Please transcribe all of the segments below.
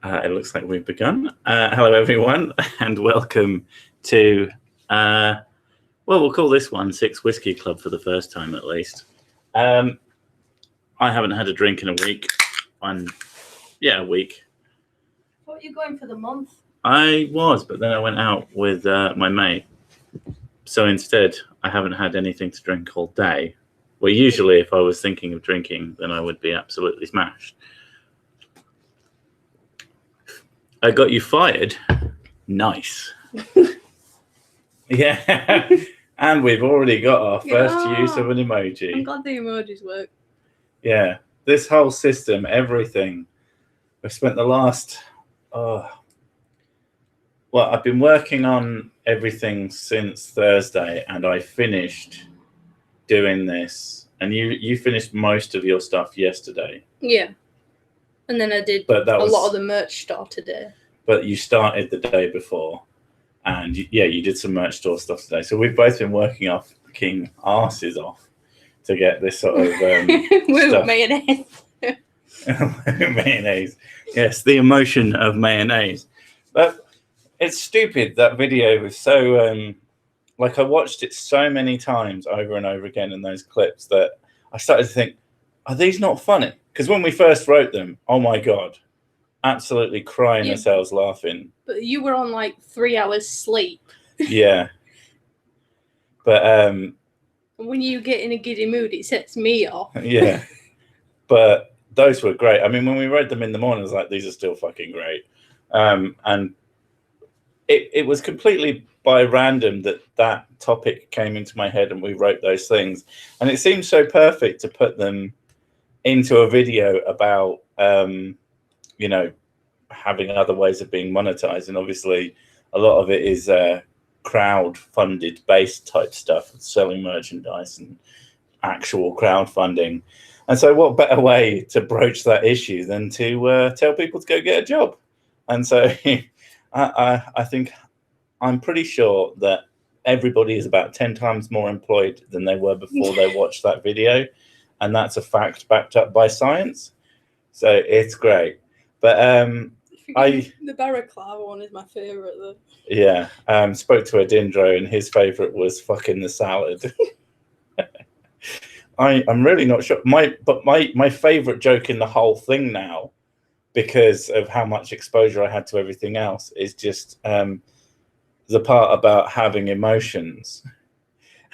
It looks like we've begun. Hello, everyone, and welcome to, well, we'll call this one Six Whisky Club for the first time, at least. I haven't had a drink in a week. A week. I thought you were going for the month. I was, but then I went out with my mate. So instead, I haven't had anything to drink all day. Well, usually, if I was thinking of drinking, then I would be absolutely smashed. I got you fired. Nice. Yeah. And we've already got our first use of an emoji. I'm glad the emojis work. Yeah. This whole system, everything. I've spent the last... Well, I've been working on everything since Thursday, and I finished doing this. And you finished most of your stuff yesterday. Yeah. And then I did a lot of the merch store today. But you started the day before. And you did some merch store stuff today. So we've both been working our fucking arses off to get this sort of stuff. Mayonnaise. Mayonnaise. Yes, the emotion of mayonnaise. But it's stupid, that video was so... I watched it so many times over and over again in those clips that I started to think, are these not funny? Because when we first wrote them, oh my God, absolutely crying ourselves laughing. But you were on 3 hours sleep. Yeah. But when you get in a giddy mood, it sets me off. Yeah. But those were great. I mean, when we read them in the morning, I was like, these are still fucking great. And it was completely by random that topic came into my head and we wrote those things. And it seemed so perfect to put them into a video about, having other ways of being monetized. And obviously a lot of it is crowd-funded based type stuff, selling merchandise and actual crowdfunding. And so what better way to broach that issue than to tell people to go get a job? And so I think I'm pretty sure that everybody is about 10 times more employed than they were before they watched that video. And that's a fact backed up by science. So it's great. But the balaclava one is my favourite though. Yeah. Spoke to a Dindro and his favourite was fucking the salad. I'm really not sure. My favourite joke in the whole thing now, because of how much exposure I had to everything else, is just the part about having emotions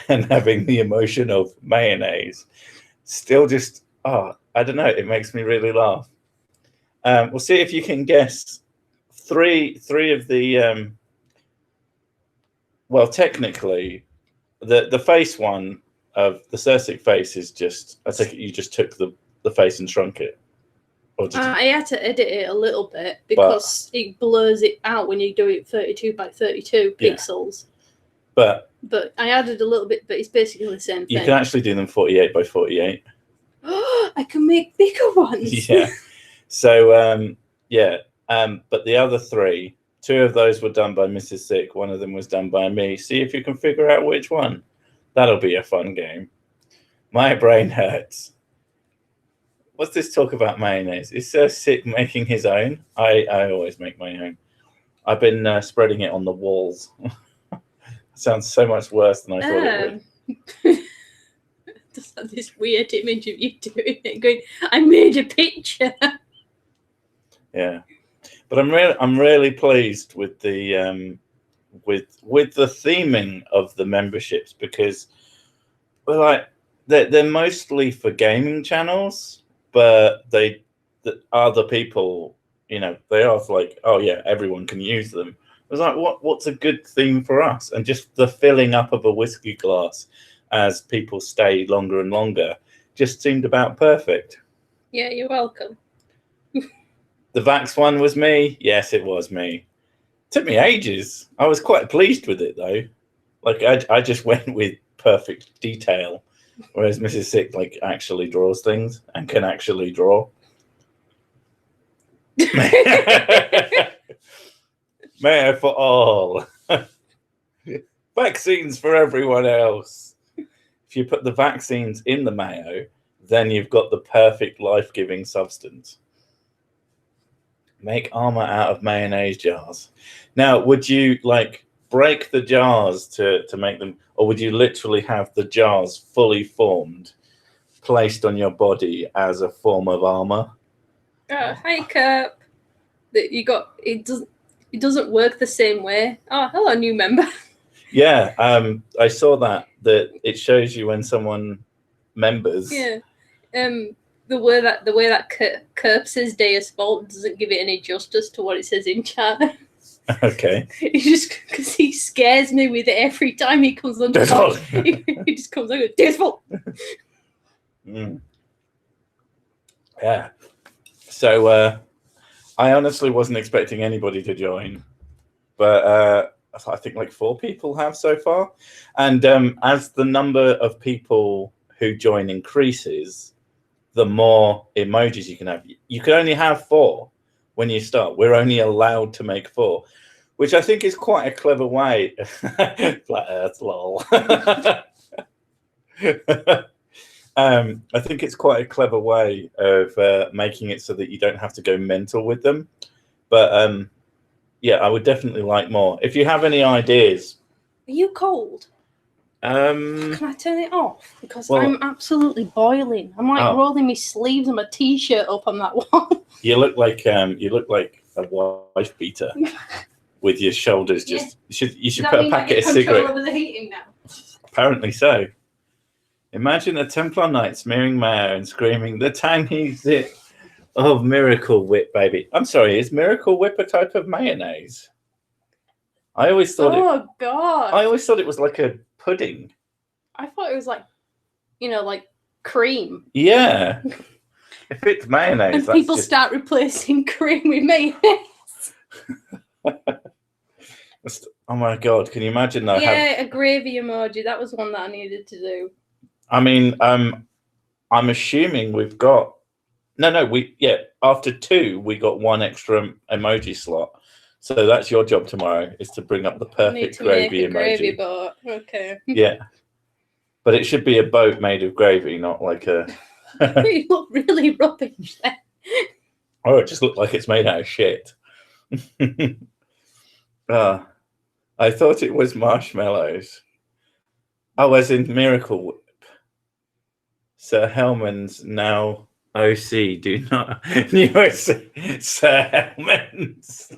and having the emotion of mayonnaise. Still just, I don't know, it makes me really laugh. We'll see if you can guess three of the, well, technically, the face one of the Cirsic face is just, I think you just took the face and shrunk it. I had to edit it a little bit because it blurs it out when you do it 32 by 32 pixels. But I added a little bit, but it's basically the same thing. You can actually do them 48 by 48. I can make bigger ones. Yeah. So, but the other three, 2 of those were done by Mrs. Sick. 1 of them was done by me. See if you can figure out which one. That'll be a fun game. My brain hurts. What's this talk about mayonnaise? Is Sir Sick making his own? I always make my own. I've been spreading it on the walls. Sounds so much worse than I thought it would. Just have this weird image of you doing it, going, I made a picture. Yeah, but I'm really pleased with the with the theming of the memberships, because they're mostly for gaming channels. But the other people, they are like, oh yeah, everyone can use them. I was like, what's a good theme for us? And just the filling up of a whiskey glass as people stay longer and longer just seemed about perfect. Yeah, you're welcome. The Vax one was me. Yes, it was me. Took me ages. I was quite pleased with it though. I just went with perfect detail. Whereas Mrs. Sick actually draws things and can actually draw. Mayo for all. Vaccines for everyone else. If you put the vaccines in the mayo, then you've got the perfect life-giving substance. Make armor out of mayonnaise jars. Now, would you like break the jars to make them, or would you literally have the jars fully formed, placed on your body as a form of armor? Hi, Cup. That you got it doesn't work the same way. Oh, hello, new member. Yeah, I saw that it shows you when someone members. Yeah. The way that Curp says Deus Vault doesn't give it any justice to what it says in chat. Okay. It's just because he scares me with it every time he comes on the top. He just comes on with Deus Vault. Yeah. So I honestly wasn't expecting anybody to join, but I think like 4 people have so far. And as the number of people who join increases, the more emojis you can have. You can only have 4 when you start. We're only allowed to make 4, which I think is quite a clever way. Flat Earth, lol. I think it's quite a clever way of making it so that you don't have to go mental with them. But yeah, I would definitely like more. If you have any ideas. Are you cold? Can I turn it off? Because I'm absolutely boiling. I'm like rolling my sleeves and my t-shirt up on that wall. You look like a wife beater with your shoulders just. Yeah. You should put a packet of cigarettes. Control over the heating now. Apparently so. Imagine a Templar knight smearing mayo and screaming, "The tangy zip of Miracle Whip, baby!" I'm sorry, is Miracle Whip a type of mayonnaise? I always thought Oh God! I always thought it was like a pudding. I thought it was like, like cream. Yeah. If it's mayonnaise, and people start replacing cream with mayonnaise. Oh my God! Can you imagine that? Yeah, a gravy emoji. That was one that I needed to do. I mean, I'm assuming we've got after 2 we got 1 extra emoji slot. So that's your job tomorrow, is to bring up the perfect gravy emoji. Gravy boat. Okay. Yeah. But it should be a boat made of gravy, not like a... You look really rubbish there. Oh, it just looked like it's made out of shit. I thought it was marshmallows. Oh, as in Miracle Whip. Sir Hellman's now... OC, do not. Sir Hellman's.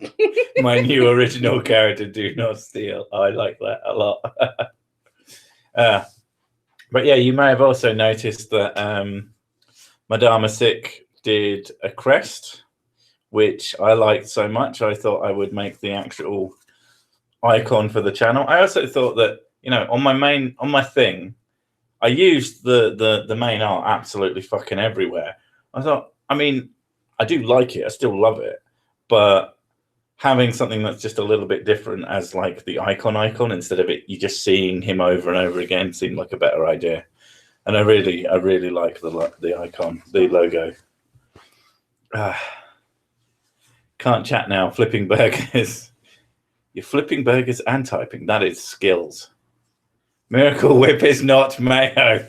My new original character, do not steal. I like that a lot. But yeah, you may have also noticed that Madama Sick did a crest, which I liked so much. I thought I would make the actual icon for the channel. I also thought that, on my thing, I used the main art absolutely fucking everywhere. I thought, I do like it. I still love it. But having something that's just a little bit different as like the icon instead of you just seeing him over and over again seemed like a better idea. And I really like the icon, the logo. Can't chat now. Flipping burgers. You're flipping burgers and typing. That is skills. Miracle Whip is not mayo.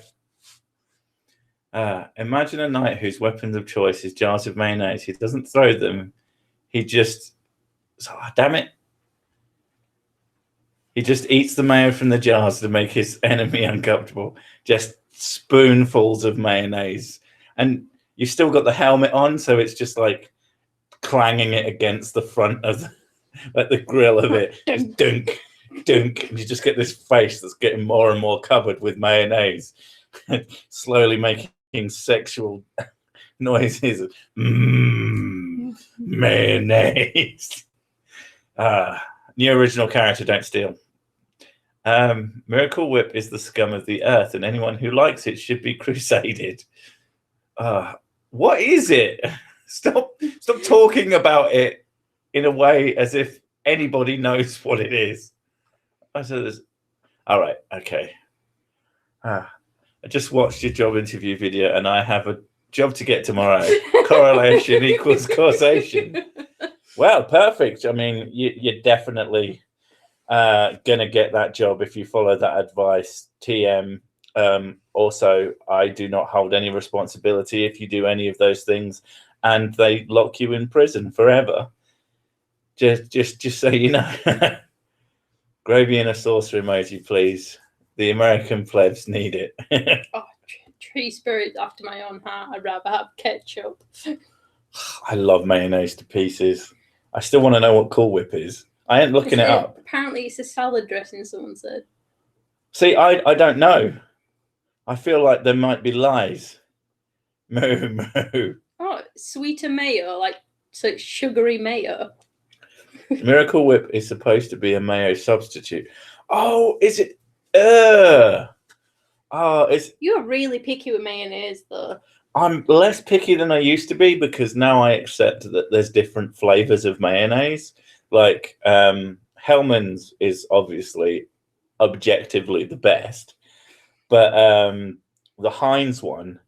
Imagine a knight whose weapons of choice is jars of mayonnaise. He doesn't throw them. He just... damn it. He just eats the mayo from the jars to make his enemy uncomfortable. Just spoonfuls of mayonnaise. And you've still got the helmet on, so it's just like clanging it against the front of the grill of it. Just dunk, dunk. And you just get this face that's getting more and more covered with mayonnaise. Slowly making sexual noises. Mayonnaise. New original character, don't steal. Miracle Whip is the scum of the earth, and anyone who likes it should be crusaded. What is it? Stop talking about it in a way as if anybody knows what it is. All right, okay. I just watched your job interview video, and I have a job to get tomorrow. Correlation equals causation. Well, perfect. You're definitely gonna get that job if you follow that advice, TM. also, I do not hold any responsibility if you do any of those things and they lock you in prison forever. Just so you know. Gravy and a saucer emoji, please. The American plebs need it. Oh, tree spirit after my own heart. I'd rather have ketchup. I love mayonnaise to pieces. I still want to know what Cool Whip is. I ain't looking it up. Apparently, it's a salad dressing, someone said. See, I don't know. I feel like there might be lies. Moo, moo. Oh, sweeter mayo, so it's sugary mayo. Miracle Whip is supposed to be a mayo substitute. Oh, is it? Oh, it's. You're really picky with mayonnaise, though. I'm less picky than I used to be because now I accept that there's different flavors of mayonnaise. Like Hellmann's is obviously objectively the best, but the Heinz one.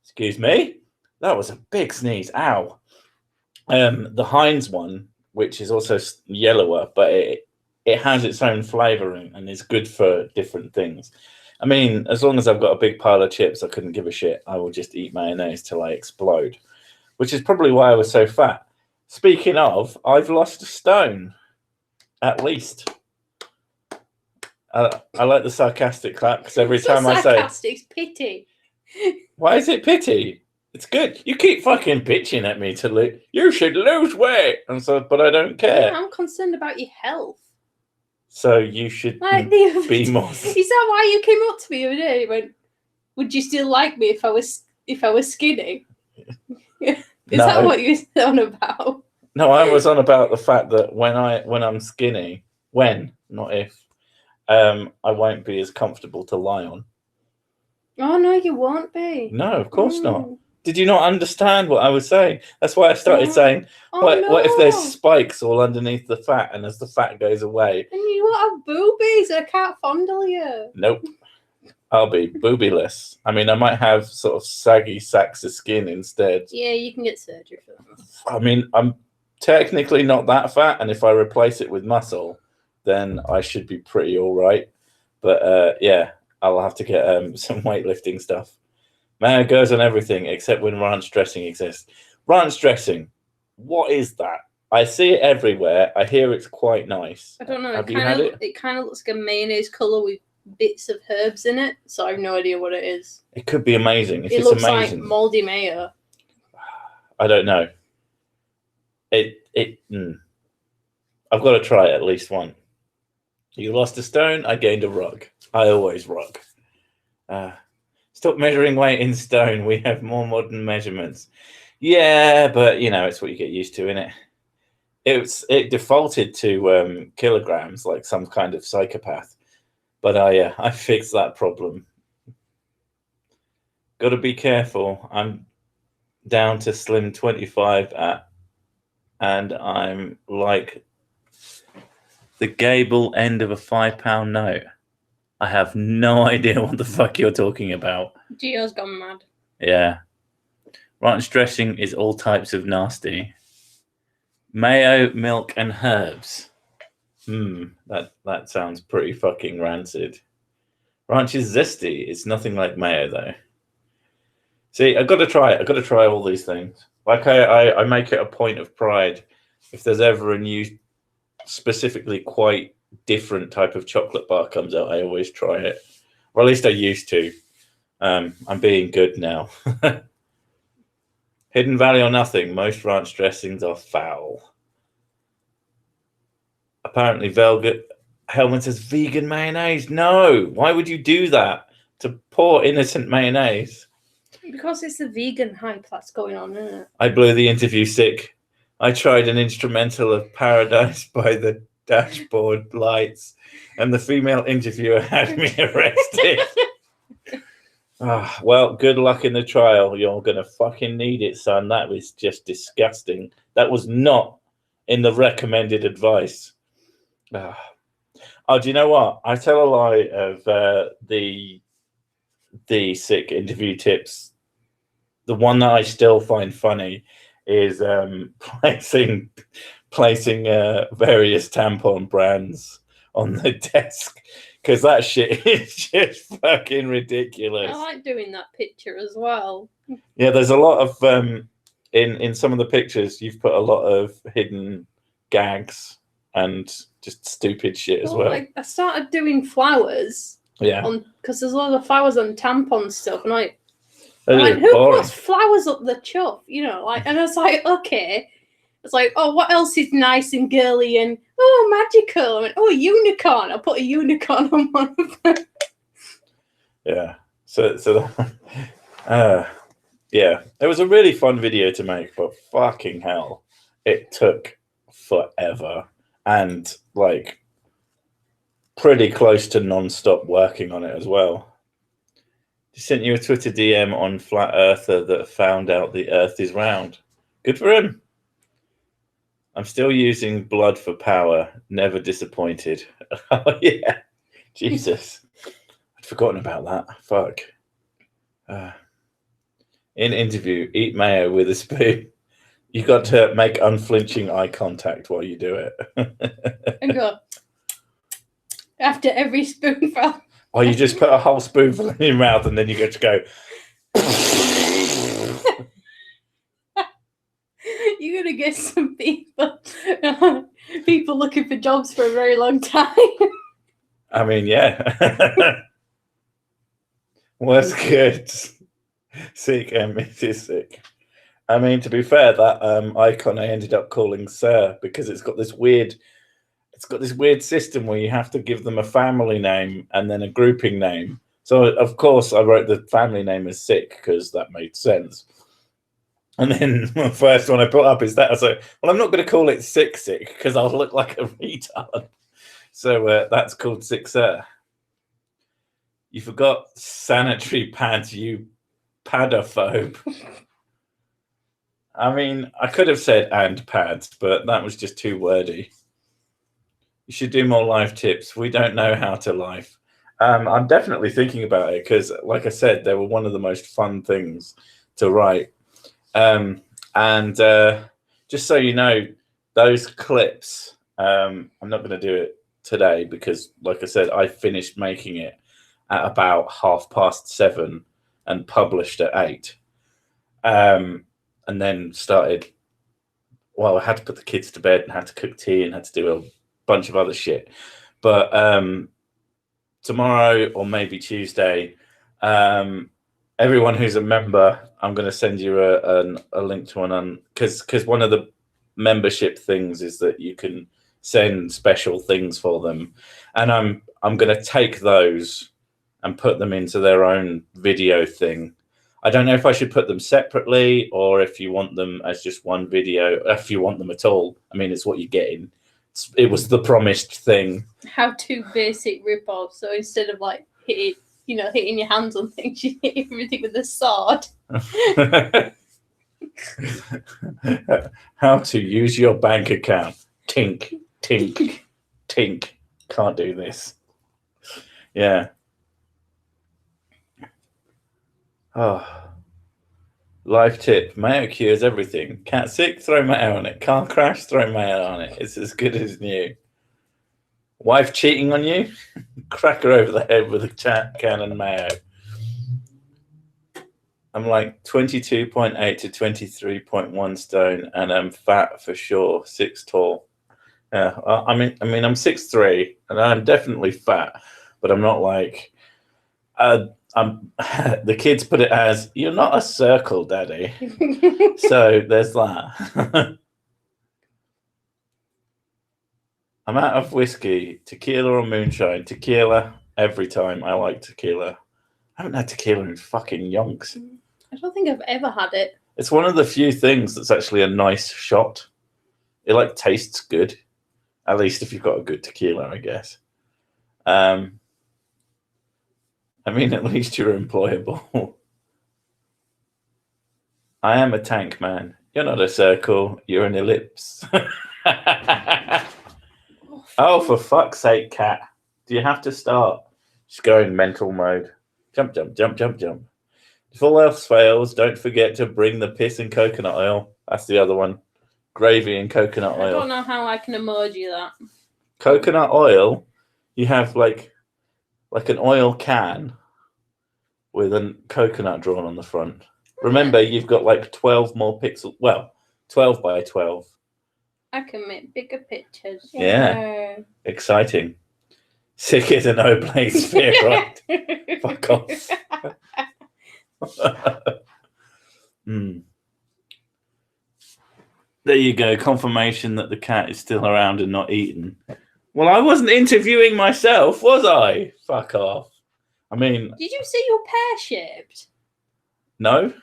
Excuse me, that was a big sneeze. Ow. The Heinz one, which is also yellower, but it has its own flavoring and is good for different things. I mean, as long as I've got a big pile of chips, I couldn't give a shit. I will just eat mayonnaise till I explode, which is probably why I was so fat. Speaking of, I've lost a stone, at least. I like the sarcastic clap because every time I say... It's pity. Why is it pity? It's good. You keep fucking bitching at me to lose. You should lose weight. And so, but I don't care. Yeah, I'm concerned about your health. So you should be more. Is that why you came up to me the other day? You went, "Would you still like me if I was skinny?" Is that what you were on about? No, I was on about the fact that when I'm skinny, not if, I won't be as comfortable to lie on. Oh no, you won't be. No, of course not. Did you not understand what I was saying? That's why I started saying, what if there's spikes all underneath the fat, and as the fat goes away... And you won't have boobies, I can't fondle you. Nope. I'll be boobyless. I mean, I might have sort of saggy sacks of skin instead. Yeah, you can get surgery for that. I mean, I'm technically not that fat, and if I replace it with muscle, then I should be pretty all right. But, yeah, I'll have to get some weightlifting stuff. Mayo goes on everything except when ranch dressing exists. Ranch dressing, what is that? I see it everywhere. I hear it's quite nice. I don't know. Have you had it? It kind of looks like a mayonnaise colour with bits of herbs in it, so I have no idea what it is. It could be amazing. If it it's looks amazing, like mouldy mayo. I don't know. I've got to try it at least one. You lost a stone, I gained a rug. I always rug. Stop measuring weight in stone. We have more modern measurements. Yeah, but you know, it's what you get used to, innit? It defaulted to kilograms, like some kind of psychopath. But I fixed that problem. Got to be careful. I'm down to slim 25 and I'm like the gable end of a £5 note. I have no idea what the fuck you're talking about. Gio's gone mad. Yeah. Ranch dressing is all types of nasty. Mayo, milk, and herbs. That sounds pretty fucking rancid. Ranch is zesty. It's nothing like mayo, though. See, I've got to try it. I've got to try all these things. Like I make it a point of pride. If there's ever a new, specifically quite different type of chocolate bar comes out, I always try it. Or at least I used to. I'm being good now. Hidden Valley or nothing. Most ranch dressings are foul. Apparently, Hellman says vegan mayonnaise. No, why would you do that to poor innocent mayonnaise? Because it's the vegan hype that's going on, isn't it? I blew the interview sick. I tried an instrumental of Paradise by the Dashboard Lights, and the female interviewer had me arrested. Well, good luck in the trial. You're going to fucking need it, son. That was just disgusting. That was not in the recommended advice. Oh, do you know what? I tell a lie of the sick interview tips. The one that I still find funny is placing various tampon brands on the desk, because that shit is just fucking ridiculous. I like doing that picture as well. Yeah, there's a lot of in some of the pictures you've put a lot of hidden gags and just stupid shit as well. I started doing flowers. Yeah. Because there's a lot of flowers on tampon stuff, and who boring. puts flowers up the chuff? You know, like, and I was like, okay. It's like, oh, what else is nice and girly and magical? I went, a unicorn. I put a unicorn on one of them. Yeah. So yeah, it was a really fun video to make, but fucking hell, it took forever and like pretty close to non-stop working on it as well. Just sent you a Twitter DM on Flat Earther that found out the Earth is round. Good for him. I'm still using blood for power. Never disappointed. Oh yeah, Jesus, I'd forgotten about that. Fuck. In interview, eat mayo with a spoon. You got to make unflinching eye contact while you do it. And go after every spoonful. Or you just put a whole spoonful in your mouth and then you get to go. You're gonna get some people looking for jobs for a very long time. I mean, yeah. What's good? Sick and it is sick. I mean, to be fair, that icon I ended up calling Sir because it's got this weird system where you have to give them a family name and then a grouping name. So of course I wrote the family name as Sick because that made sense. And then the first one I put up is that. I was like, well, I'm not going to call it Sick because I'll look like a retard. So that's called Sick Sir. You forgot sanitary pads, you padophobe. I mean, I could have said and pads, but that was just too wordy. You should do more live tips. We don't know how to live. I'm definitely thinking about it because, like I said, they were one of the most fun things to write. And just so you know, those clips, I'm not going to do it today because, like I said, I finished making it at about 7:30 and published at 8. And then started, I had to put the kids to bed and had to cook tea and had to do a bunch of other shit. But tomorrow or maybe Tuesday, everyone who's a member, I'm going to send you a link to one, because one of the membership things is that you can send special things for them, and I'm going to take those and put them into their own video thing. I don't know if I should put them separately or if you want them as just one video, if you want them at all. I mean, it's what you're getting. It was the promised thing. How to basic rip-off. So instead of like hitting your hands on things, you hit everything with a sword. How to use your bank account. Tink, tink, tink. Can't do this. Yeah. Oh. Life tip. Mayo cures everything. Cat sick, throw mayo on it. Car crash, throw mayo on it. It's as good as new. Wife cheating on you? Crack her over the head with a can of mayo. I'm like 22.8 to 23.1 stone, and I'm fat for sure. 6 tall. Yeah, I mean, I'm 6'3", and I'm definitely fat, but I'm not like. The kids put it as, "You're not a circle, Daddy." So there's that. I'm out of whiskey, tequila or moonshine. Tequila every time. I like tequila. I haven't had tequila in fucking yonks. I don't think I've ever had it. It's one of the few things that's actually a nice shot. It like tastes good, at least if you've got a good tequila, I guess. I mean, at least you're employable. I am a tank, man. You're not a circle. You're an ellipse. Oh, for fuck's sake, cat. Do you have to start? Just go in mental mode. Jump, jump, jump, jump, jump. If all else fails, don't forget to bring the piss and coconut oil. That's the other one. Gravy and coconut oil. I don't know how I can emoji that. Coconut oil? You have like like an oil can with a coconut drawn on the front. Remember, you've got like 12 more pixels. Well, 12 by 12. I can make bigger pictures. Yeah. Exciting. Sicker than Oblate spheroid. Fuck off. There you go. Confirmation that the cat is still around and not eaten. Well, I wasn't interviewing myself, was I? Fuck off. I mean... Did you say you're pear-shaped? No.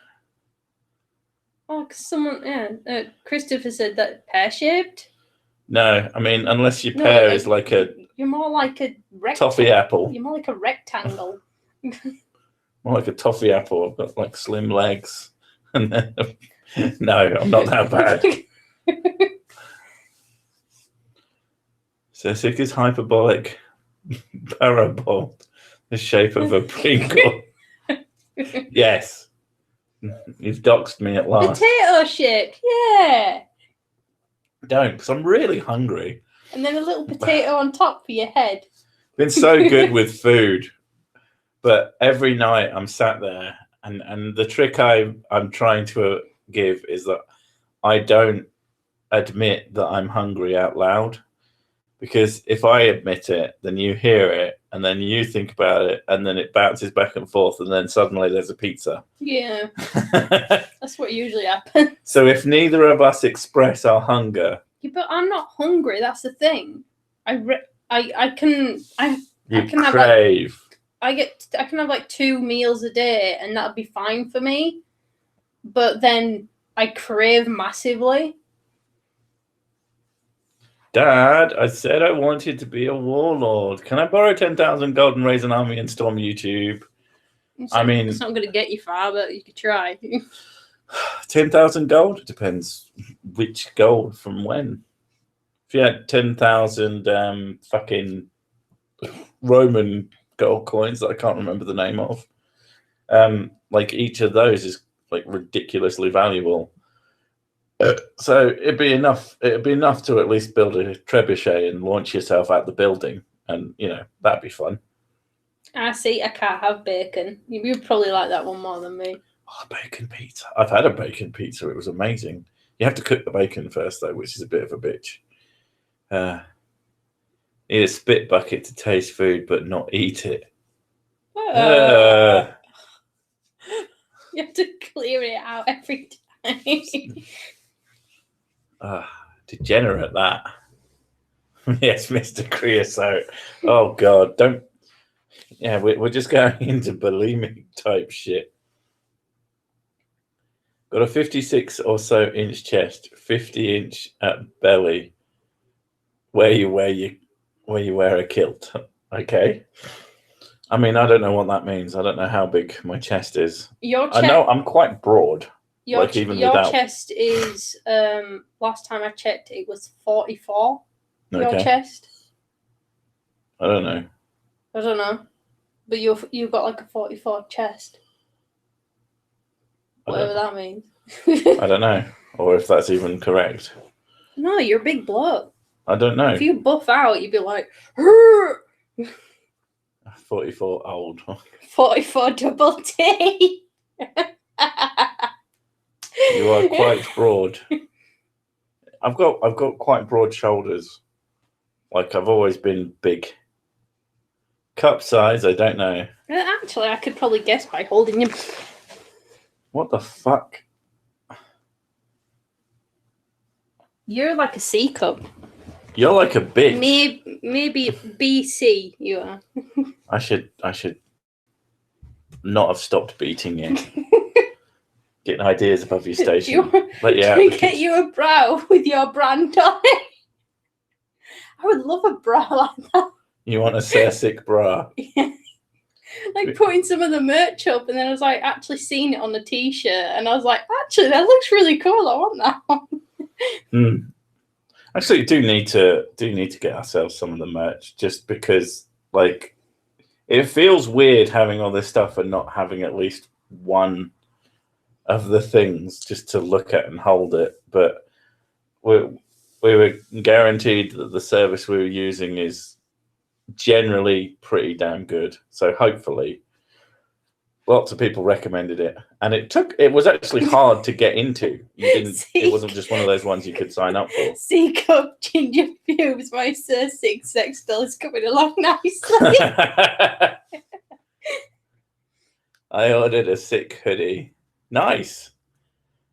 Oh, because someone... Christopher said that pear-shaped? No, I mean, unless your pear is like a... You're more like a rectangle. Toffee apple. You're more like a rectangle. More like a toffee apple. I've got like slim legs. And then... No, I'm not that bad. So sick is hyperbolic parabole, the shape of a Pringle. Yes. You've doxed me at last. Potato shape, yeah. Don't, because I'm really hungry. And then a little potato on top for your head. Been so good with food. But every night I'm sat there, and the trick I'm trying to give is that I don't admit that I'm hungry out loud. Because if I admit it, then you hear it, and then you think about it, and then it bounces back and forth, and then suddenly there's a pizza. Yeah. That's what usually happens. So if neither of us express our hunger... Yeah, but I'm not hungry, that's the thing. I can crave. I can have like 2 meals a day, and that'll be fine for me. But then I crave massively. Dad, I said I wanted to be a warlord. Can I borrow 10,000 gold and raise an army and storm YouTube? I mean... It's not going to get you far, but you could try. 10,000 gold? It depends which gold from when. If you had 10,000 fucking Roman gold coins that I can't remember the name of, like each of those is like ridiculously valuable. So it'd be enough to at least build a trebuchet and launch yourself out the building, and that'd be fun. I see. I can't have bacon. You'd probably like that one more than me. Oh, bacon pizza. I've had a bacon pizza. It was amazing. You have to cook the bacon first, though, which is a bit of a bitch. Need a spit bucket to taste food, but not eat it. You have to clear it out every time. Degenerate, that. Yes, Mr. Creosote. Oh, God. Don't... Yeah, we're just going into bulimic type shit. Got a 56 or so inch chest, 50 inch at belly, where you wear a kilt. Okay. I mean, I don't know what that means. I don't know how big my chest is. I know I'm quite broad. Your chest is, last time I checked, it was 44. Okay. Your chest. I don't know. But you've got like a 44 chest. Whatever that means. I don't know. Or if that's even correct. No, you're a big bloke. I don't know. If you buff out, you'd be like... 44 old. 44 double T. You are quite broad. I've got quite broad shoulders. Like, I've always been big. Cup size, I don't know. Actually, I could probably guess by holding him. What the fuck? You're like a C cup. You're like a bitch. Maybe BC you are. I should not have stopped beating you. Getting ideas above your station. Can we get you a bra with your brand on it? I would love a bra like that. You want a Cersic bra? Yeah. Like putting some of the merch up, and then I was like actually seeing it on the t-shirt, and I was like, actually that looks really cool. I want that one. Actually, do need to get ourselves some of the merch, just because like it feels weird having all this stuff and not having at least one of the things just to look at and hold it. But we were guaranteed that the service we were using is generally pretty damn good. So hopefully lots of people recommended it, and it was actually hard to get into. It wasn't just one of those ones you could sign up for. Seek up ginger pubes, my Sir Six Extellus coming along nicely. I ordered a sick hoodie. Nice.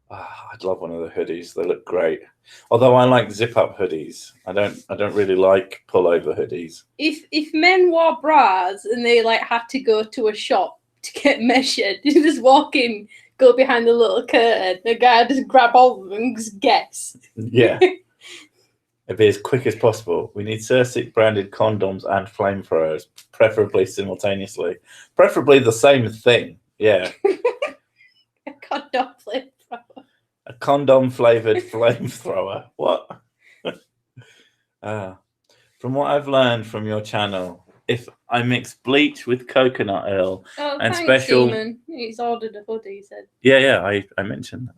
I'd love one of the hoodies. They look great. Although I like zip-up hoodies. I don't really like pullover hoodies. If men wore bras and they like had to go to a shop to get measured, you just walk in, go behind the little curtain, the guy just grab hold of them and just guess. Yeah. It'd be as quick as possible. We need Sursic branded condoms and flamethrowers, preferably simultaneously. Preferably the same thing. Yeah. A condom flamethrower. A condom flavored flamethrower. What? From what I've learned from your channel, if I mix bleach with coconut oil and thanks, special. Seaman. He's ordered a hoodie, he said. Yeah, I mentioned that.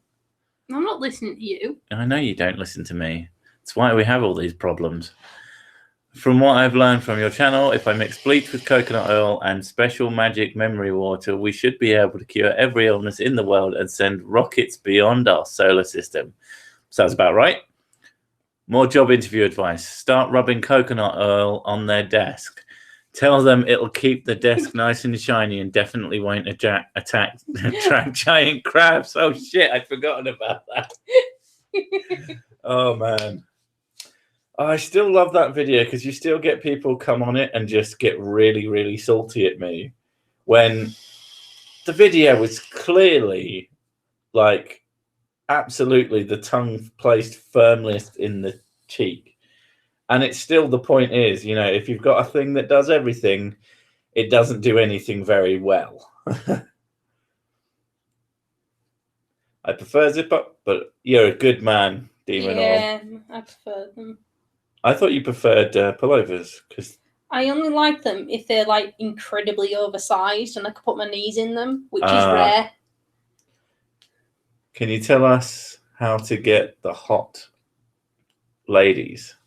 I'm not listening to you. I know you don't listen to me. That's why we have all these problems. From what I've learned from your channel, if I mix bleach with coconut oil and special magic memory water, we should be able to cure every illness in the world and send rockets beyond our solar system. Sounds about right. More job interview advice. Start rubbing coconut oil on their desk. Tell them it'll keep the desk nice and shiny and definitely won't attract giant crabs. Oh, shit, I'd forgotten about that. Oh, man. I still love that video because you still get people come on it and just get really, really salty at me when the video was clearly like absolutely the tongue placed firmest in the cheek. And it's still, the point is, you know, if you've got a thing that does everything, it doesn't do anything very well. I prefer zip up, but you're a good man, Demon. Yeah, I prefer them. I thought you preferred pullovers because I only like them if they're like incredibly oversized and I can put my knees in them, which is rare. Can you tell us how to get the hot ladies?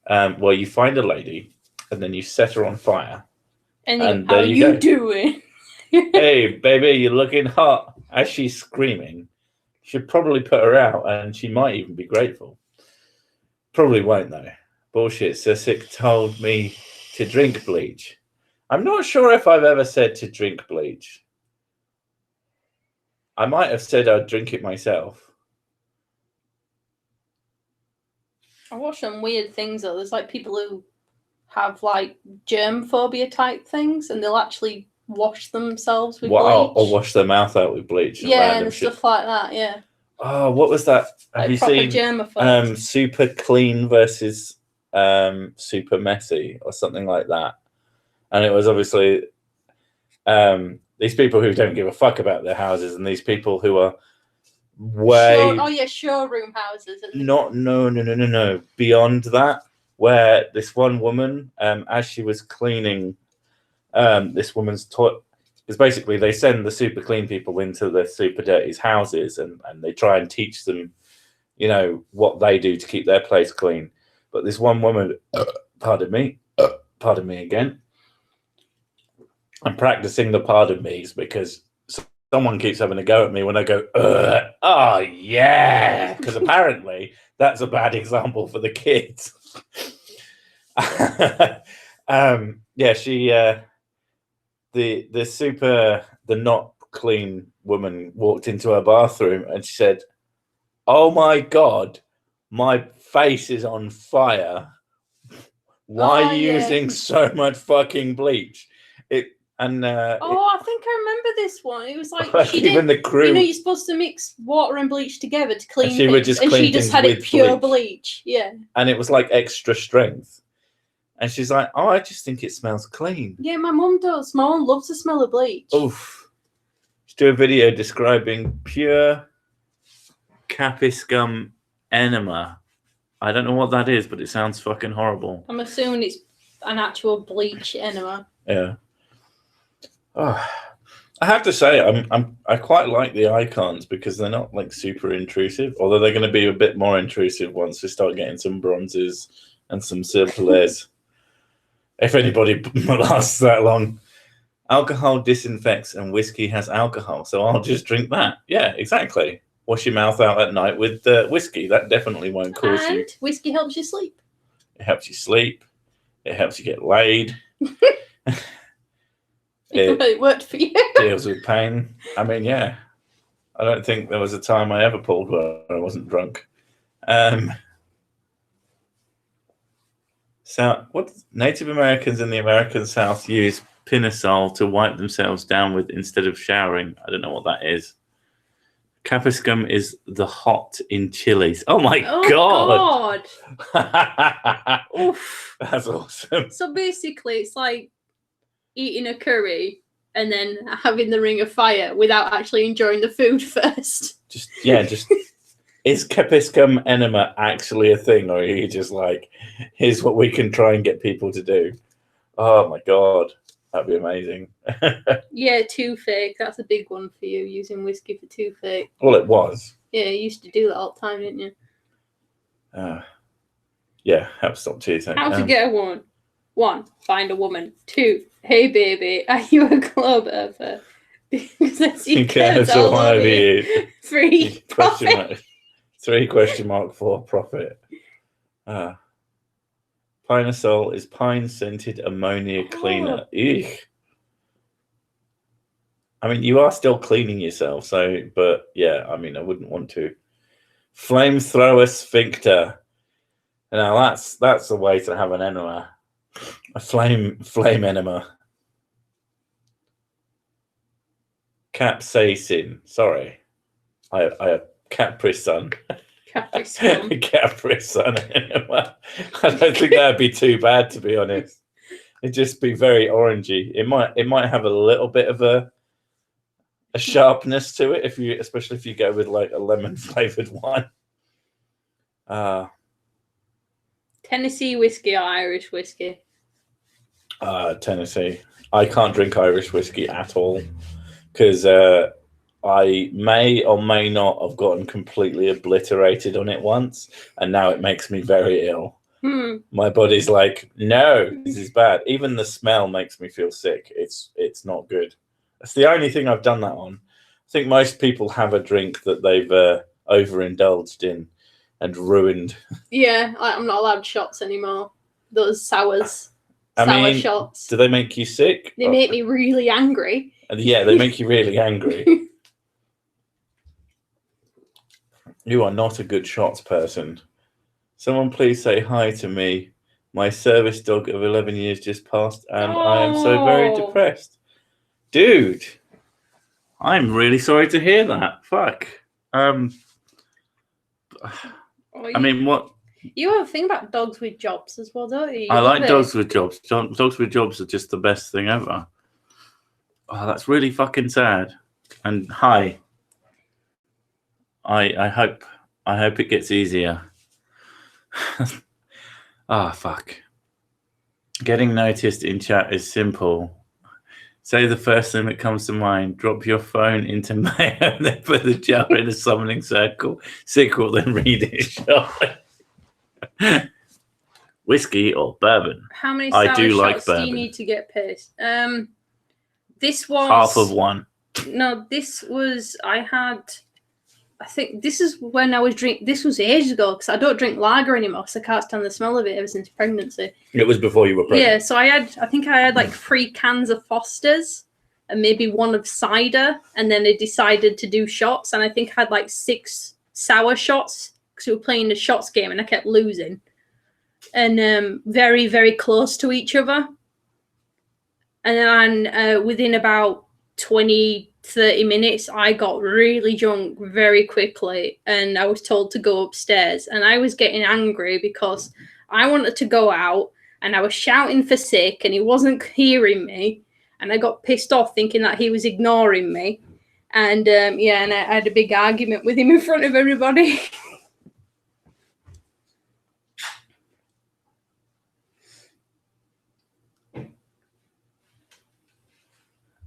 Well, you find a lady and then you set her on fire. And how you doing? Hey, baby, you're looking hot. As she's screaming, you should probably put her out and she might even be grateful. Probably won't, though. Bullshit. Sursic told me to drink bleach. I'm not sure if I've ever said to drink bleach. I might have said I'd drink it myself. I watch some weird things though. There's like people who have like germ phobia type things and they'll actually wash themselves with bleach. Or wash their mouth out with bleach. And stuff like that, yeah. Oh, what was that? Have you seen Super Clean versus Super Messy or something like that? And it was obviously these people who don't give a fuck about their houses and these people who are showroom houses. No. Beyond that, where this one woman, as she was cleaning this woman's toilet, because basically they send the super clean people into the super dirty's houses and they try and teach them, you know, what they do to keep their place clean. But this one woman, pardon me again, I'm practicing the pardon me's because someone keeps having a go at me when I go, oh yeah, because apparently that's a bad example for the kids. The not clean woman walked into her bathroom and she said, "Oh my God, my face is on fire. Why are you using so much fucking bleach?" I think I remember this one. It was like even the crew. You know, you're supposed to mix water and bleach together to clean things. She just had it pure bleach. Yeah. And it was like extra strength. And she's like, "Oh, I just think it smells clean." Yeah, my mum does. My mum loves the smell of bleach. Oof. Let's do a video describing pure capiscum enema. I don't know what that is, but it sounds fucking horrible. I'm assuming it's an actual bleach enema. Yeah. Oh, I have to say, I quite like the icons because they're not like super intrusive. Although they're going to be a bit more intrusive once we start getting some bronzes and some silvers. if anybody lasts that long. Alcohol disinfects and whiskey has alcohol, so I'll just drink that. Yeah, exactly. Wash your mouth out at night with whiskey. That definitely won't cause you. And whiskey helps you sleep. It helps you sleep. It helps you get laid. It worked for you. Deals with pain. I mean, yeah. I don't think there was a time I ever pulled where I wasn't drunk. So, what Native Americans in the American South use pinosol to wipe themselves down with instead of showering. I don't know what that is. Capsicum is the hot in chilies. Oh my god! Oof. That's awesome. So basically, it's like eating a curry and then having the ring of fire without actually enjoying the food first. Just is capsicum enema actually a thing, or are you just like, here's what we can try and get people to do? Oh my god, that'd be amazing. Yeah, toothache. That's a big one for you, using whiskey for toothache. Well, it was. Yeah, you used to do that all the time, didn't you? Yeah, help stop toothache. How to get a woman. 1, find a woman. 2, hey baby, are you a club over? Because I see curves all over you. 3, profit. 3 question mark 4 profit. Pinosol is pine-scented ammonia cleaner. Eek. I mean, you are still cleaning yourself, so, but yeah, I mean, I wouldn't want to. Flamethrower sphincter. Now that's a way to have an enema. A flame enema. Capsaicin. Sorry. I Capri-Sun. Capri-Sun. Capri-Sun enema. I don't think that'd be too bad, to be honest. It'd just be very orangey. It might have a little bit of a sharpness to it, especially if you go with like a lemon flavored one. Tennessee whiskey or Irish whiskey? Tennessee. I can't drink Irish whiskey at all because I may or may not have gotten completely obliterated on it once, and now it makes me very ill. My body's like, no, this is bad. Even the smell makes me feel sick. It's not good. That's the only thing I've done that on. I think most people have a drink that they've overindulged in and ruined. Yeah, I'm not allowed shots anymore. Those sours. Sour shots. Do they make you sick? They make me really angry. Yeah, they make you really angry. You are not a good shots person. Someone please say hi to me. My service dog of 11 years just passed, and I am so very depressed. Dude, I'm really sorry to hear that. Fuck. I mean, what? You have a thing about dogs with jobs as well, don't you? I like dogs with jobs. Dogs with jobs are just the best thing ever. Oh, that's really fucking sad. And hi. I hope it gets easier. Fuck. Getting noticed in chat is simple. Say the first thing that comes to mind. Drop your phone into mayo, then put the jar in a summoning circle. Then read it shortly. Whiskey or bourbon? How many sour shots like do you need to get pissed? This was half of one. No, this was I think this is when I was drinking. This was ages ago because I don't drink lager anymore because I can't stand the smell of it ever since pregnancy. It was before you were pregnant. Yeah, so I think I had like 3 cans of Foster's and maybe 1 of cider, and then I decided to do shots, and I think I had like 6 sour shots because we were playing the shots game and I kept losing, and very, very close to each other. And then within about 20-30 minutes, I got really drunk very quickly, and I was told to go upstairs, and I was getting angry because I wanted to go out and I was shouting for sick and he wasn't hearing me, and I got pissed off thinking that he was ignoring me, and and I had a big argument with him in front of everybody.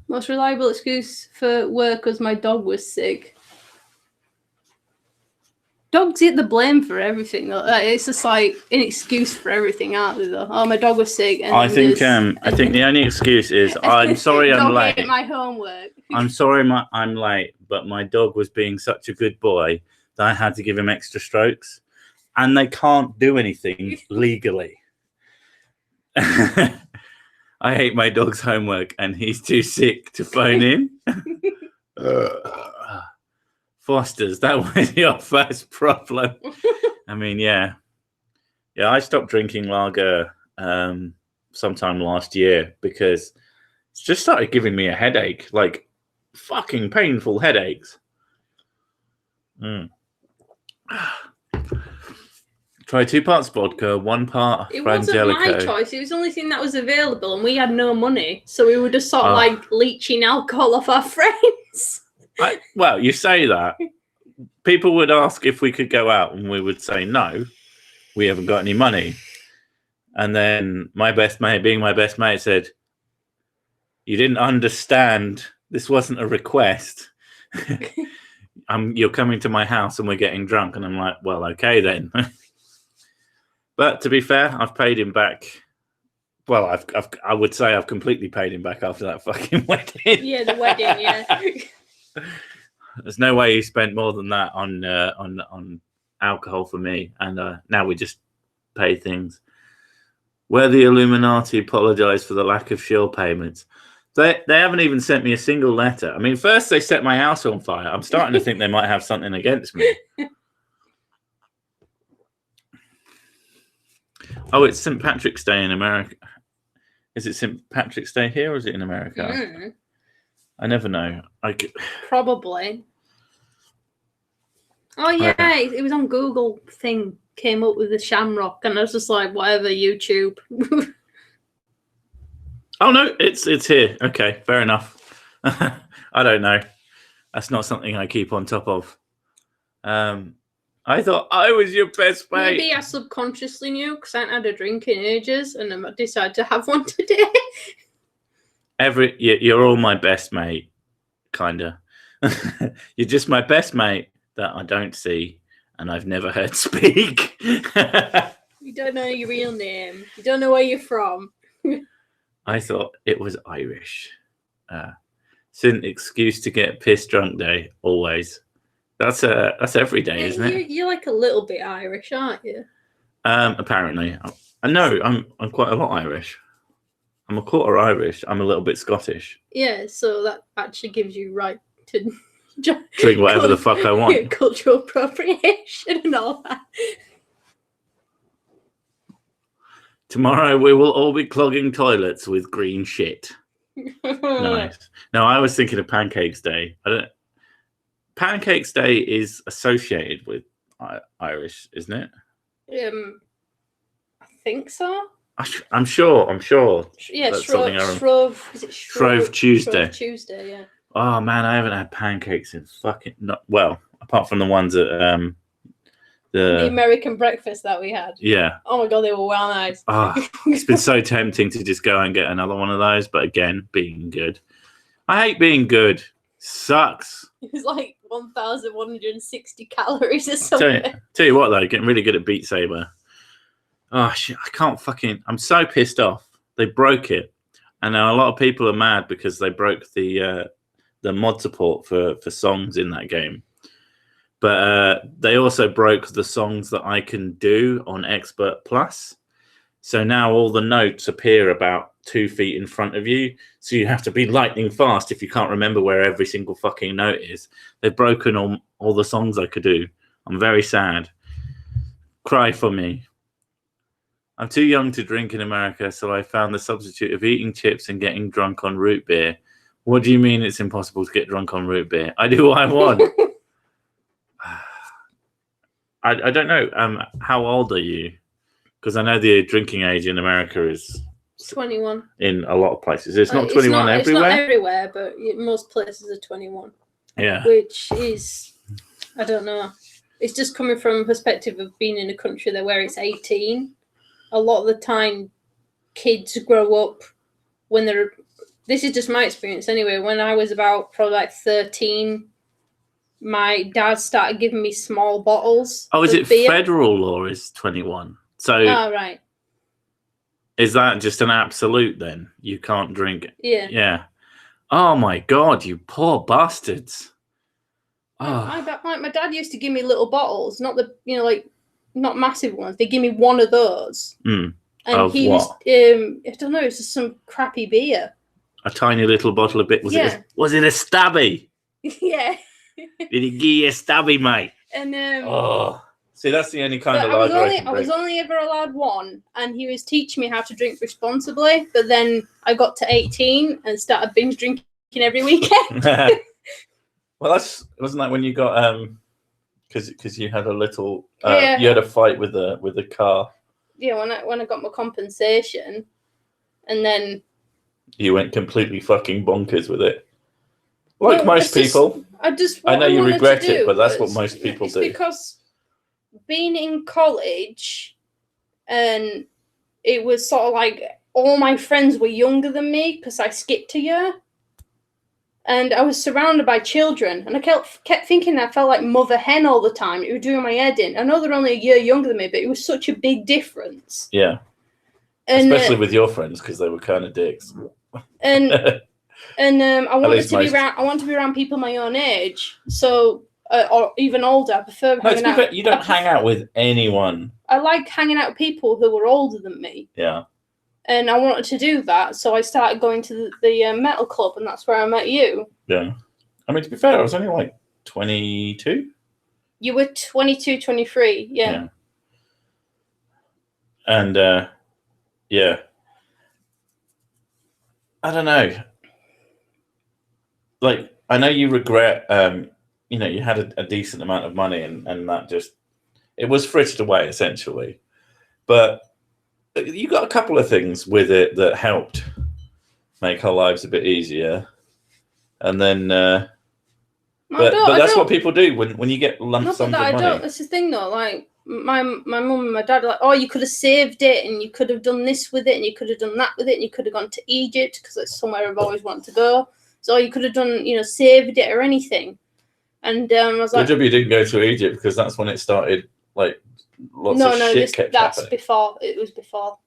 Most reliable excuse for work was my dog was sick. Dogs get the blame for everything. Though. It's just like an excuse for everything, aren't they? Though, oh, my dog was sick. And I think the only excuse is I'm sorry I'm late. Ate my homework. I'm sorry I'm late, but my dog was being such a good boy that I had to give him extra strokes, and they can't do anything legally. I hate my dog's homework, and he's too sick to phone in. Foster's, that was your first problem. I mean, yeah, I stopped drinking lager sometime last year because it's just started giving me a headache, like fucking painful headaches. Try 2 parts vodka, 1 part It Frangelico. wasn't my choice. It was the only thing that was available, and we had no money, so we were just sort of like leeching alcohol off our friends. Well, you say that. People would ask if we could go out, and we would say no, we haven't got any money. And then my best mate, being my best mate, said, "You didn't understand. This wasn't a request. You're coming to my house and we're getting drunk." And I'm like, well, okay then. But to be fair, I've paid him back. Well, I would say I've completely paid him back after that fucking wedding. Yeah, the wedding, yeah. There's no way he spent more than that on alcohol for me. And now we just pay things. Where the Illuminati apologise for the lack of shill payments. They haven't even sent me a single letter. I mean, first they set my house on fire. I'm starting to think they might have something against me. Oh, it's St. Patrick's Day in America. Is it St. Patrick's Day here or is it in America? I never know. Probably. Oh, yeah. It was on Google thing. Came up with the shamrock. And I was just like, whatever, YouTube. Oh, no, it's here. Okay, fair enough. I don't know. That's not something I keep on top of. I thought I was your best mate. Maybe I subconsciously knew because I hadn't had a drink in ages and I decided to have one today. You're all my best mate, kind of. You're just my best mate that I don't see and I've never heard speak. You don't know your real name. You don't know where you're from. I thought it was Irish. It's an excuse to get pissed drunk day, always. That's every day, isn't it? You're like a little bit Irish, aren't you? Apparently. I know I'm quite a lot Irish. I'm a quarter Irish. I'm a little bit Scottish. Yeah, so that actually gives you right to drink whatever the fuck I want. Cultural appropriation and all that. Tomorrow we will all be clogging toilets with green shit. Nice. No, I was thinking of Pancakes Day. Pancakes Day is associated with Irish, isn't it? I think so. I'm sure. Yeah, that's Shrove. Is it Shrove Tuesday? Shrove Tuesday, yeah. Oh man, I haven't had pancakes in fucking apart from the ones at the American breakfast that we had. Yeah. Oh my god, they were well nice. It's been so tempting to just go and get another one of those, but again, being good. I hate being good. Sucks. It was like 1,160 calories or something. Tell you what though, getting really good at Beat Saber. Oh shit, I'm so pissed off. They broke it. And now a lot of people are mad because they broke the mod support for songs in that game. But they also broke the songs that I can do on Expert Plus. So now all the notes appear about 2 feet in front of you. So you have to be lightning fast if you can't remember where every single fucking note is. They've broken all the songs I could do. I'm very sad. Cry for me. I'm too young to drink in America, so I found the substitute of eating chips and getting drunk on root beer. What do you mean it's impossible to get drunk on root beer? I do what I want. I don't know. How old are you? Because I know the drinking age in America is 21. In a lot of places. It's not 21 everywhere? It's not everywhere, but most places are 21. Yeah. Which is, I don't know. It's just coming from a perspective of being in a country where it's 18. A lot of the time, kids grow up when they're... This is just my experience anyway. When I was about probably like 13, my dad started giving me small bottles. Oh, is of it beer. federal law is 21? So Oh, right. is that just an absolute then? You can't drink it? Yeah. Yeah. Oh my God, you poor bastards. Oh. My dad used to give me little bottles, not the, like, not massive ones. They give me one of those. Mm. And of he what? was, I don't know, it's just some crappy beer. A tiny little bottle of bit. Was it a stabby? Yeah. Did he give you a stabby, mate? And see, that's the only kind of I lager was only ever allowed one, and he was teaching me how to drink responsibly. But then I got to 18 and started binge drinking every weekend. Well, wasn't that when you got because you had a little yeah. You had a fight with a car. Yeah, when I got my compensation, and then you went completely fucking bonkers with it. Like most people. I know you regret it, but that's what most people do. Because being in college, and it was sort of like all my friends were younger than me because I skipped a year. And I was surrounded by children, and I kept thinking I felt like mother hen all the time. It was doing my head in. I know they're only a year younger than me, but it was such a big difference. Yeah. And, especially with your friends, because they were kind of dicks. And I wanted to be around. I want to be around people my own age, so or even older. I prefer hanging out. You don't hang out with anyone. I like hanging out with people who were older than me. Yeah. And I wanted to do that, so I started going to the metal club, and that's where I met you. Yeah. I mean, to be fair, I was only like 22. You were 22, 23, yeah. And, yeah. I don't know. Like, I know you regret, you had a decent amount of money, and that just, it was frittered away, essentially. But you got a couple of things with it that helped make our lives a bit easier, and then but that's what people do when you get lump sums of money. That's the thing though. Like my mum and my dad are like, oh, you could have saved it, and you could have done this with it, and you could have done that with it, and you could have gone to Egypt because it's somewhere I've always wanted to go. So you could have done, saved it or anything. And I was like, good job you didn't go to Egypt, because that's when it started. Like lots of shit kept happening. Before. It was before.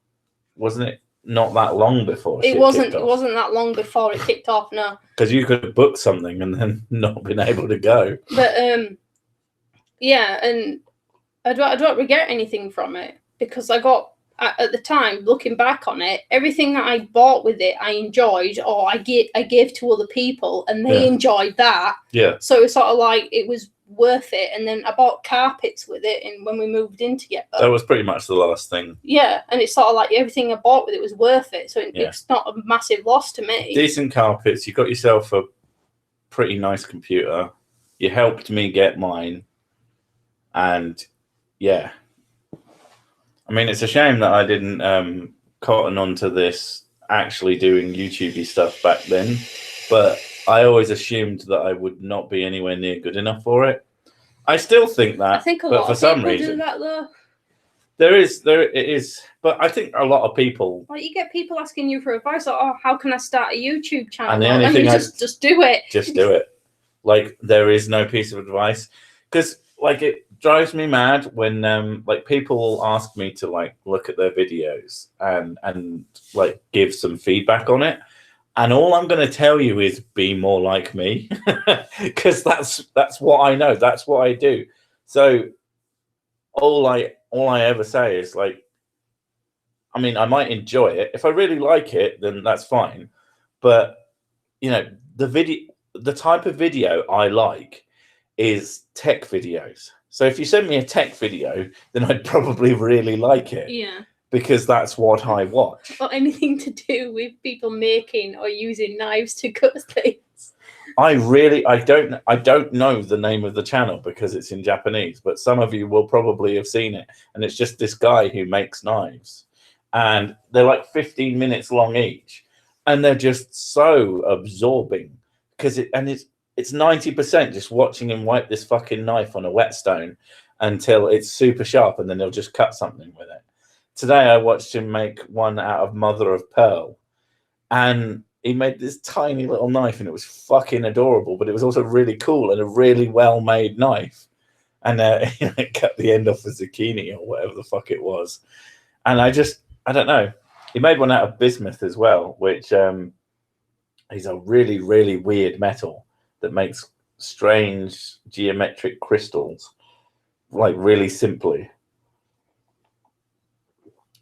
Wasn't it not that long before? It wasn't that long before it kicked off. No. Because you could have booked something and then not been able to go. But yeah, and I don't regret anything from it, because I got, at the time, looking back on it, everything that I bought with it, I enjoyed, or I gave to other people, and they enjoyed that. Yeah. So it was sort of like it was worth it. And then I bought carpets with it, and when we moved in together, that was pretty much the last thing. Yeah, and it's sort of like everything I bought with it was worth it. So it's not a massive loss to me. Decent carpets. You got yourself a pretty nice computer. You helped me get mine, and yeah. I mean, it's a shame that I didn't cotton onto this actually doing YouTube-y stuff back then, but I always assumed that I would not be anywhere near good enough for it. I still think that. I think a lot of people do that, though. It is, but I think a lot of people. Like, you get people asking you for advice, like, "Oh, how can I start a YouTube channel?" And the only thing just do it. Just do it. Like, there is no piece of advice, because like it drives me mad when like people will ask me to like look at their videos and like give some feedback on it, and all I'm going to tell you is be more like me, because that's what I know, that's what I do. So all I ever say is like, I mean, I might enjoy it. If I really like it, then that's fine. But the type of video I like is tech videos. So if you send me a tech video, then I'd probably really like it. Yeah. Because that's what I watch. Or anything to do with people making or using knives to cut things. I don't know the name of the channel because it's in Japanese, but some of you will probably have seen it. And it's just this guy who makes knives. And they're like 15 minutes long each. And they're just so absorbing. Because it's 90% just watching him wipe this fucking knife on a whetstone until it's super sharp, and then he'll just cut something with it. Today I watched him make one out of mother of pearl, and he made this tiny little knife, and it was fucking adorable, but it was also really cool and a really well-made knife. And it cut the end off a zucchini or whatever the fuck it was. And I don't know. He made one out of bismuth as well, which is a really, really weird metal that makes strange geometric crystals, like really simply.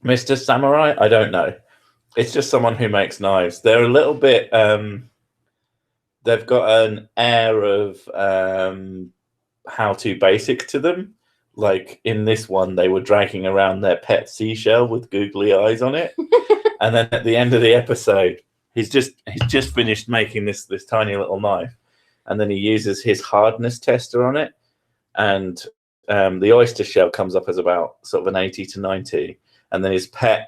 Mr. Samurai? I don't know. It's just someone who makes knives. They're a little bit, they've got an air of how to basic to them. Like in this one, they were dragging around their pet seashell with googly eyes on it. And then at the end of the episode, he's just finished making this tiny little knife. And then he uses his hardness tester on it. And the oyster shell comes up as about sort of an 80 to 90. And then his pet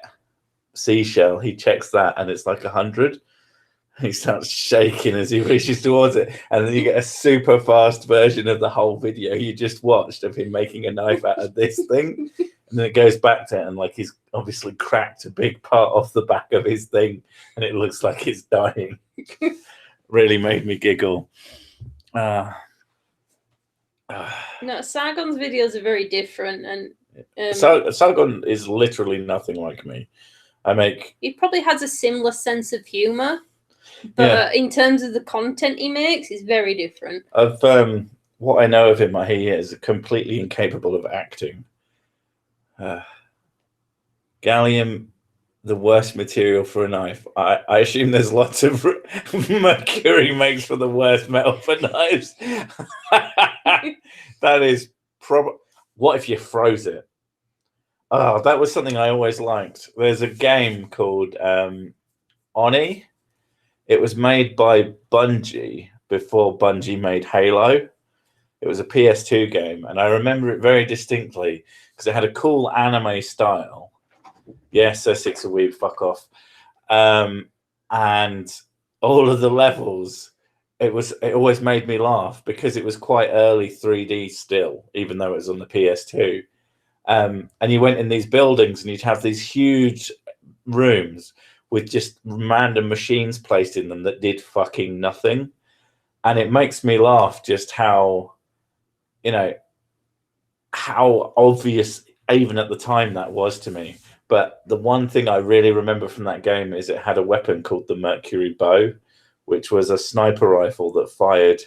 seashell, he checks that, and it's like 100. He starts shaking as he reaches towards it, and then you get a super fast version of the whole video you just watched of him making a knife out of this thing. And then it goes back to it, and like he's obviously cracked a big part off the back of his thing, and it looks like it's dying. Really made me giggle. No, Sargon's videos are very different, and Sargon is literally nothing like me. He probably has a similar sense of humor, but in terms of the content he makes, it's very different. Of what I know of him, he is completely incapable of acting. Gallium, the worst material for a knife. I assume there's lots of mercury makes for the worst metal for knives. That is probably. What if you froze it? Oh, that was something I always liked. There's a game called Oni. It was made by Bungie before Bungie made Halo. It was a PS2 game, and I remember it very distinctly because it had a cool anime style. Yes, Essex a weeb, fuck off. And all of the levels, it always made me laugh because it was quite early 3D still, even though it was on the PS2. And you went in these buildings and you'd have these huge rooms with just random machines placed in them that did fucking nothing. And it makes me laugh just how obvious even at the time that was to me. But the one thing I really remember from that game is it had a weapon called the Mercury Bow, which was a sniper rifle that fired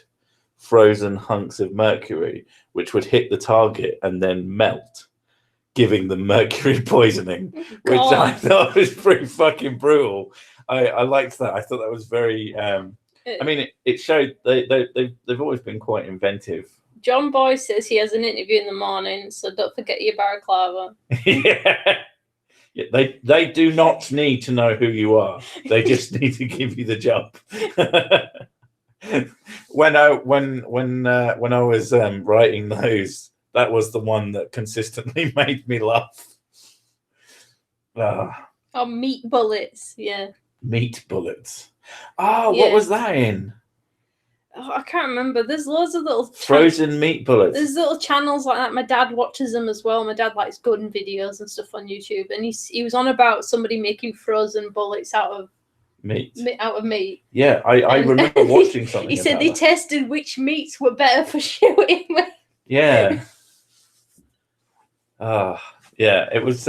frozen hunks of mercury, which would hit the target and then melt, giving them mercury poisoning, which I thought was pretty fucking brutal. I liked that. I thought that was very. I mean, it showed they've always been quite inventive. John Boy says he has an interview in the morning, so don't forget your balaclava. Yeah, they do not need to know who you are. They just need to give you the job. When I was writing those, that was the one that consistently made me laugh. Oh, meat bullets, yeah. Meat bullets. Oh, yeah. What was that in? Oh, I can't remember. There's loads of little frozen meat bullets. There's little channels like that. My dad watches them as well. My dad likes gun videos and stuff on YouTube, and he was on about somebody making frozen bullets out of meat. Yeah, I remember watching something. He said they tested which meats were better for shooting with. Yeah. Yeah. It was.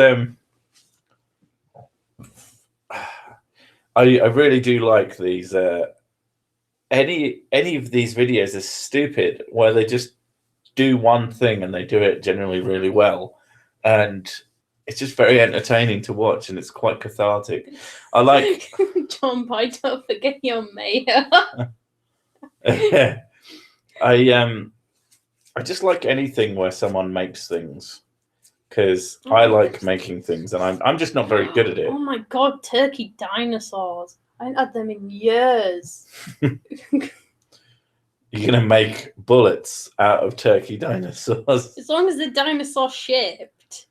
I really do like these. Any of these videos are stupid where they just do one thing and they do it generally really well, and it's just very entertaining to watch, and it's quite cathartic. I like John Boy, don't forget your mayo. I just like anything where someone makes things, because I like making things, and I'm just not very good at it. Oh my god, turkey dinosaurs. I haven't had them in years. You're going to make bullets out of turkey dinosaurs. As long as they're dinosaur shaped.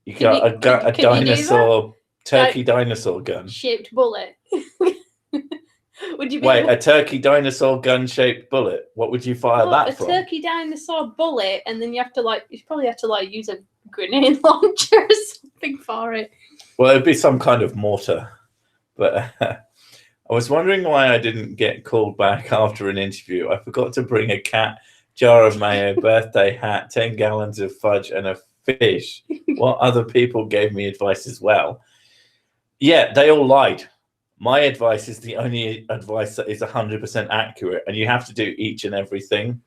You got a dinosaur, turkey dinosaur gun. Shaped bullet. Would you be a turkey dinosaur gun shaped bullet? What would you fire that from? A turkey dinosaur bullet, and then you probably have to use a grenade launcher or something for it. Well, it'd be some kind of mortar. But I was wondering why I didn't get called back after an interview. I forgot to bring a cat, jar of mayo, birthday hat, 10 gallons of fudge, and a fish. What other people gave me advice as well. Yeah, they all lied. My advice is the only advice that is 100% accurate, and you have to do each and everything.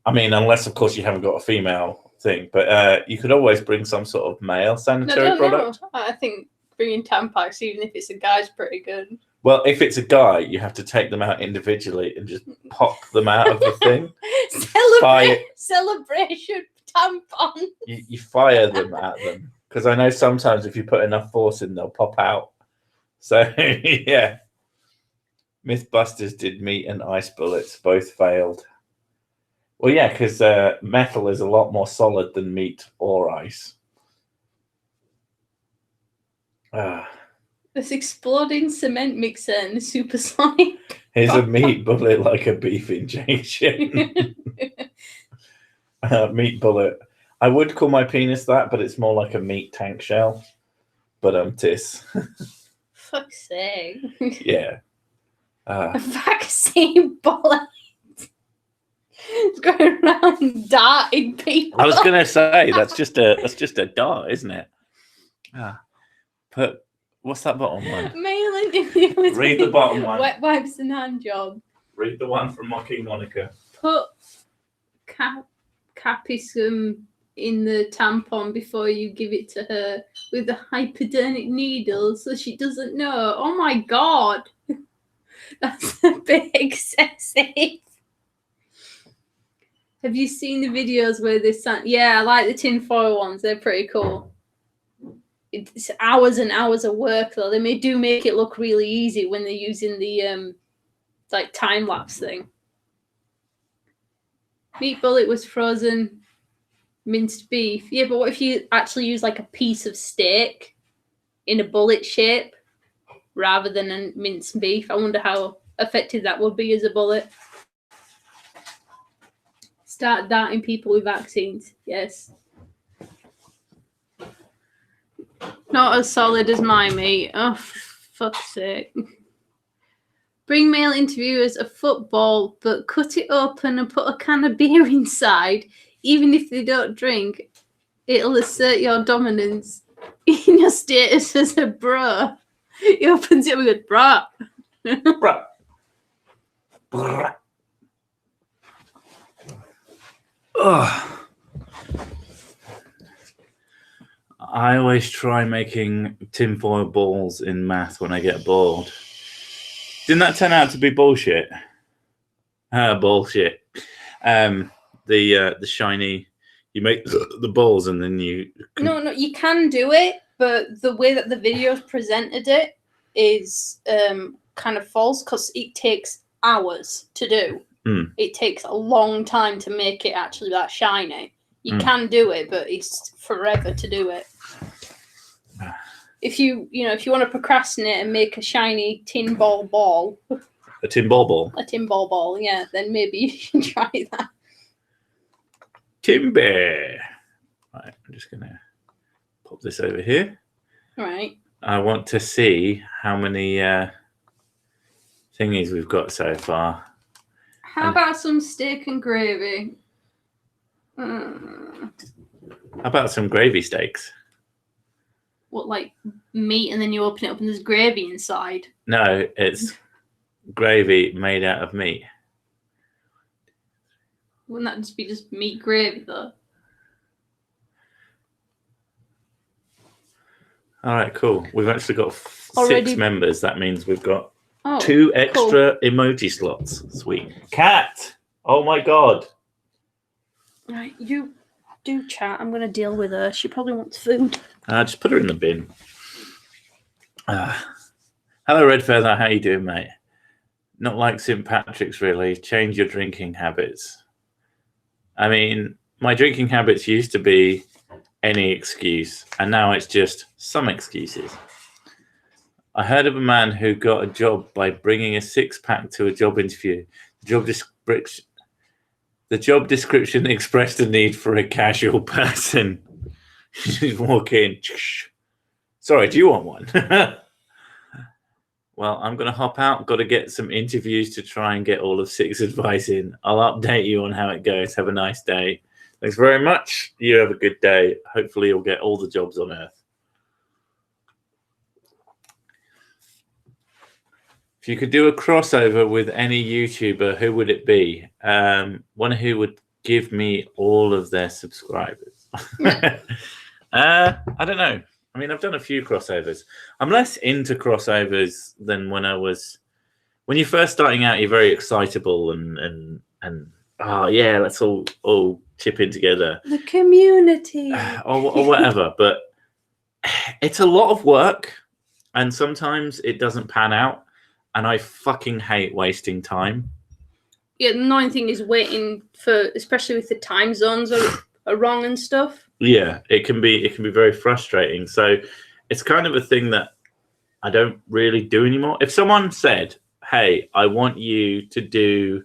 I mean, unless, of course, you haven't got a female thing, but you could always bring some sort of male sanitary product. No. I think bringing Tampax, even if it's a guy, is pretty good. Well, if it's a guy, you have to take them out individually and just pop them out of the thing. Celebration tampon. You fire them at them. Because I know sometimes if you put enough force in, they'll pop out. So, yeah. Mythbusters did meat and ice bullets. Both failed. Well, yeah, because metal is a lot more solid than meat or ice. This exploding cement mixer and a supersonic. Here's a meat bullet like a beef injection. Meat bullet. I would call my penis that, but it's more like a meat tank shell. But tis. Fuck's sake. Yeah. A vaccine bullet. It's going around darting people. I was gonna say that's just a dart, isn't it? But what's that bottom one? Male interview. Read the bottom one. Wet wipes and hand job. Read the one from Mocking Monica. Put capism in the tampon before you give it to her with a hypodermic needle so she doesn't know. Oh my god. That's a bit excessive. Have you seen the videos where this? Yeah, I like the tinfoil ones. They're pretty cool. It's hours and hours of work though. They do make it look really easy when they're using the like time lapse thing. Meat bullet was frozen minced beef. Yeah, but what if you actually use like a piece of steak in a bullet shape rather than a minced beef? I wonder how effective that would be as a bullet. Start darting people with vaccines. Yes. Not as solid as my meat. Oh, for fuck's sake. Bring male interviewers a football, but cut it open and put a can of beer inside. Even if they don't drink, it'll assert your dominance in your status as a bro. He opens it with a bra. Bra. Bra. Oh. I always try making tinfoil balls in math when I get bored. Didn't that turn out to be bullshit? Bullshit. The shiny, you make the balls and then you... No, you can do it, but the way that the videos presented it is kind of false because it takes hours to do. It takes a long time to make it actually that shiny. You can do it, but it's forever to do it. If you want to procrastinate and make a shiny tin ball. A tin ball? A tin ball, yeah. Then maybe you should try that. Timber. Right, I'm just going to pop this over here. All right. I want to see how many thingies we've got so far. How about some steak and gravy? How about some gravy steaks? What, like meat and then you open it up and there's gravy inside? No, it's gravy made out of meat. Wouldn't that just be just meat gravy, though? All right, cool. We've actually got 6 members. That means we've got 2 extra emoji slots. Sweet. Cat! Oh, my God. Right, you do chat. I'm going to deal with her. She probably wants food. Just put her in the bin. Hello, Red Feather. How you doing, mate? Not like St. Patrick's, really. Change your drinking habits. I mean, my drinking habits used to be any excuse, and now it's just some excuses. I heard of a man who got a job by bringing a 6-pack to a job interview. The job description expressed a need for a casual person. You just walk in. Sorry, do you want one? Well, I'm going to hop out. Got to get some interviews to try and get all of 6 advice in. I'll update you on how it goes. Have a nice day. Thanks very much. You have a good day. Hopefully you'll get all the jobs on Earth. If you could do a crossover with any YouTuber, who would it be? One who would give me all of their subscribers. I don't know. I mean, I've done a few crossovers. I'm less into crossovers than when you're first starting out, you're very excitable and oh yeah, let's all chip in together. The community. or whatever. But it's a lot of work, and sometimes it doesn't pan out, and I fucking hate wasting time. Yeah, the annoying thing is waiting for, especially with the time zones are wrong and stuff. Yeah, it can be very frustrating. So it's kind of a thing that I don't really do anymore. If someone said, "Hey, I want you to do,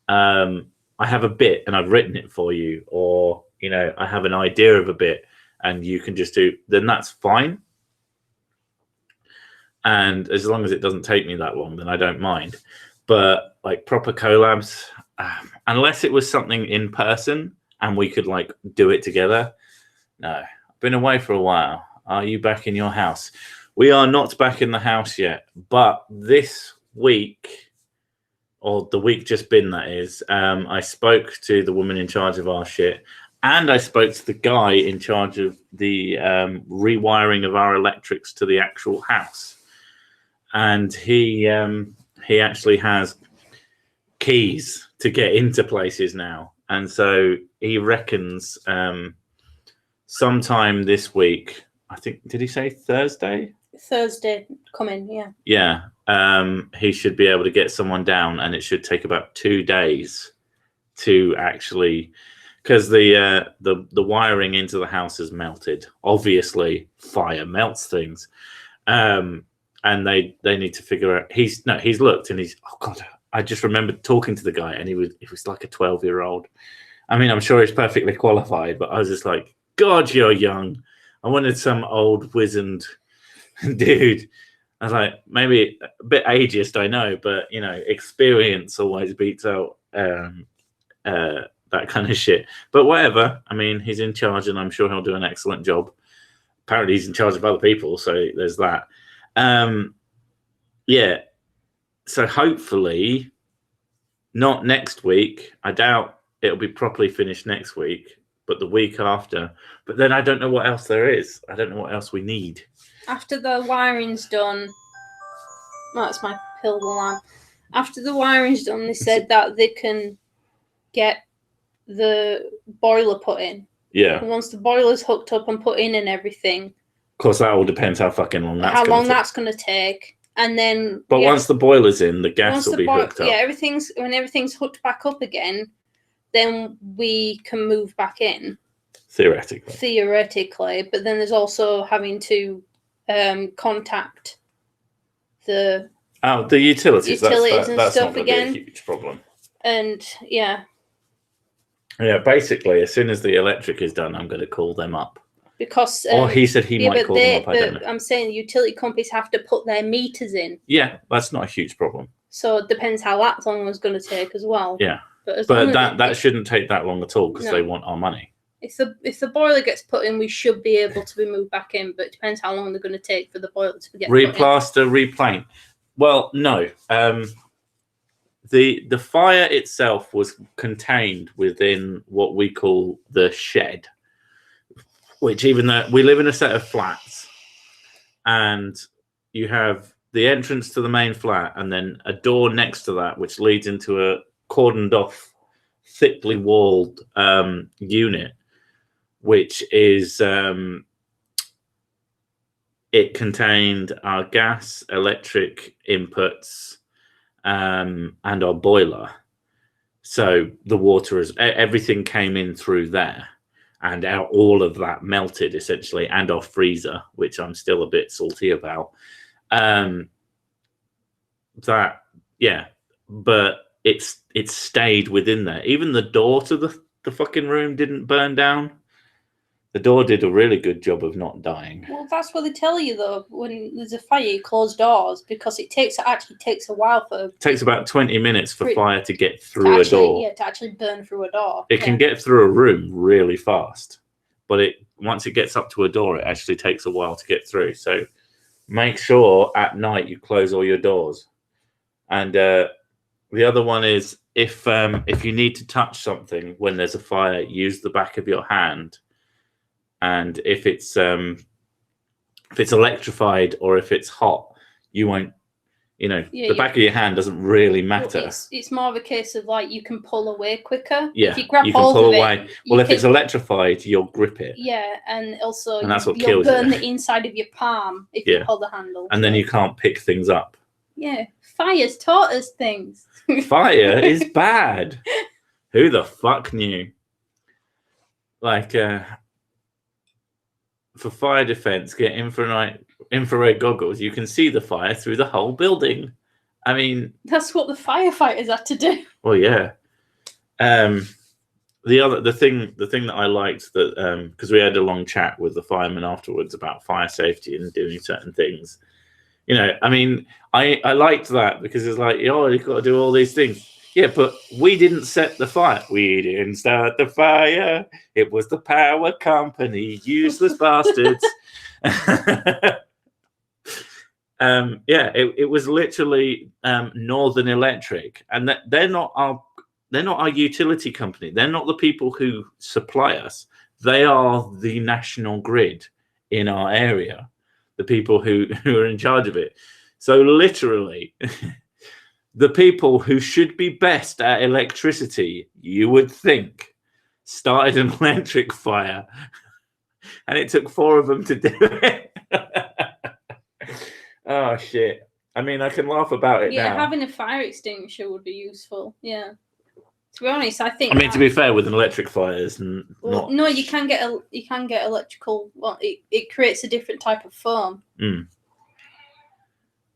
I have a bit and I've written it for you," or I have an idea of a bit and you can just do, then that's fine. And as long as it doesn't take me that long, then I don't mind. But like proper collabs, unless it was something in person and we could like do it together. No, I've been away for a while. Are you back in your house? We are not back in the house yet, but this week, or the week just been, that is, I spoke to the woman in charge of our shit, and I spoke to the guy in charge of the rewiring of our electrics to the actual house. And he actually has keys to get into places now. And so he reckons sometime this week, I think, did he say Thursday? Thursday coming, yeah. Yeah. He should be able to get someone down, and it should take about 2 days to actually, because the wiring into the house has melted. Obviously, fire melts things. And they need to figure out. He's looked, and he's, oh god, I just remembered talking to the guy, and he was like a 12-year-old. I mean, I'm sure he's perfectly qualified, but I was just like, God, you're young. I wanted some old wizened dude. I was like, maybe a bit ageist, I know, but experience always beats out that kind of shit. But whatever. I mean, he's in charge, and I'm sure he'll do an excellent job. Apparently, he's in charge of other people, so there's that. Yeah. So hopefully, not next week. I doubt it'll be properly finished next week, but the week after. But then I don't know what else there is. I don't know what else we need. After the wiring's done, that's my pill alarm. After the wiring's done, they said that they can get the boiler put in. Yeah. And once the boiler's hooked up and put in and everything. Of course, that all depends how fucking long that's going to take. And then. But once the boiler's in, the gas will be hooked up. Yeah, when everything's hooked back up again, then we can move back in. Theoretically. But then there's also having to contact the utilities. That's stuff not again. Be a huge problem. And yeah, basically, as soon as the electric is done, I'm going to call them up. Because or he said he might call them up. I don't know. I'm saying the utility companies have to put their meters in. Yeah, that's not a huge problem. So it depends how that long is going to take as well. Yeah, but that shouldn't take that long at all, because they want our money. If the boiler gets put in, we should be able to be moved back in, but it depends how long they're going to take for the boiler to get replaster, repaint. Well, no. The fire itself was contained within what we call the shed, which, even though we live in a set of flats, and you have the entrance to the main flat and then a door next to that, which leads into a cordoned off, thickly walled unit, which is it contained our gas, electric inputs, and our boiler. So the water everything came in through there, and all of that melted essentially, and our freezer, which I'm still a bit salty about. But it's stayed within there. Even the door to the fucking room didn't burn down. The door did a really good job of not dying. Well, that's what they tell you though. When there's a fire, you close doors because it actually takes a while for. It takes about 20 minutes for fire to get through a door. Yeah, to actually burn through a door. It can get through a room really fast, but once it gets up to a door, it actually takes a while to get through. So make sure at night you close all your doors. And the other one is if you need to touch something when there's a fire, use the back of your hand. And if it's electrified or if it's hot, you won't. The back of your hand doesn't really matter. Well, it's more of a case of like you can pull away quicker. Yeah, if you grab you can hold pull of away. Well, if it's electrified, you'll grip it. Yeah, and also that's what you'll kills burn it. the inside of your palm if you hold the handle. And then you can't pick things up. Yeah, fire's taught us things. Fire is bad. Who the fuck knew? Like, for fire defense, get infrared goggles. You can see the fire through the whole building. I mean, that's what the firefighters had to do. Well, yeah. The thing that I liked that because we had a long chat with the firemen afterwards about fire safety and doing certain things. I mean, I liked that because it's like, you've got to do all these things. Yeah, but we didn't set the fire. We didn't start the fire. It was the power company, useless bastards. It was literally Northern Electric, and they're not our utility company. They're not the people who supply us. They are the national grid in our area, the people who are in charge of it. So literally. The people who should be best at electricity, you would think, started an electric fire. And it took 4 of them to do it. Oh, shit. I mean, I can laugh about it now. Yeah, having a fire extinguisher would be useful. Yeah. To be honest, I think. I mean, to be fair, with an electric fire, no, you can get electrical. Well, it creates a different type of foam.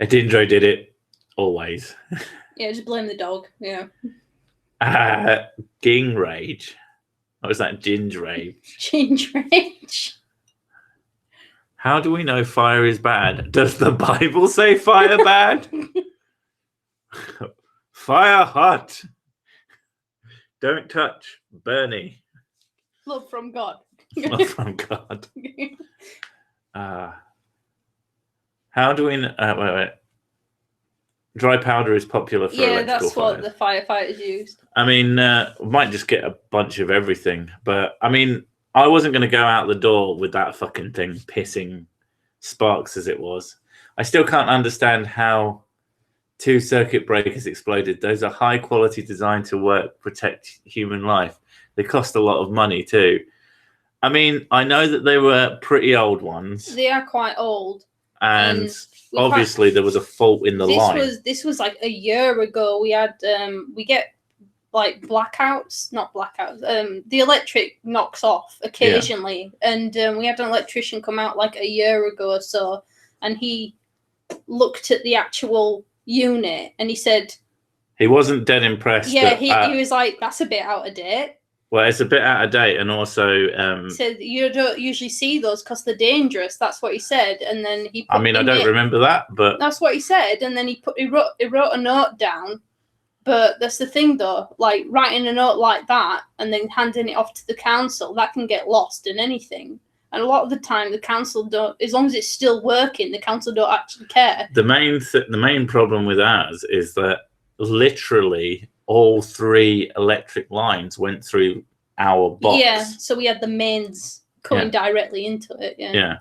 Dindro did it. Always. Yeah, just blame the dog. Yeah. Ging rage. What was that? Ginge rage. Ginge rage. How do we know fire is bad? Does the Bible say fire bad? Fire hot. Don't touch. Bernie. Love from God. Love from God. How do we know? Wait. Dry powder is popular for electrical fires. What the firefighters used. I mean, we might just get a bunch of everything. But, I mean, I wasn't going to go out the door with that fucking thing pissing sparks as it was. I still can't understand how 2 circuit breakers exploded. Those are high quality, designed to work, protect human life. They cost a lot of money too. I mean, I know that they were pretty old ones. They are quite old. And obviously there was a fault in the line. This was like a year ago. We had we get like blackouts, not blackouts. The electric knocks off occasionally, and we had an electrician come out like a year ago or so, and he looked at the actual unit and he said he wasn't dead impressed. Yeah, he was like, that's a bit out of date. Well, it's a bit out of date, and also said you don't usually see those because they're dangerous. That's what he said, and then he. I mean, I don't remember that, but that's what he said, and then he wrote a note down. But that's the thing, though, like writing a note like that and then handing it off to the council, that can get lost in anything. And a lot of the time, the council don't. As long as it's still working, the council don't actually care. The main problem with ours is that literally all 3 electric lines went through our box. Yeah, so we had the mains coming directly into it. Yeah.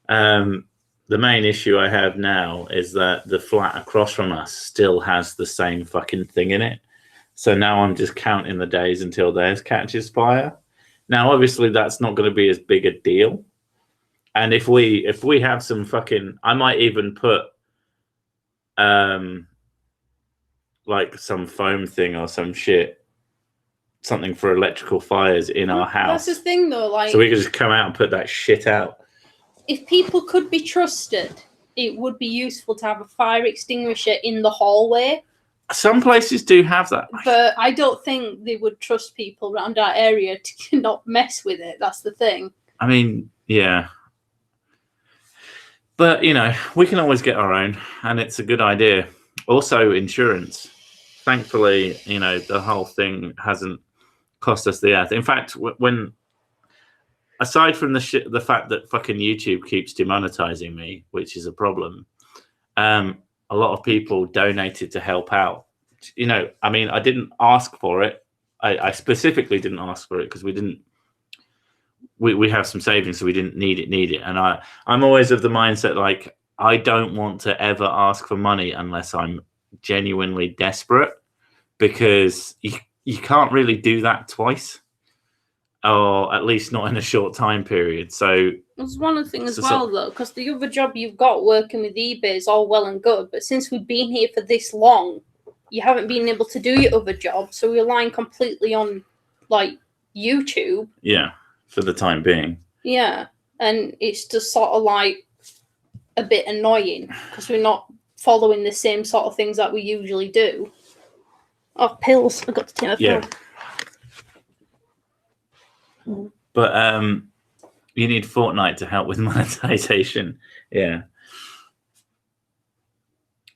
The main issue I have now is that the flat across from us still has the same fucking thing in it. So now I'm just counting the days until theirs catches fire. Now, obviously, that's not going to be as big a deal. And if we have some fucking, I might even put like some foam thing or some shit, something for electrical fires in our house. That's the thing, though. Like, so we could just come out and put that shit out. If people could be trusted, it would be useful to have a fire extinguisher in the hallway. Some places do have that. But I don't think they would trust people around our area to not mess with it. That's the thing. I mean, yeah. But, you know, we can always get our own, and it's a good idea. Also, insurance. Thankfully, you know, the whole thing hasn't cost us the earth. In fact, when, aside from the fact that fucking YouTube keeps demonetizing me, which is a problem, a lot of people donated to help out. You know, I mean, I didn't ask for it. I specifically didn't ask for it because we have some savings, so we didn't need it. And I'm always of the mindset, like, I don't want to ever ask for money unless I'm genuinely desperate, because you can't really do that twice, or at least not in a short time period. So there's one other thing as well, though, because the other job you've got working with eBay is all well and good, but since we've been here for this long, you haven't been able to do your other job, so we're relying completely on, like, YouTube. Yeah, for the time being. Yeah, and it's just sort of like a bit annoying because we're not following the same sort of things that we usually do. Oh, pills! I got to take a pill. But you need Fortnite to help with monetization. Yeah.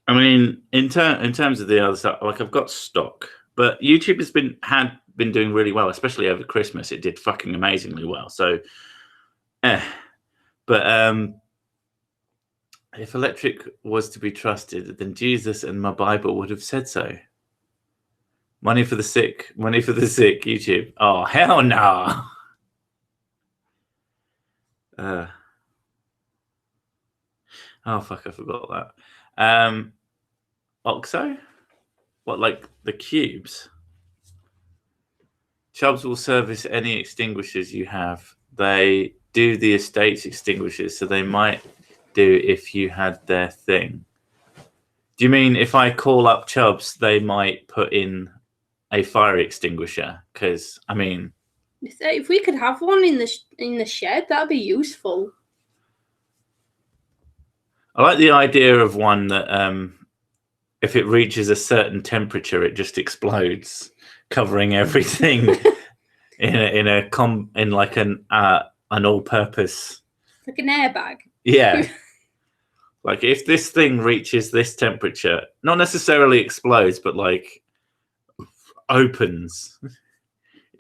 I mean, in terms of the other stuff, like, I've got stock, but YouTube has been doing really well, especially over Christmas. It did fucking amazingly well. So, but if electric was to be trusted, then Jesus and my Bible would have said so. Money for the sick, YouTube. Oh, hell no. Oh, fuck, I forgot that. Oxo? What, like the cubes? Chubbs will service any extinguishers you have. They do the estate's extinguishers, so they might do if you had their thing. Do you mean if I call up Chubbs, they might put in a fire extinguisher? Because, I mean, if we could have one in the shed, that'd be useful. I like the idea of one that if it reaches a certain temperature, it just explodes, covering everything in like an all-purpose, like an airbag. Yeah. Like, if this thing reaches this temperature, not necessarily explodes, but like opens,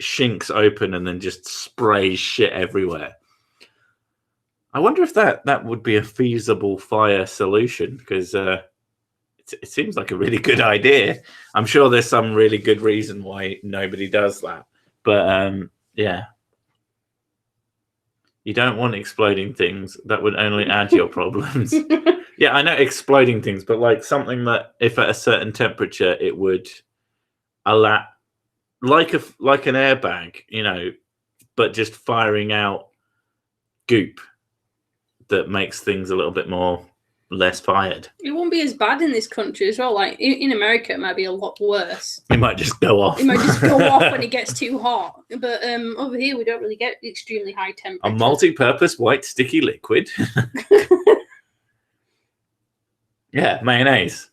shinks open, and then just sprays shit everywhere. I wonder if that would be a feasible fire solution, because it seems like a really good idea. I'm sure there's some really good reason why nobody does that. But yeah. You don't want exploding things. That would only add to your problems. Yeah, I know exploding things, but like something that if at a certain temperature it would allow, like an airbag, you know, but just firing out goop that makes things a little bit less fired. It won't be as bad in this country as well. Like in America, it might be a lot worse. It might just go off. It might just go off when it gets too hot. But over here, we don't really get extremely high temperature. A multi-purpose white sticky liquid. Yeah, mayonnaise.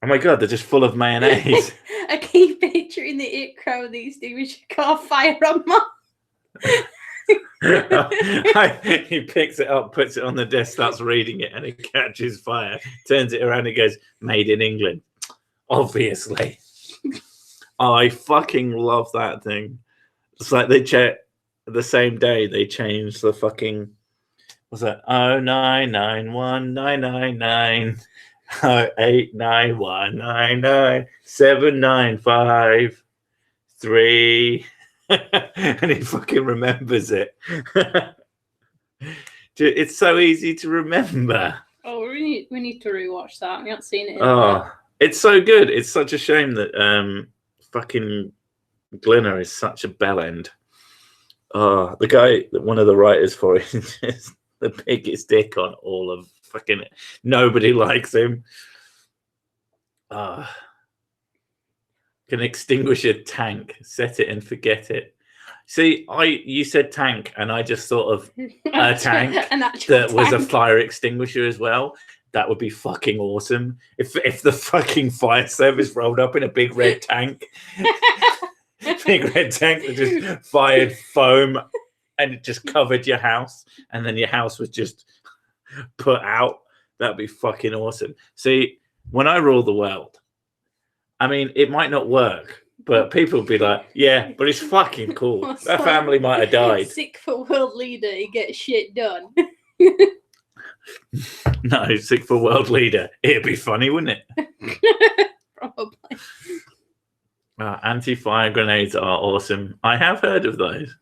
Oh my god, they're just full of mayonnaise. I keep picturing the it crowd these days. Caught fire on my. He picks it up, puts it on the desk, starts reading it, and it catches fire. Turns it around and goes, "Made in England." Obviously. I fucking love that thing. It's like they the same day they changed the fucking, what's that? 099199 089199 7953. And he fucking remembers it. It's so easy to remember. Oh, we need to rewatch that. We haven't seen it. It's so good. It's such a shame that fucking Glinner is such a bellend. The guy, one of the writers for it, is just the biggest dick on all of fucking it. Nobody likes him. Can extinguish a tank, set it and forget it. See, you said tank, and I just thought of a tank that was a fire extinguisher as well. That would be fucking awesome. If the fucking fire service rolled up in a big red tank, big red tank that just fired foam and it just covered your house, and then your house was just put out. That'd be fucking awesome. See, when I rule the world, I mean, it might not work, but people would be like, yeah, but it's fucking cool. That family might have died. Sick for world leader, he gets shit done. No, sick for world leader. It'd be funny, wouldn't it? Probably. Anti-fire grenades are awesome. I have heard of those.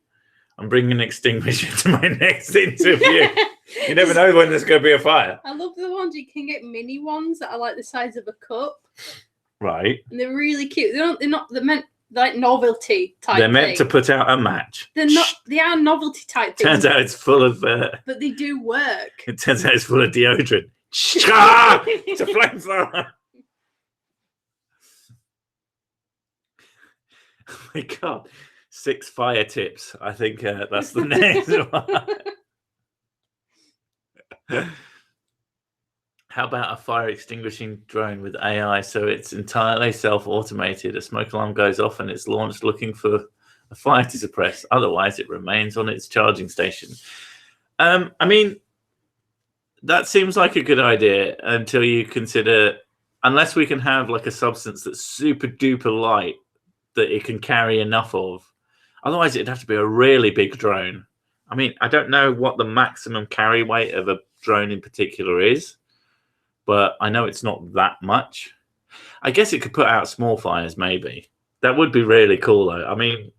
I'm bringing an extinguisher to my next interview. You never know when there's going to be a fire. I love the ones you can get, mini ones that are like the size of a cup. Right. And they're really cute. They're meant like novelty type. They're meant to put out a match. They're not. They are novelty type things. Turns out it's full of. But they do work. It turns out it's full of deodorant. It's a flamethrower. Oh my god. 6 fire tips. I think that's the next one. How about a fire extinguishing drone with AI so it's entirely self-automated? A smoke alarm goes off and it's launched looking for a fire to suppress. Otherwise, it remains on its charging station. I mean, that seems like a good idea until you consider, unless we can have like a substance that's super duper light that it can carry enough of. Otherwise, it'd have to be a really big drone. I mean, I don't know what the maximum carry weight of a drone in particular is, but I know it's not that much. I guess it could put out small fires, maybe. That would be really cool, though. I mean,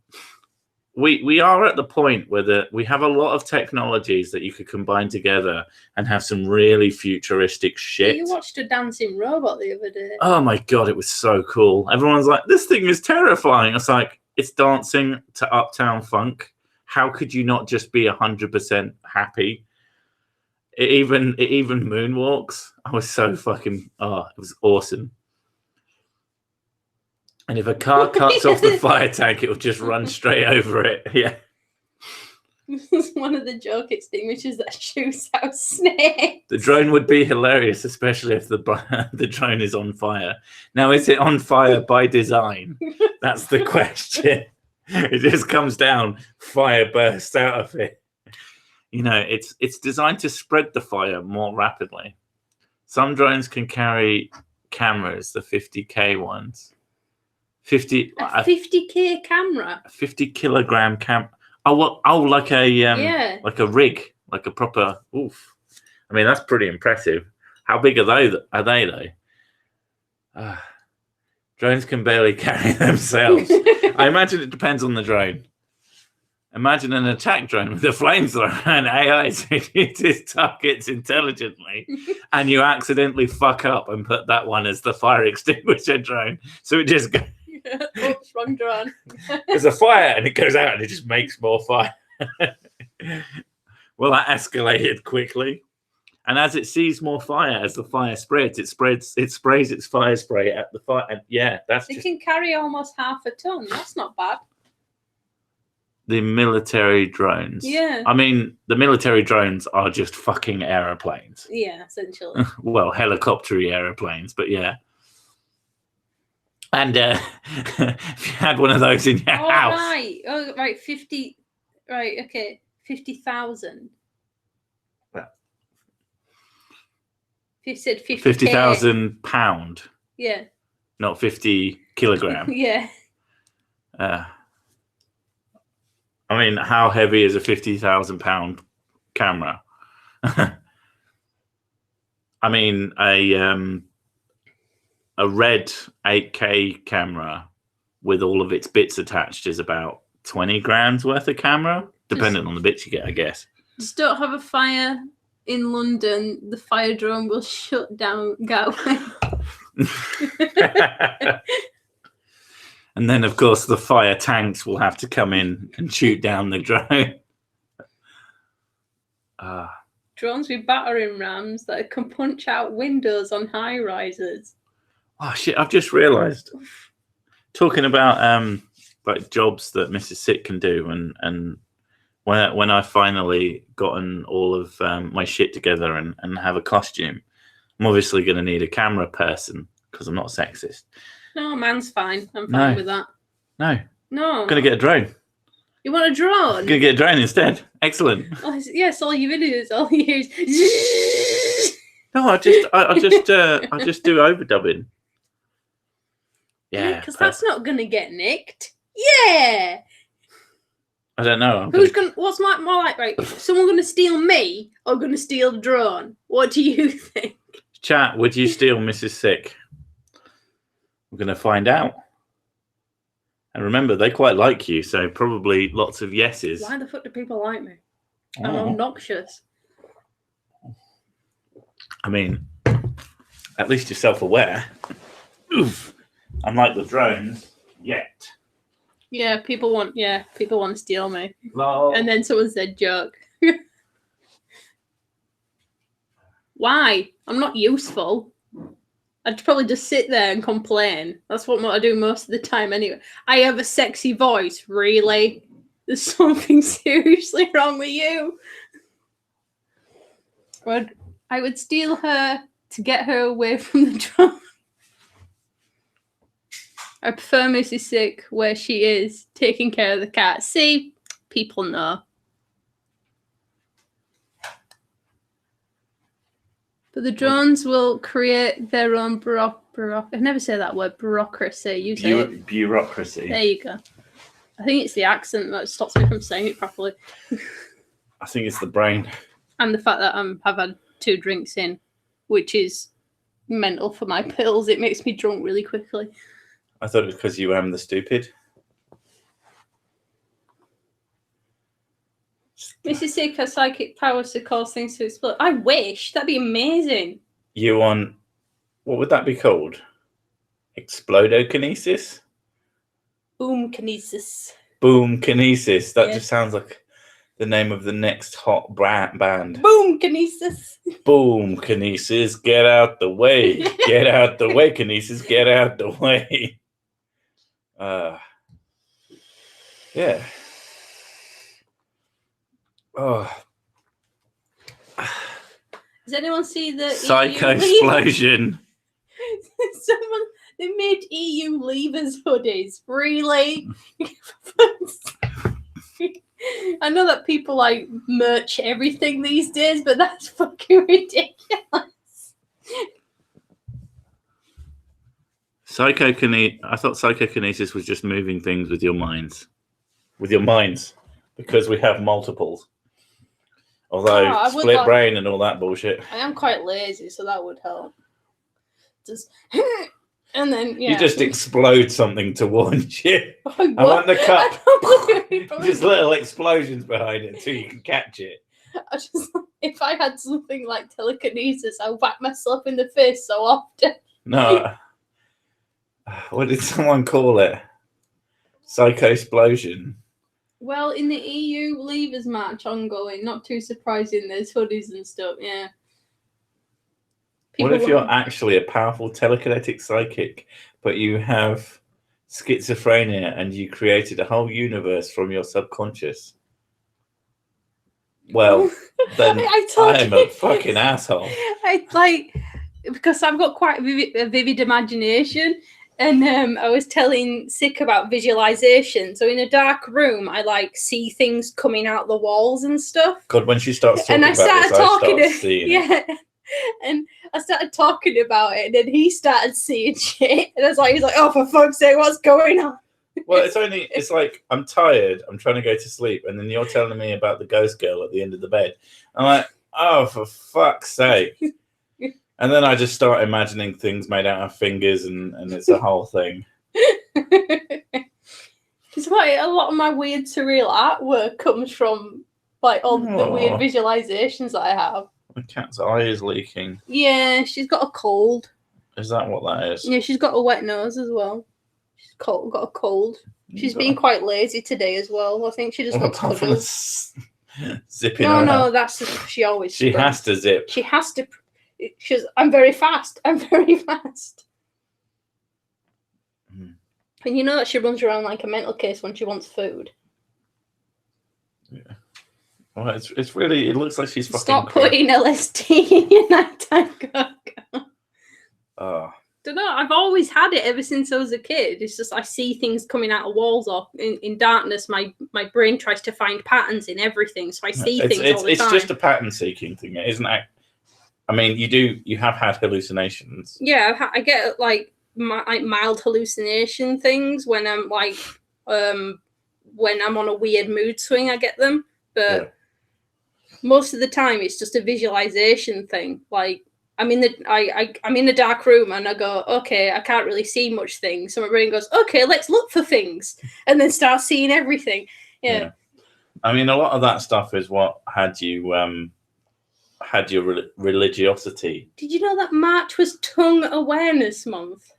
we are at the point where we have a lot of technologies that you could combine together and have some really futuristic shit. You watched a dancing robot the other day. Oh, my God, it was so cool. Everyone's like, this thing is terrifying. It's like, it's dancing to Uptown Funk. How could you not just be 100% happy? It even moonwalks. I was so fucking, it was awesome. And if a car cuts off the fire tank, it will just run straight over it. Yeah. This is one of the joke extinguishers that shoots out snakes. The drone would be hilarious, especially if the drone is on fire. Now, is it on fire by design? That's the question. It just comes down, fire bursts out of it. You know, it's designed to spread the fire more rapidly. Some drones can carry cameras, the 50K ones. 50K camera? A 50 kilogram camera. Like a like a rig, like a proper. Oof. I mean, that's pretty impressive. How big are they though? Drones can barely carry themselves. I imagine it depends on the drone. Imagine an attack drone with a flamethrower and AI hits its targets intelligently, and you accidentally fuck up and put that one as the fire extinguisher drone. So it just goes. Oops, wrong drone. There's a fire and it goes out and it just makes more fire. Well, that escalated quickly. And as it sees more fire, as the fire spreads, it sprays its fire spray at the fire. And yeah, It can carry almost half a ton. That's not bad. The military drones. Yeah. I mean, the military drones are just fucking aeroplanes. Yeah, essentially. Well, helicopter-y aeroplanes, but yeah. And if you had one of those in your house. Right. Oh, right. 50. Right. Okay. 50,000. Well, You said 50. 50,000 pound. Yeah. Not 50 kilogram. Yeah. I mean, how heavy is a 50,000 pound camera? I mean, a red 8K camera with all of its bits attached is about 20 grams worth of camera, depending on the bits you get, I guess. Just don't have a fire in London. The fire drone will shut down Gatwick. And then, of course, the fire tanks will have to come in and shoot down the drone. Drones with battering rams that can punch out windows on high rises. Oh shit! I've just realised. Talking about like jobs that Mrs. Sick can do, and when I finally gotten all of my shit together and have a costume, I'm obviously going to need a camera person because I'm not sexist. No, man's fine. I'm fine No. with that. No. No. I'm going to get a drone. You want a drone? I'm going to get a drone instead. Excellent. Oh, yes, all your videos, all you hear is... No, I just do overdubbing. Yeah. Because that's not going to get nicked. Yeah. I don't know. What's more like, right? Someone going to steal me or going to steal the drone? What do you think? Chat, would you steal Mrs. Sick? We're going to find out. And remember, they quite like you, so probably lots of yeses. Why the fuck do people like me? I'm obnoxious. I mean, at least you're self-aware. Oof. Unlike the drones, yet. Yeah, people want to steal me. Lol. And then someone said joke. Why? I'm not useful. I'd probably just sit there and complain. That's what I do most of the time anyway. I have a sexy voice, really? There's something seriously wrong with you. I would steal her to get her away from the drone. I prefer Mrs. Sick where she is, taking care of the cat. See, people know. But the drones will create their own I never say that word, bureaucracy. You say it. Bureaucracy. There you go. I think it's the accent that stops me from saying it properly. I think it's the brain. And the fact that I've had 2 drinks in, which is mental for my pills. It makes me drunk really quickly. I thought it was because you am the stupid. Mrs. Sick has psychic powers to cause things to explode. I wish. That'd be amazing. You want... What would that be called? Explodokinesis? Boomkinesis. Boomkinesis. That just sounds like the name of the next hot band. Boomkinesis. Boomkinesis, get out the way. Get out the way, Kinesis, get out the way. Yeah. Oh. Does anyone see the Psycho explosion? They made EU leavers hoodies. Really? I know that people like merch everything these days, but that's fucking ridiculous. I thought psychokinesis was just moving things with your minds. With your minds. Because we have multiples. Although split brain and all that bullshit. I am quite lazy, so that would help. Just and then you just explode something towards you. I want the cup. Just little explosions behind it until you can catch it. If I had something like telekinesis, I would whack myself in the face so often. No. What did someone call it? Psycho explosion. Well, in the EU Leavers March ongoing, not too surprising, there's hoodies and stuff, yeah. What if you're actually a powerful telekinetic psychic, but you have schizophrenia and you created a whole universe from your subconscious? Well, then I'm a fucking asshole. Because I've got quite a vivid imagination. And I was telling Sick about visualization. So in a dark room, I see things coming out the walls and stuff. God, when she starts talking about this, I start seeing it. And I started talking about it, and then he started seeing shit. And he's like, oh, for fuck's sake, what's going on? Well, it's like, I'm tired, I'm trying to go to sleep, and then you're telling me about the ghost girl at the end of the bed. I'm like, oh, for fuck's sake. And then I just start imagining things made out of fingers, and it's a whole thing. It's why a lot of my weird surreal artwork comes from all the weird visualizations that I have. The cat's eye is leaking. Yeah, she's got a cold. Is that what that is? Yeah, she's got a wet nose as well. She's got a cold. She's been quite lazy today as well. I think she just wants cuddles. Zipping No, she always. She has to zip. She has to. I'm very fast. I'm very fast. And you know that she runs around like a mental case when she wants food. Yeah. Well, it's really. It looks like she's fucking. Stop putting LSD in your nighttime coke. Oh, Don't know. I've always had it ever since I was a kid. It's just I see things coming out of walls or in darkness. My brain tries to find patterns in everything, so I see things all the time. It's just a pattern seeking thing, isn't it? I mean, you have had hallucinations. Yeah, I get like mild hallucination things when I'm like when I'm on a weird mood swing. I get them, but most of the time it's just a visualization thing. Like I'm in the dark room and I go, okay, I can't really see much things. So my brain goes, okay, let's look for things, and then start seeing everything. Yeah. I mean, a lot of that stuff is what had you had your religiosity. Did you know that March was Tongue Awareness Month?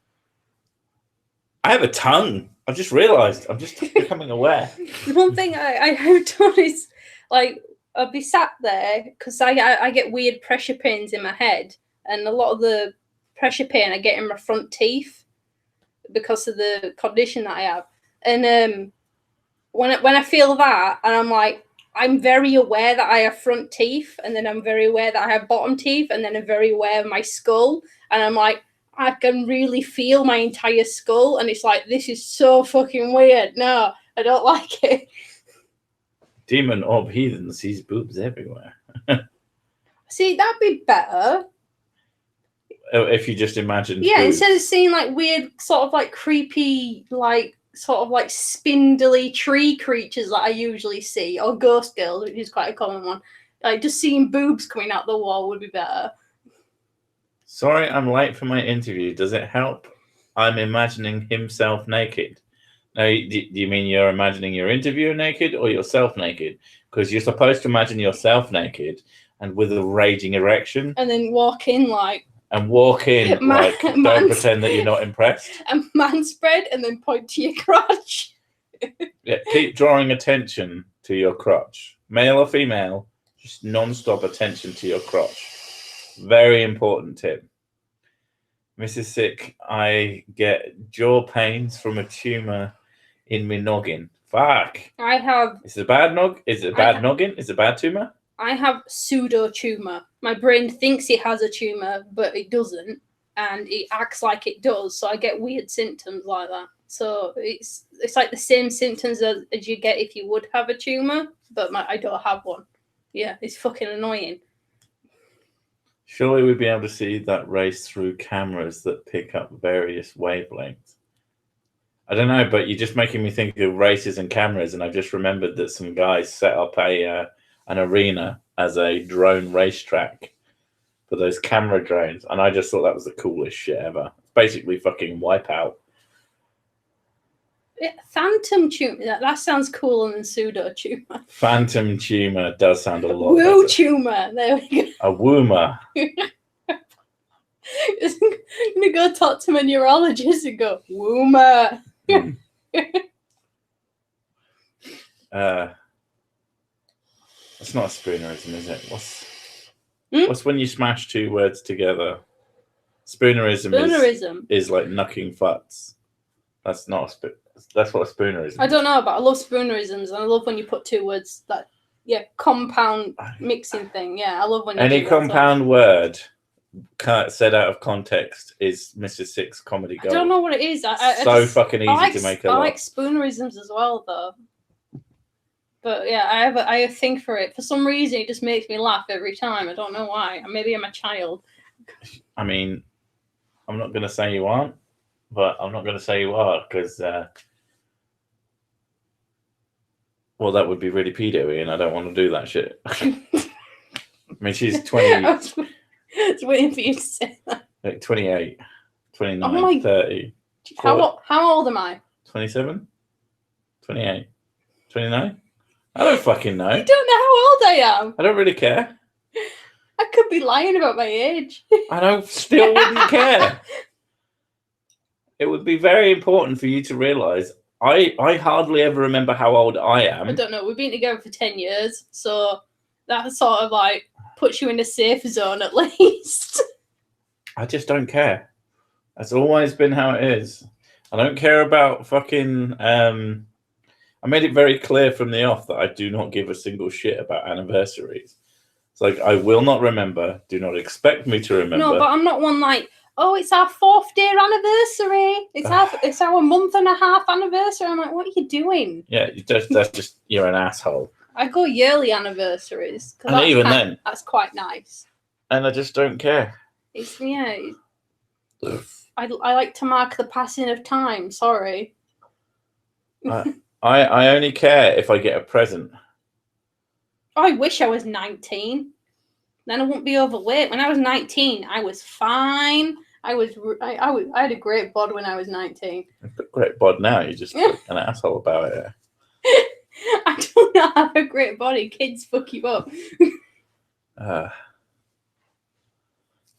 I have a tongue. I've just realised. I'm just becoming aware. The one thing I have done is like I'll be sat there because I get weird pressure pains in my head, and a lot of the pressure pain I get in my front teeth because of the condition that I have. And when I feel that, and I'm like, I'm very aware that I have front teeth, and then I'm very aware that I have bottom teeth, and then I'm very aware of my skull, and I'm like, I can really feel my entire skull, and it's like, this is so fucking weird. No, I don't like it. Demon orb heathen sees boobs everywhere. See, that'd be better. If you just imagine. Yeah, boobs. Instead of seeing like weird, sort of like creepy, like sort of like spindly tree creatures that I usually see, or ghost girls, which is quite a common one. Like just seeing boobs coming out the wall would be better. Sorry, I'm late for my interview. Does it help? I'm imagining himself naked. Now, do you mean you're imagining your interviewer naked or yourself naked? Because you're supposed to imagine yourself naked and with a raging erection. And then walk in like... And walk in like, don't pretend that you're not impressed. And man spread and then point to your crotch. Yeah, keep drawing attention to your crotch. Male or female, just non-stop attention to your crotch. Very important tip. Mrs. Sick, I get jaw pains from a tumour in my noggin. Fuck. I have... Is it a bad Is it a bad noggin? Is it a bad tumour? I have pseudo tumour. My brain thinks it has a tumour, but it doesn't, and it acts like it does. So I get weird symptoms like that. So it's like the same symptoms as you get if you would have a tumour, but I don't have one. Yeah, it's fucking annoying. Surely we'd be able to see that race through cameras that pick up various wavelengths. I don't know, but you're just making me think of races and cameras, and I've just remembered that some guys set up an arena as a drone racetrack for those camera drones, and I just thought that was the coolest shit ever. Basically fucking Wipeout. Yeah, phantom tumour. That sounds cooler than pseudo tumour. Phantom tumour does sound a lot Woo better. tumour. There we go. A woomer. I'm gonna go talk to my neurologist and go, woomer. It's not a spoonerism, is it? What's when you smash two words together? Spoonerism is like knucking futs. That's not that's what a spoonerism is. I don't know, but I love spoonerisms, and I love when you put two words that compound mixing thing. Yeah, I love when you any do compound word said out of context is Mr. Six comedy gold. I don't know what it is. Fucking easy to make I like spoonerisms as well, though. But yeah, I have a thing for it. For some reason, it just makes me laugh every time. I don't know why. Maybe I'm a child. I mean, I'm not going to say you aren't, but I'm not going to say you are because, well, that would be really pedo-y, and I don't want to do that shit. I mean, she's 20. I was waiting for you to say that. Like 28, 29, 30. How old am I? 27? 28? 29? I don't fucking know. You don't know how old I am. I don't really care. I could be lying about my age. I still wouldn't care. It would be very important for you to realise I hardly ever remember how old I am. I don't know. We've been together for 10 years, so that sort of like puts you in a safe zone at least. I just don't care. That's always been how it is. I don't care about fucking... I made it very clear from the off that I do not give a single shit about anniversaries. It's like, I will not remember. Do not expect me to remember. No, but I'm not one like, oh, it's our 4th year anniversary. It's our month and a half anniversary. I'm like, what are you doing? Yeah, that's just you're an asshole. I go yearly anniversaries, And even then, that's quite nice. And I just don't care. It's I like to mark the passing of time. Sorry. I only care if I get a present. I wish I was 19. Then I wouldn't be overweight. When I was 19, I was fine. I had a great bod when I was 19. Great bod now. You're just an asshole about it. I do not have a great body. Kids fuck you up.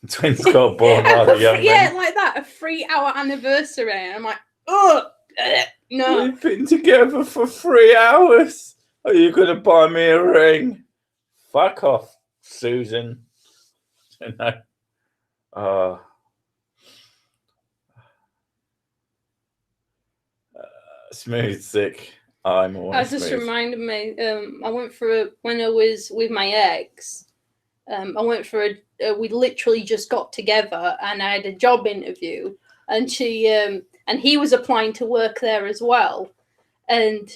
Twins got born rather young. Yeah, like that. A 3-hour anniversary. And I'm like, oh, no. We've been together for 3 hours. Are you going to buy me a ring? Fuck off, Susan. You know. Smooth sick. I'm always That just smooth. reminded me. I went for when I was with my ex. I went for we literally just got together, and I had a job interview, and and he was applying to work there as well, and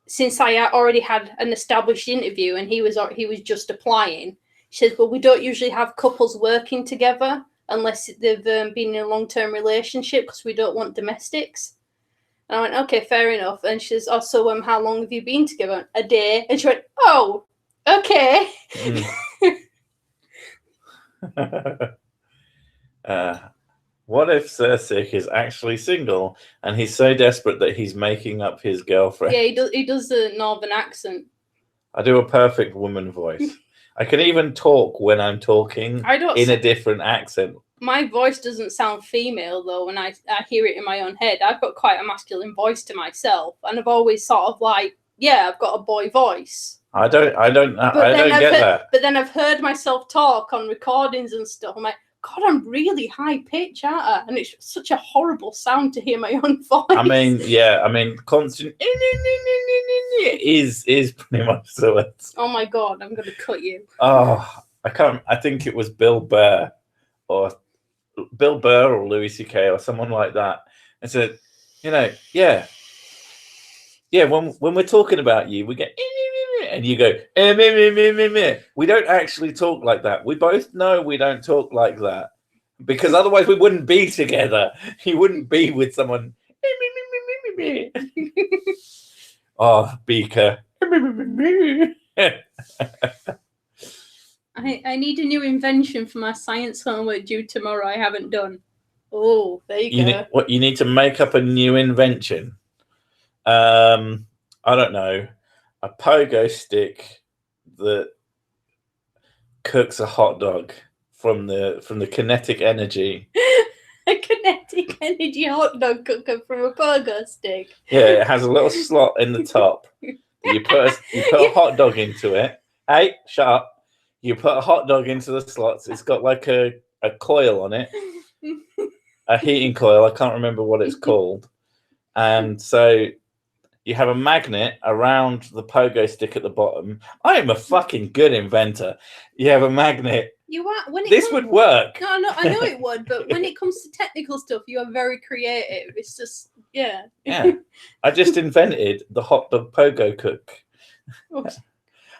since I already had an established interview and he was just applying, she said, well, we don't usually have couples working together unless they've been in a long-term relationship because we don't want domestics. And I went, okay, fair enough. And she says, oh, so how long have you been together? A day. And she went, oh, okay. What if Sick is actually single and he's so desperate that he's making up his girlfriend? Yeah, he does the northern accent. I do a perfect woman voice. I can even talk when I'm talking in a different accent. My voice doesn't sound female, though, when I hear it in my own head. I've got quite a masculine voice to myself, and I've always sort of like, yeah, I've got a boy voice. I don't get that. But then I've heard myself talk on recordings and stuff. I'm like, God, I'm really high pitch, aren't I? And it's such a horrible sound to hear my own voice. I mean, constant is pretty much so. Oh my God, I'm gonna cut you. Oh, I think it was Bill Burr or Louis C.K. or someone like that. And said, yeah. When we're talking about you, we get. And you go, we don't actually talk like that. We both know we don't talk like that because otherwise we wouldn't be together. You wouldn't be with someone. Oh, Beaker. I need a new invention for my science homework due tomorrow. I haven't done. Oh, there you go. You need to make up a new invention. I don't know. A pogo stick that cooks a hot dog from the kinetic energy. A kinetic energy hot dog cooker from a pogo stick. Yeah, it has a little slot in the top. You put a hot dog into it. Hey, shut up. You put a hot dog into the slots. It's got like a coil on it. A heating coil. I can't remember what it's called. And so you have a magnet around the pogo stick at the bottom. I am a fucking good inventor. You have a magnet. You are. This would work. No, I know it would, but when it comes to technical stuff, you are very creative. It's just, yeah. Yeah. I just invented the hot dog pogo cook.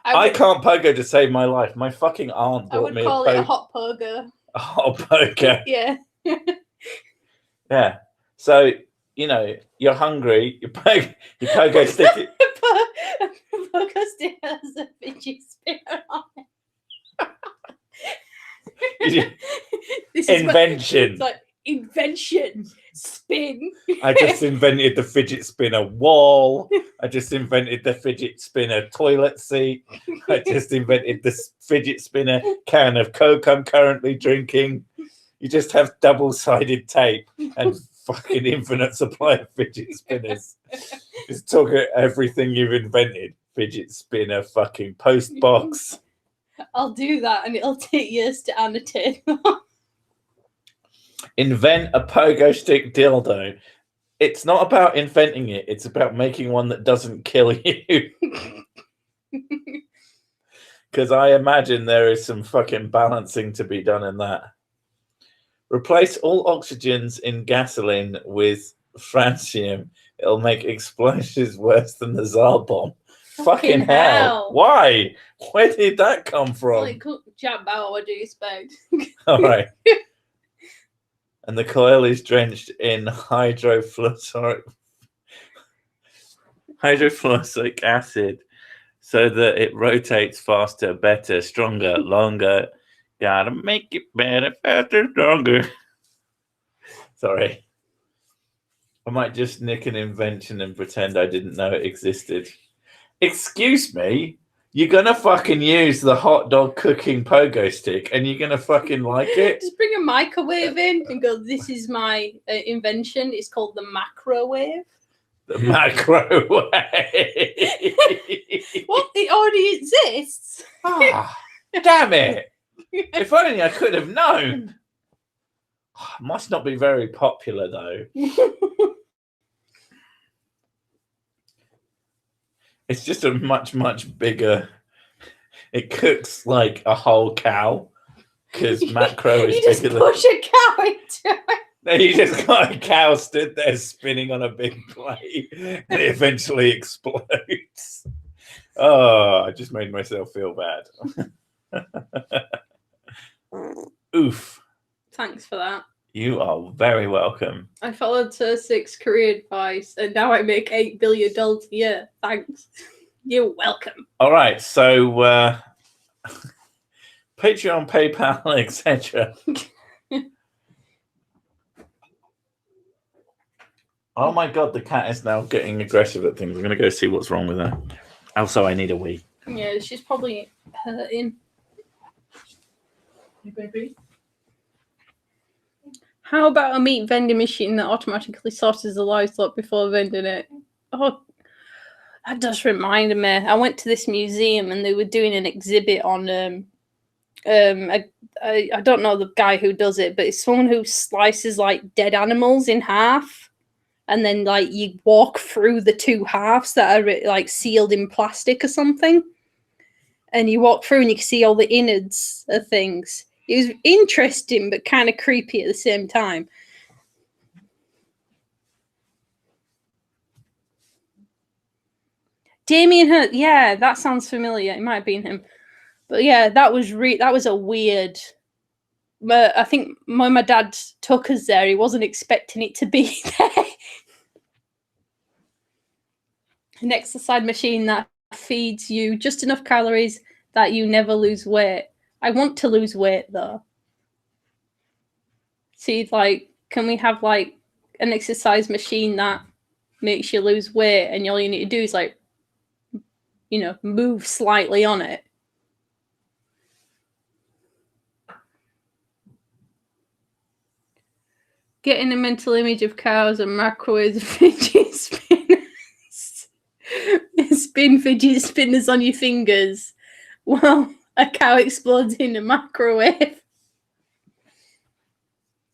I can't pogo to save my life. My fucking aunt bought me a pogo. I would call it a hot pogo. A hot pogo. Yeah. Yeah. So, you're hungry, you pogo stick it. Pogo stick has a fidget spinner on it. Invention. It's like, invention. Spin. I just invented the fidget spinner wall. I just invented the fidget spinner toilet seat. I just invented the fidget spinner can of Coke I'm currently drinking. You just have double-sided tape and fucking infinite supply of fidget spinners. Just talk about everything you've invented. Fidget spinner, fucking post box. I'll do that, and it'll take years to annotate. Invent a pogo stick dildo. It's not about inventing it. It's about making one that doesn't kill you. Because I imagine there is some fucking balancing to be done in that. Replace all oxygens in gasoline with francium. It'll make explosions worse than the Tsar bomb. Fucking hell. Why? Where did that come from? Well, it could jump out, what do you expect? All right. And the coil is drenched in hydrofluoric acid so that it rotates faster, better, stronger, longer. Gotta make it better, faster, stronger. Sorry. I might just nick an invention and pretend I didn't know it existed. Excuse me? You're gonna fucking use the hot dog cooking pogo stick and you're gonna fucking like it? Just bring a microwave in and go, this is my invention. It's called the macrowave. The macrowave. What? It already exists. Ah, damn it. If only I could have known. Must not be very popular though. It's just a much, much bigger. It cooks like a whole cow because macro is you just bigger push a cow into it. No, you just got a cow stood there spinning on a big plate and it eventually explodes. Oh, I just made myself feel bad. Oof. Thanks for that. You are very welcome. I followed Tursik's career advice and now I make $8 billion a year. Thanks. You're welcome. All right, so Patreon, PayPal, etc. Oh my god, the cat is now getting aggressive at things. I'm going to go see what's wrong with her. Also, I need a wee. Yeah, she's probably hurting. Hey, baby. How about a meat vending machine that automatically sources the livestock before vending it? Oh, that just reminded me. I went to this museum and they were doing an exhibit on I don't know the guy who does it, but it's someone who slices like dead animals in half, and then like you walk through the two halves that are like sealed in plastic or something, and you walk through and you can see all the innards of things. It was interesting, but kind of creepy at the same time. Damien Hirst, yeah, that sounds familiar. It might have been him, but yeah, that was a weird. I think when my dad took us there, he wasn't expecting it to be there. An exercise machine that feeds you just enough calories that you never lose weight. I want to lose weight though. See, like, can we have like an exercise machine that makes you lose weight and all you need to do is like, you know, move slightly on it? Getting a mental image of cows and microwaves fidget spinners. Spin fidget spinners on your fingers. Well, a cow explodes in a microwave.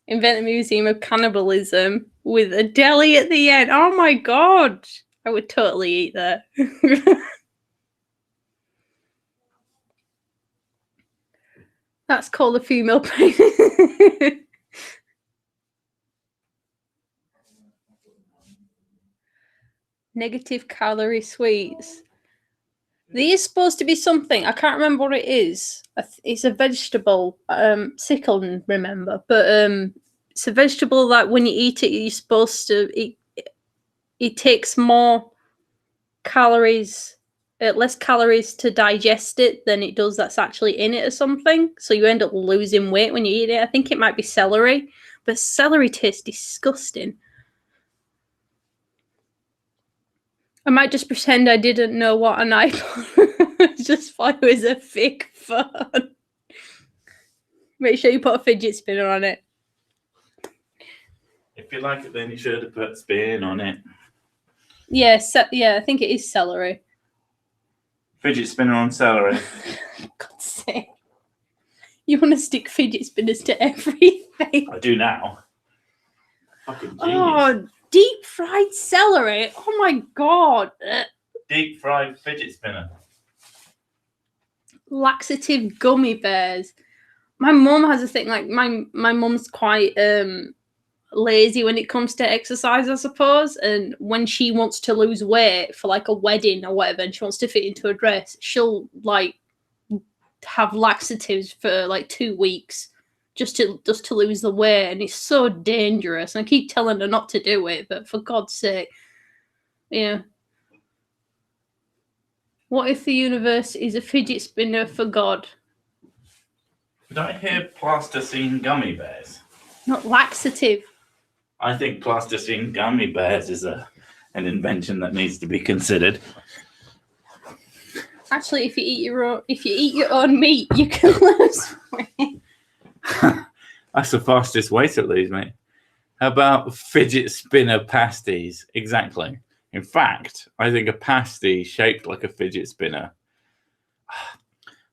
Invent a museum of cannibalism with a deli at the end. Oh my god! I would totally eat that. That's called a female pain. Negative calorie sweets. These supposed to be something. I can't remember what it is. It's a vegetable. Sick on remember, but it's a vegetable that when you eat it, you're supposed to. It takes more calories, less calories to digest it than it does that's actually in it or something. So you end up losing weight when you eat it. I think it might be celery, but celery tastes disgusting. I might just pretend I didn't know what an iPod just thought it was a fake phone. Make sure you put a fidget spinner on it. If you like it, then you should have put spin on it. Yeah, I think it is celery. Fidget spinner on celery. God's sake. You want to stick fidget spinners to everything. I do now. Fucking genius. Oh, deep fried celery. Oh my god. Deep fried fidget spinner. Laxative gummy bears. My mum has a thing, like my mum's quite lazy when it comes to exercise, I suppose. And when she wants to lose weight for like a wedding or whatever, and she wants to fit into a dress, she'll like have laxatives for like 2 weeks just to lose the weight, and it's so dangerous. And I keep telling her not to do it, but for God's sake, yeah. What if the universe is a fidget spinner for God? Did I hear plasticine gummy bears? Not laxative. I think plasticine gummy bears is an invention that needs to be considered. Actually, if you eat your own meat, you can lose weight. That's the fastest way to lose, mate. How about fidget spinner pasties? Exactly. In fact, I think a pasty shaped like a fidget spinner.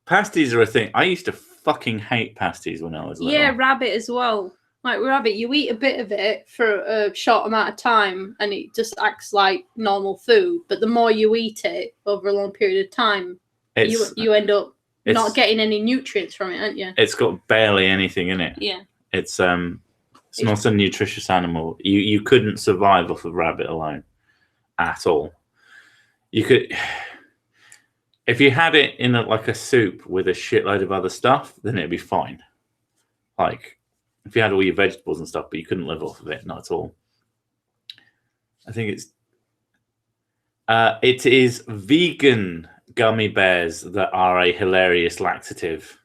Pasties are a thing. I used to fucking hate pasties when I was little. Yeah, rabbit as well. Like rabbit, you eat a bit of it for a short amount of time and it just acts like normal food. But the more you eat it over a long period of time, you end up not getting any nutrients from it, aren't you? It's got barely anything in it. Yeah. It's not a nutritious animal. You couldn't survive off of rabbit alone at all. You could, if you had it in like a soup with a shitload of other stuff, then it'd be fine. Like if you had all your vegetables and stuff, but you couldn't live off of it, not at all. I think it is vegan gummy bears that are a hilarious laxative.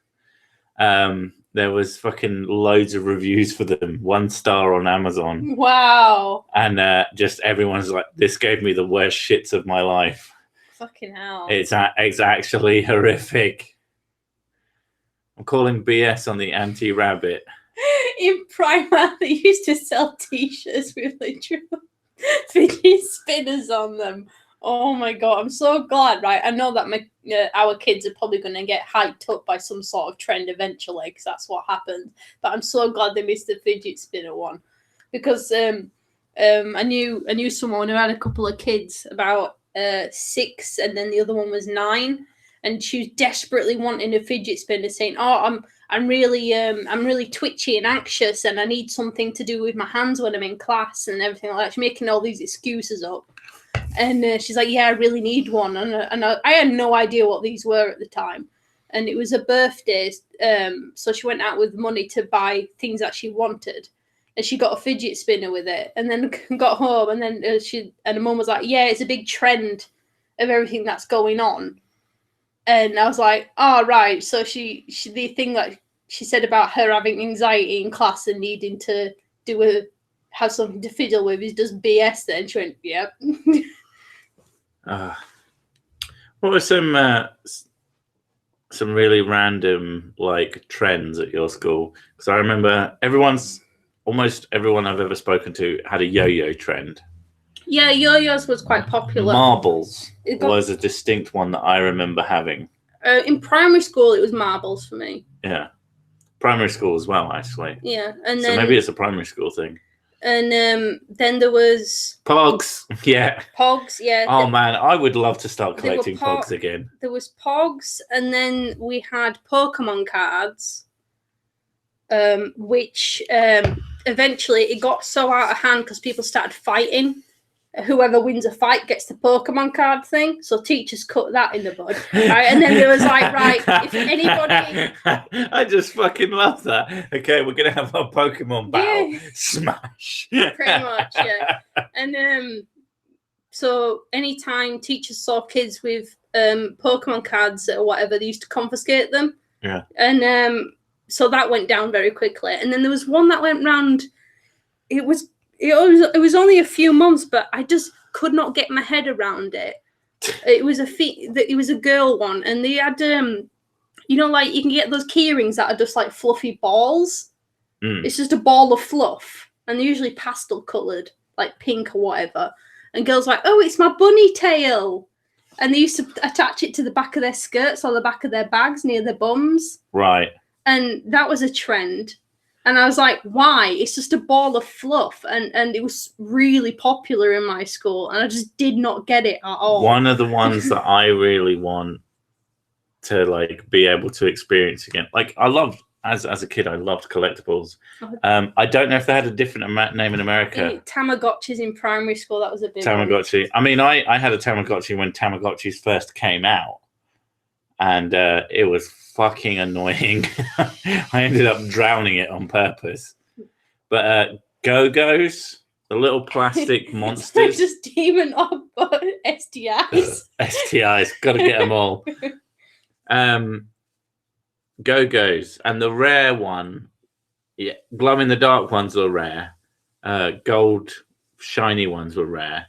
There was fucking loads of reviews for them. 1 star on Amazon. Wow. And just everyone's like, this gave me the worst shits of my life. Fucking hell. It's actually horrific. I'm calling BS on the anti-rabbit. In Primark, they used to sell t-shirts with literal fidget spinners on them. Oh my God, I'm so glad, right? I know that our kids are probably going to get hyped up by some sort of trend eventually, because that's what happens. But I'm so glad they missed the fidget spinner one, because I knew someone who had a couple of kids, about 6, and then the other one was 9, and she was desperately wanting a fidget spinner, saying, "Oh, I'm really twitchy and anxious, and I need something to do with my hands when I'm in class and everything like that." She's making all these excuses up. And she's like, "Yeah, I really need one." And I had no idea what these were at the time. And it was a birthday. So she went out with money to buy things that she wanted. And she got a fidget spinner with it. And then got home. And then her mum was like, "Yeah, it's a big trend of everything that's going on." And I was like, "Oh, right." So she the thing that she said about her having anxiety in class and needing to have something to fiddle with is just BS then. She went, "Yep." What were some really random like trends at your school? Because I remember almost everyone I've ever spoken to had a yo-yo trend. Yeah, yo-yos was quite popular. Marbles was a distinct one that I remember having. In primary school, it was marbles for me. Yeah, primary school as well, actually. Yeah, and so then maybe it's a primary school thing. And then there was Pogs. Yeah. Pogs, yeah. Oh man, I would love to start collecting Pogs again. There was Pogs, and then we had Pokemon cards, which eventually it got so out of hand because people started fighting. Whoever wins a fight gets the Pokemon card thing. So teachers cut that in the bud, right? And then there was like, right, if anybody... I just fucking love that. Okay, we're going to have a Pokemon battle. Yeah. Smash. Pretty much, yeah. And so anytime teachers saw kids with Pokemon cards or whatever, they used to confiscate them. Yeah. And so that went down very quickly. And then there was one that went round. It was only a few months, but I just could not get my head around it. It was a girl one, and they had like you can get those key rings that are just like fluffy balls. It's just a ball of fluff, and they're usually pastel coloured, like pink or whatever. And girls were like, "Oh, it's my bunny tail," and they used to attach it to the back of their skirts or the back of their bags near their bums. Right. And that was a trend. And I was like, why? It's just a ball of fluff. And it was really popular in my school. And I just did not get it at all. One of the ones that I really want to like be able to experience again. Like I loved as a kid, I loved collectibles. I don't know if they had a different name in America. Tamagotchis in primary school, that was a big Tamagotchi. one. I mean, I had a Tamagotchi when Tamagotchis first came out, and it was fucking annoying. I ended up drowning it on purpose. But Go-Go's, the little plastic monsters. Just demon up STIs. STIs, got to get them all. Go-Go's, and the rare one, yeah, glow-in-the-dark ones were rare. Gold, shiny ones were rare.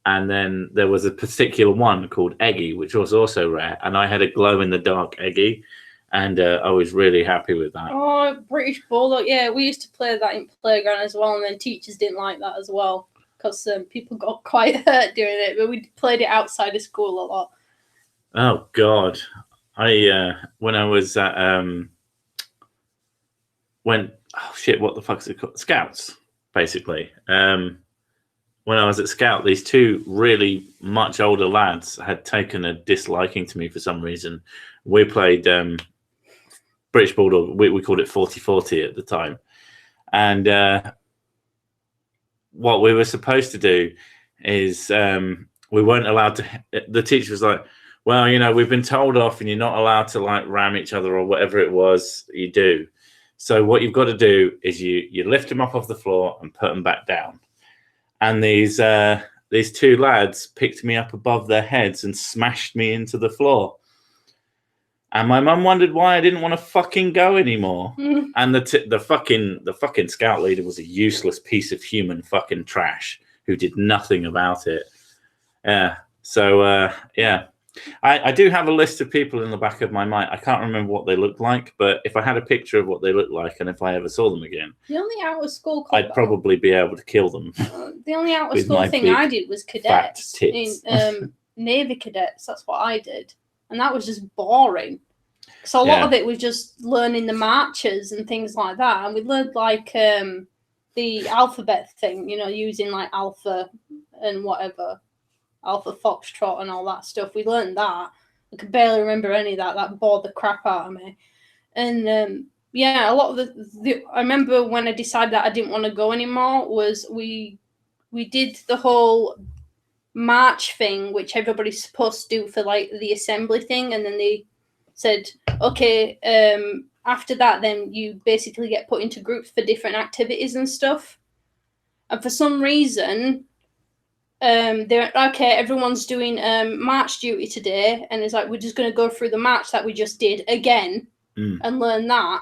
And then there was a particular one called Eggy, which was also rare. And I had a glow-in-the-dark Eggy, and I was really happy with that. Oh, British Bulldog. Yeah, we used to play that in playground as well, and then teachers didn't like that as well because people got quite hurt doing it. But we played it outside of school a lot. Oh, God. When I was at what the fuck is it called? Scouts, basically. When I was at Scout, these two really much older lads had taken a disliking to me for some reason. We played British Bulldog. We called it 40-40 at the time. And what we were supposed to do is we weren't allowed to. The teacher was like, well, you know, we've been told off and you're not allowed to like ram each other or whatever it was you do. So what you've got to do is you lift them up off the floor and put them back down. And these two lads picked me up above their heads and smashed me into the floor. And my mum wondered why I didn't want to fucking go anymore. And the fucking scout leader was a useless piece of human fucking trash who did nothing about it. Yeah. So yeah. I do have a list of people in the back of my mind. I can't remember what they looked like, but if I had a picture of what they looked like and if I ever saw them again, the only out of school club, I'd probably be able to kill them. The only out of school thing I did was cadets in Navy cadets. That's what I did, and that was just boring. So a lot of it was just learning the marches and things like that, and we learned like the alphabet thing, you know, using like alpha and whatever. Alpha Foxtrot and all that stuff. We learned that. I could barely remember any of that. That bored the crap out of me. And yeah, a lot of the I remember when I decided that I didn't want to go anymore was we did the whole march thing, which everybody's supposed to do for like the assembly thing, and then they said, okay, after that, then you basically get put into groups for different activities and stuff. And for some reason, they're okay, everyone's doing march duty today, and it's like we're just going to go through the march that we just did again and learn that.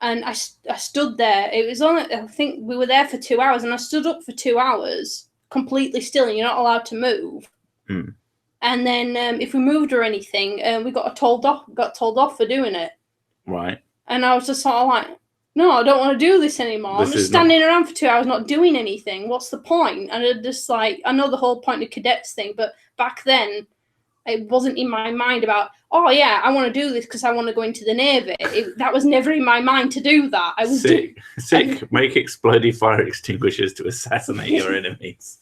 And I stood there. It was only, I think we were there for 2 hours, and I stood up for 2 hours completely still, and you're not allowed to move. And then if we moved or anything, we got told off for doing it. Right. And I was just sort of like, no, I don't want to do this anymore. I'm just standing around for 2 hours not doing anything. What's the point? And I just like, I know the whole point of cadets thing, but back then it wasn't in my mind about, oh yeah, I want to do this because I want to go into the Navy. That was never in my mind to do that. I was sick. Make exploding fire extinguishers to assassinate your enemies.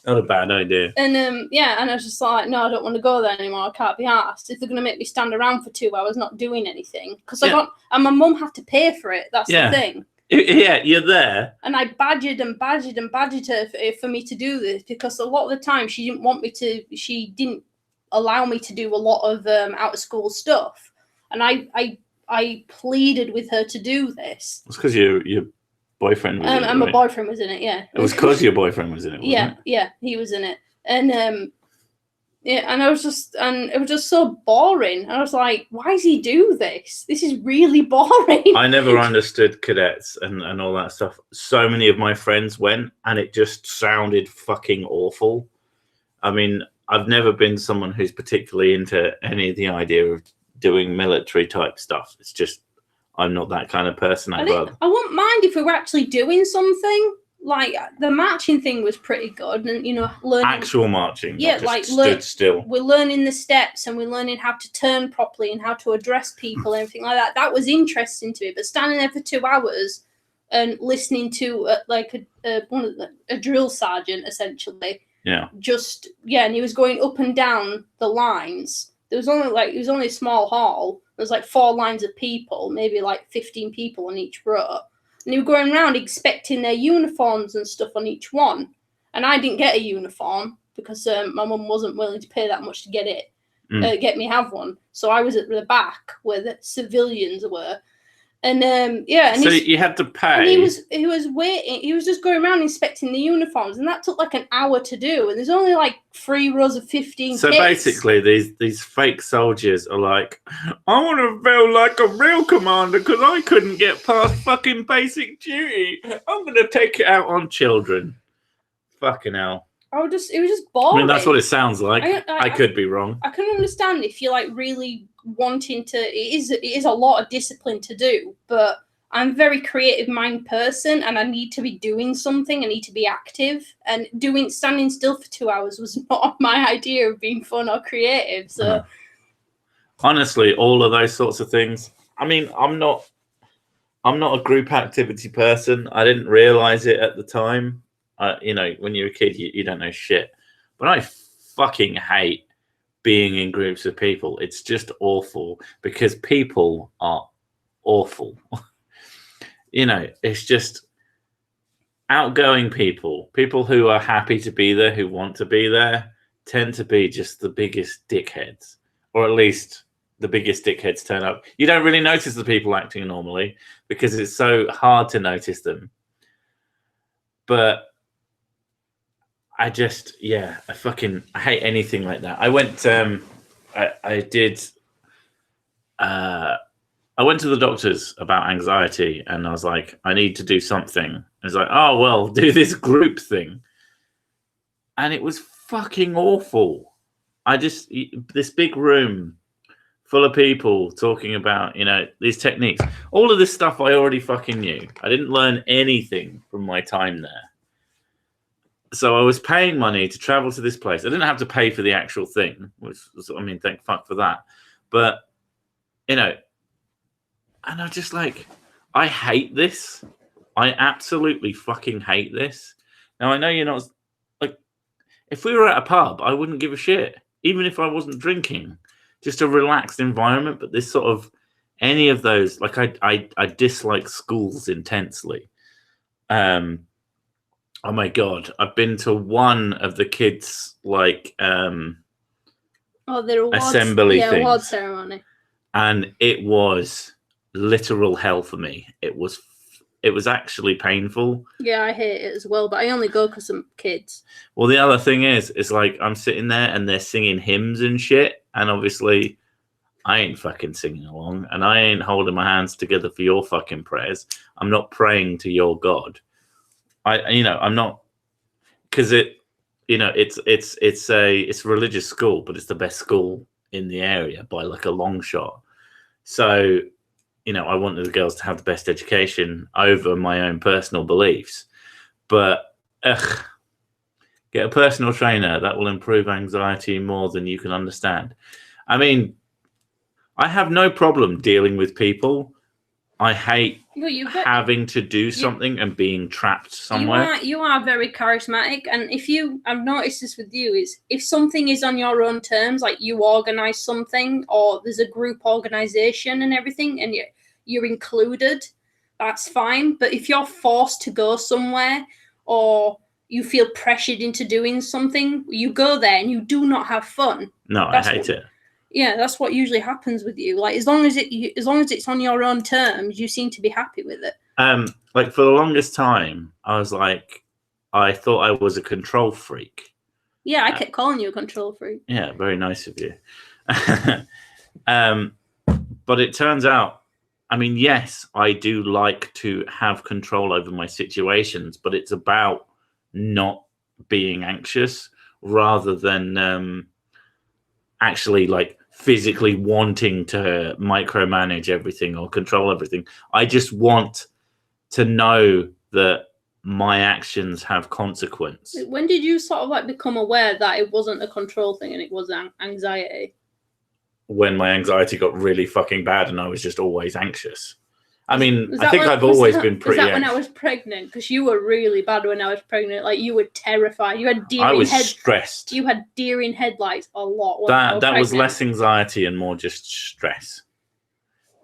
Not a bad idea. And yeah, and I was just like, no, I don't want to go there anymore. I can't be asked if they're going to make me stand around for 2 hours not doing anything, because and my mum had to pay for it. That's the thing. Yeah, you're there. And I badgered her for me to do this, because a lot of the time she didn't want me to. She didn't allow me to do a lot of out of school stuff, and I pleaded with her to do this. It's because your boyfriend was in it, and my boyfriend was in it, yeah. It was because your boyfriend was in it, wasn't it? Yeah, he was in it. And yeah, and I was just, and it was just so boring. And I was like, why does he do this? This is really boring. I never understood cadets and all that stuff. So many of my friends went, and it just sounded fucking awful. I mean, I've never been someone who's particularly into any of the idea of doing military type stuff. It's just, I'm not that kind of person. I wouldn't mind if we were actually doing something. Like the marching thing was pretty good, and you know, learning actual marching. Yeah, like stood still. We're learning the steps, and we're learning how to turn properly and how to address people and everything like that. That was interesting to me. But standing there for 2 hours and listening to a drill sergeant essentially. Yeah. And he was going up and down the lines. It was only a small hall. There's like 4 lines of people, maybe like 15 people on each row. And they were going around expecting their uniforms and stuff on each one. And I didn't get a uniform because my mum wasn't willing to pay that much to get me have one. So I was at the back where the civilians were. And and so you had to pay. And he was waiting. He was just going around inspecting the uniforms, and that took like an hour to do. And there's only like 3 rows of 15. So kids. basically, these fake soldiers are like, I want to feel like a real commander because I couldn't get past fucking basic duty. I'm gonna take it out on children. Fucking hell. It was just boring. I mean, that's what it sounds like. I could be wrong. I can understand if you're like really wanting to. It is a lot of discipline to do, but I'm a very creative mind person, and I need to be doing something. I need to be active, and standing still for 2 hours was not my idea of being fun or creative. So, honestly, all of those sorts of things. I mean, I'm not a group activity person. I didn't realize it at the time. You know, when you're a kid, you don't know shit. But I fucking hate being in groups of people. It's just awful because people are awful. You know, it's just outgoing people who are happy to be there, who want to be there, tend to be just the biggest dickheads, or at least the biggest dickheads turn up. You don't really notice the people acting normally because it's so hard to notice them. But I just, I hate anything like that. I went, I went to the doctors about anxiety, and I was like, I need to do something. And it's like, oh, well, do this group thing. And it was fucking awful. This big room full of people talking about, you know, these techniques. All of this stuff I already fucking knew. I didn't learn anything from my time there. So I was paying money to travel to this place. I didn't have to pay for the actual thing, which was, I mean, thank fuck for that. But, you know, and I'm just like, I hate this. I absolutely fucking hate this. Now, I know you're not, like, if we were at a pub, I wouldn't give a shit, even if I wasn't drinking. Just a relaxed environment. But this sort of, any of those, like, I dislike schools intensely. Oh my God, I've been to one of the kids' like their awards, assembly things. Award ceremony. And it was literal hell for me. It was actually painful. Yeah, I hate it as well, but I only go because I'm kids. Well, the other thing is like I'm sitting there and they're singing hymns and shit, and obviously I ain't fucking singing along, and I ain't holding my hands together for your fucking prayers. I'm not praying to your God. I'm not, because it's a religious school, but it's the best school in the area by like a long shot. So, you know, I wanted the girls to have the best education over my own personal beliefs. But get a personal trainer that will improve anxiety more than you can understand. I mean, I have no problem dealing with people. I hate having to do something and being trapped somewhere. You are very charismatic, and I've noticed this with you, is if something is on your own terms, like you organize something or there's a group organization and everything, and you're included, that's fine. But if you're forced to go somewhere or you feel pressured into doing something, you go there and you do not have fun. No, I hate it. Yeah, that's what usually happens with you. Like as long as it's on your own terms, you seem to be happy with it. Like for the longest time, I was like, I thought I was a control freak. Yeah, I kept calling you a control freak. Yeah, very nice of you. But it turns out, I mean, yes, I do like to have control over my situations, but it's about not being anxious rather than actually like physically wanting to micromanage everything or control everything. I just want to know that my actions have consequence. When did you sort of like become aware that it wasn't a control thing and it was anxiety? When my anxiety got really fucking bad and I was just always anxious. I mean, I think I've always been pretty. Was that when I was pregnant? Because you were really bad when I was pregnant. Like you were terrified. You had deer. I was stressed. You had deer in headlights a lot. That was less anxiety and more just stress.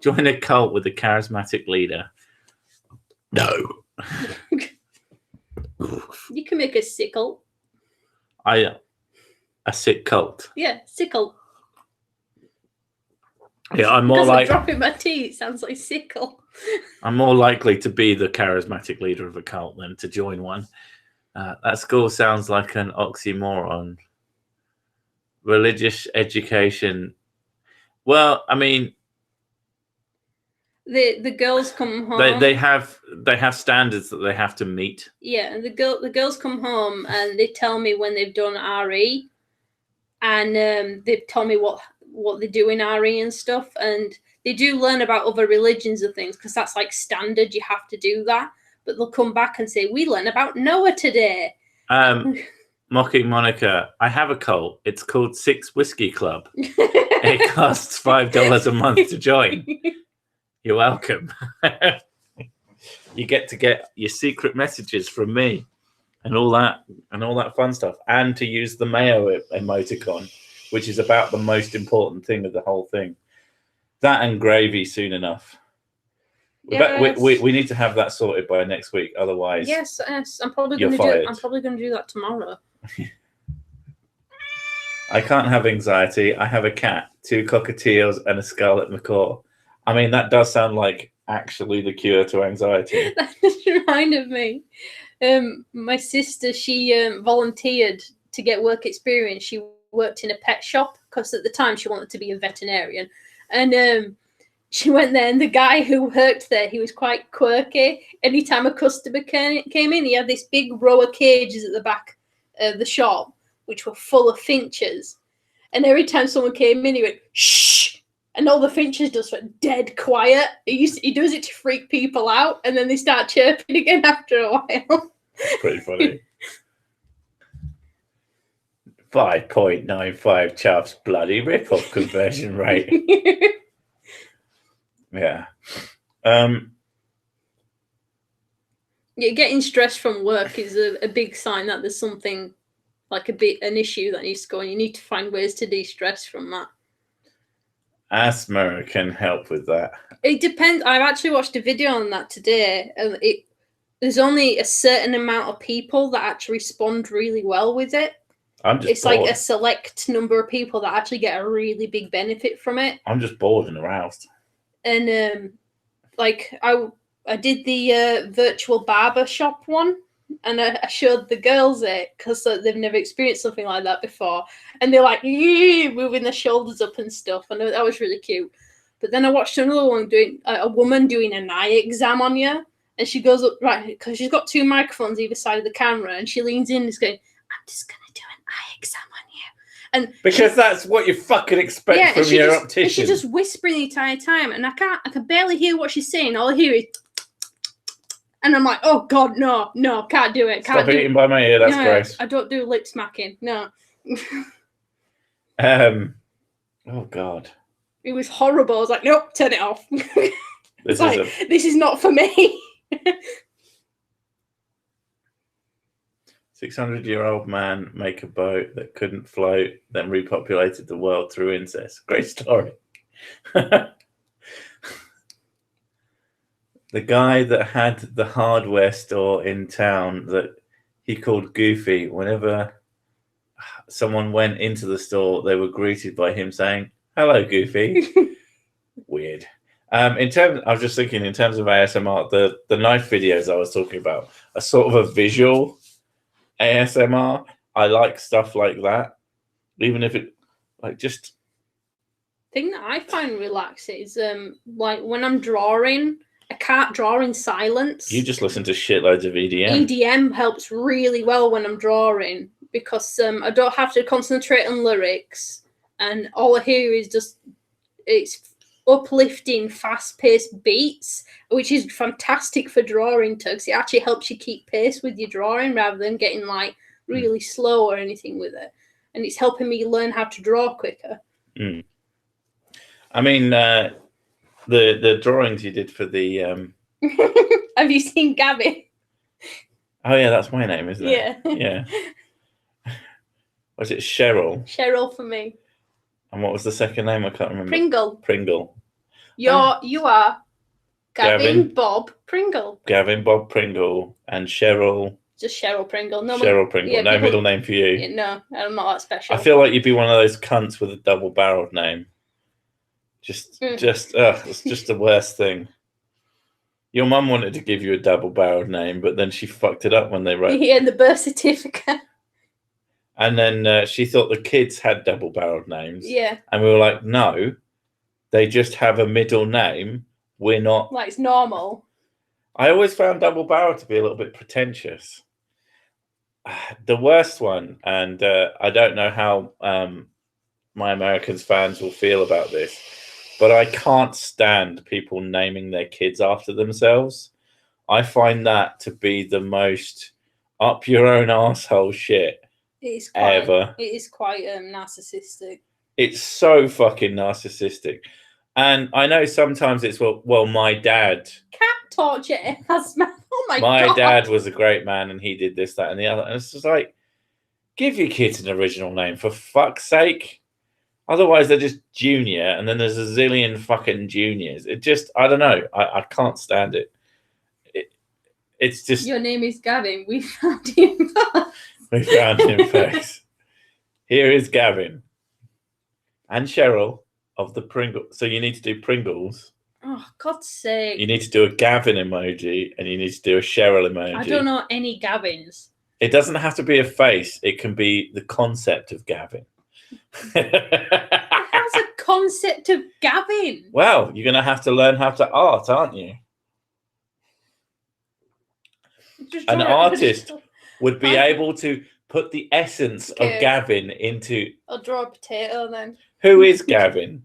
Join a cult with a charismatic leader. No. You can make a sickle. A sick cult. Yeah, sickle. Yeah, I'm more Because like I'm dropping my tea. It sounds like sickle. I'm more likely to be the charismatic leader of a cult than to join one. That school sounds like an oxymoron. Religious education. Well, I mean, the girls come home. they have standards that they have to meet. Yeah, and the girls come home and they tell me when they've done RE, and they've told me what they do in RE and stuff, and they do learn about other religions and things because that's like standard. You have to do that, but they'll come back and say we learn about Noah today. Mocking Monica, I have a cult. It's called Whisky Club. It costs $5 a month to join. You're welcome. You get your secret messages from me and all that fun stuff, and to use the mayo emoticon, which is about the most important thing of the whole thing. That and gravy soon enough. Yes. We need to have that sorted by next week, otherwise. Yes, I'm probably going to do that tomorrow. I can't have anxiety. I have a cat, 2 cockatiels, and a scarlet macaw. I mean, that does sound like actually the cure to anxiety. That just reminded me. My sister, she volunteered to get work experience. She worked in a pet shop because at the time she wanted to be a veterinarian. And she went there, and the guy who worked there, he was quite quirky. Anytime a customer came in, he had this big row of cages at the back of the shop, which were full of finches. And every time someone came in, he went, shh! And all the finches just went dead quiet. He does it to freak people out, and then they start chirping again after a while. Pretty funny. 5.95 chaps bloody rip-off conversion rate. Yeah. Yeah, getting stressed from work is a big sign that there's something like an issue that needs to go on. You need to find ways to de-stress from that. Asthma can help with that. It depends. I've actually watched a video on that today, and there's only a certain amount of people that actually respond really well with it. It's bored. Like a select number of people that actually get a really big benefit from it. I'm just bored and aroused. And like I did the virtual barber shop one, and I showed the girls it because they've never experienced something like that before, and they're like moving their shoulders up and stuff, and that was really cute. But then I watched another one doing a woman doing an eye exam on you, and she goes up right because she's got 2 microphones either side of the camera, and she leans in and is going, "I'm just gonna do an eye exam on you," and because that's what you fucking expect from your optician. And she's just whispering the entire time, and I can barely hear what she's saying. All I hear is. And I'm like, oh God, no, can't do it. Stop eating by my ear. That's gross. I don't do lip smacking. No. Oh God. It was horrible. I was like, nope, turn it off. This is not for me. 600-year-old man make a boat that couldn't float, then repopulated the world through incest. Great story. The guy that had the hardware store in town that he called Goofy, whenever someone went into the store, they were greeted by him saying, "Hello, Goofy." Weird. I was just thinking in terms of ASMR, the knife videos I was talking about are sort of a visual ASMR. I like stuff like that, even if it just. Thing that I find relaxing is like when I'm drawing. I can't draw in silence. You just listen to shitloads of EDM. EDM helps really well when I'm drawing because I don't have to concentrate on lyrics, and all I hear is just it's uplifting, fast-paced beats, which is fantastic for drawing too, because it actually helps you keep pace with your drawing rather than getting like really slow or anything with it, and it's helping me learn how to draw quicker. I mean. The drawings you did for the Have you seen Gabby? Oh yeah, that's my name, isn't it? Yeah. Was it Cheryl? Cheryl for me. And what was the second name? I can't remember. Pringle. You are Gavin. Bob Pringle. Gavin Bob Pringle and Cheryl. Just Cheryl Pringle. No Cheryl Pringle. yeah, no people, middle name for you. Yeah, no, I'm not that special. I feel like you'd be one of those cunts with a double-barreled name. It's just the worst thing. Your mum wanted to give you a double-barreled name, but then she fucked it up when they wrote. Yeah, in the birth certificate. And then she thought the kids had double-barreled names. Yeah. And we were like, no, they just have a middle name. We're not. Like it's normal. I always found double-barreled to be a little bit pretentious. The worst one, and I don't know how my Americans fans will feel about this, but I can't stand people naming their kids after themselves. I find that to be the most up your own arsehole shit ever. It is quite narcissistic. It's so fucking narcissistic. And I know sometimes it's, well, my dad. Cat torture has oh my God. My dad was a great man and he did this, that, and the other. And it's just like, give your kids an original name for fuck's sake. Otherwise, they're just Junior, and then there's a zillion fucking Juniors. It just, I don't know. I can't stand it. It's just. Your name is Gavin. We found him first. We found him first. Here is Gavin and Cheryl of the Pringles. So you need to do Pringles. Oh, God's sake. You need to do a Gavin emoji, and you need to do a Cheryl emoji. I don't know any Gavins. It doesn't have to be a face. It can be the concept of Gavin. That's a concept of Gavin. Well, you're going to have to learn how to art, aren't you? An artist would be able to put the essence of Gavin into... I'll draw a potato then. Who is Gavin?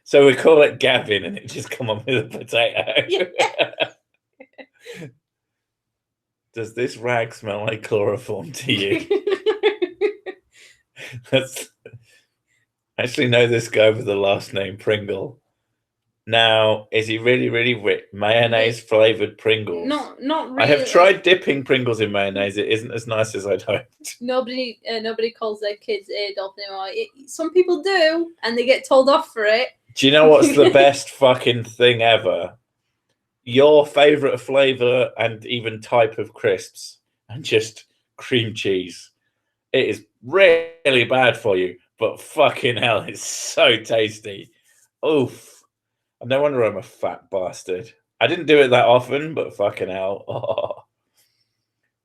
So we call it Gavin and it just come up with a potato. Yeah. Does this rag smell like chloroform to you? I actually know this guy with the last name Pringle. Now, is he really, really mayonnaise flavored Pringles? Not really. I have tried dipping Pringles in mayonnaise. It isn't as nice as I'd hoped. Nobody calls their kids Adolf anymore. Some people do, and they get told off for it. Do you know what's the best fucking thing ever? Your favorite flavor and even type of crisps and just cream cheese. It is really bad for you, but fucking hell, it's so tasty. Oof. No wonder I'm a fat bastard. I didn't do it that often, but fucking hell. Oh.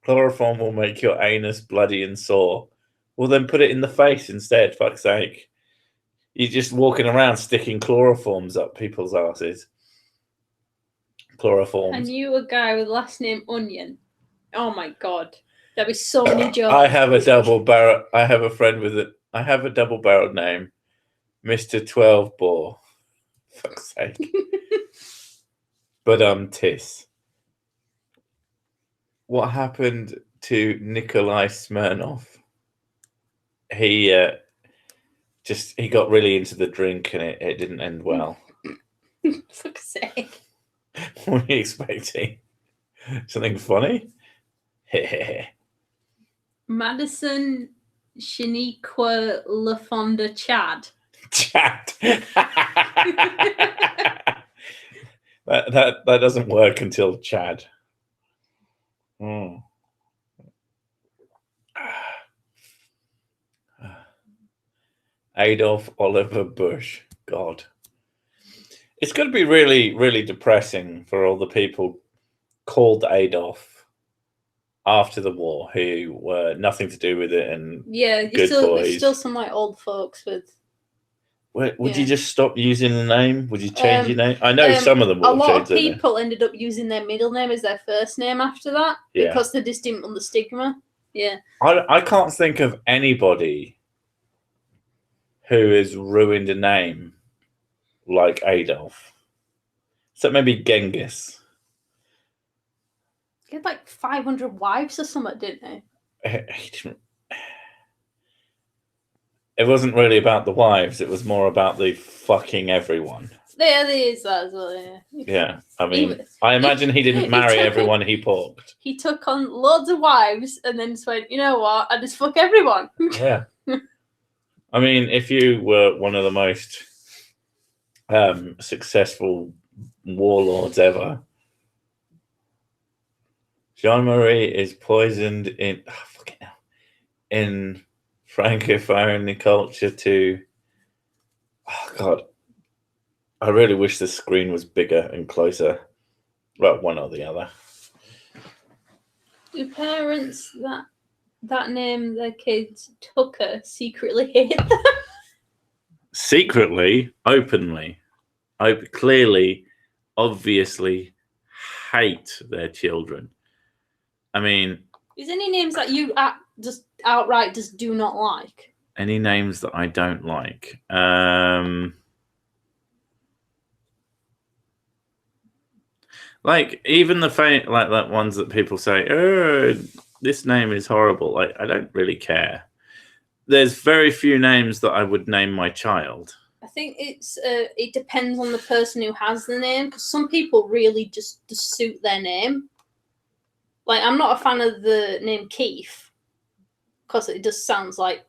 Chloroform will make your anus bloody and sore. Well, then put it in the face instead, fuck's sake. You're just walking around sticking chloroforms up people's asses. Chloroforms. I knew a guy with last name Onion. Oh my God. There'd be so many jokes. I have a friend with it. I have a double-barreled name. Mr. 12 Bore. Fuck's sake. But Tis. What happened to Nikolai Smirnov? He got really into the drink and it didn't end well. Fuck's sake. What are you expecting? Something funny? Madison Shaniqua LaFonda Chad. Chad. that doesn't work until Chad. Adolf Oliver Bush. God. It's going to be really, really depressing for all the people called Adolf after the war who were nothing to do with it and there's still some like old folks with. Would you just stop using the name? Would you change your name? I know some of them will. A lot of people ended up using their middle name as their first name after that because they just didn't want the stigma. Yeah. I can't think of anybody who has ruined a name like Adolf. So maybe Genghis. He had like 500 wives or something, didn't he? It wasn't really about the wives. It was more about the fucking everyone. Yeah, there is that as well, yeah. Yeah, I mean, I imagine he didn't marry everyone he porked. He took on loads of wives and then just went, you know what, I just fuck everyone. Yeah. I mean, if you were one of the most successful warlords ever. Jean-Marie is poisoned in Francophone culture to... Oh, God. I really wish the screen was bigger and closer. Well, one or the other. Do parents that name their kids Tucker secretly hate them? Secretly, openly, clearly, obviously hate their children. I mean... Is any names that you just outright just do not like? Any names that I don't like? Like, even the like that ones that people say, oh, this name is horrible. Like, I don't really care. There's very few names that I would name my child. I think it depends on the person who has the name, because some people really just suit their name. Like, I'm not a fan of the name Keith, because it just sounds like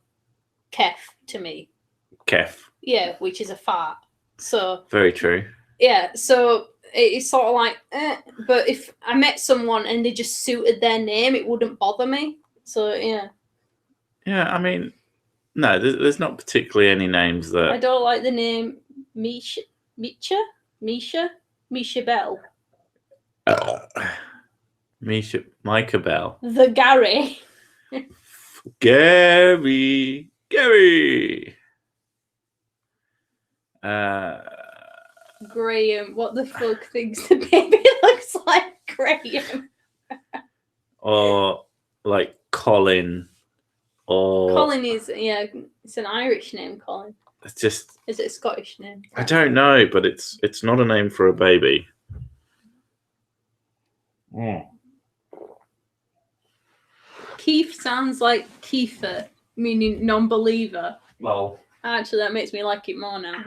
Kef to me. Kef. Yeah, which is a fart. So very true. Yeah, so it's sort of like, but if I met someone and they just suited their name, it wouldn't bother me. So yeah. Yeah, I mean, no, there's not particularly any names that... I don't like the name Misha Bell. Micah Bell. The Gary. Gary. Graham. What the fuck thinks the baby looks like Graham? Or like Colin. Or Colin is, yeah, it's an Irish name, Colin. It's just... Is it a Scottish name? I don't know, but it's not a name for a baby. Keith sounds like Kiefer, meaning non-believer. Well, actually, that makes me like it more now.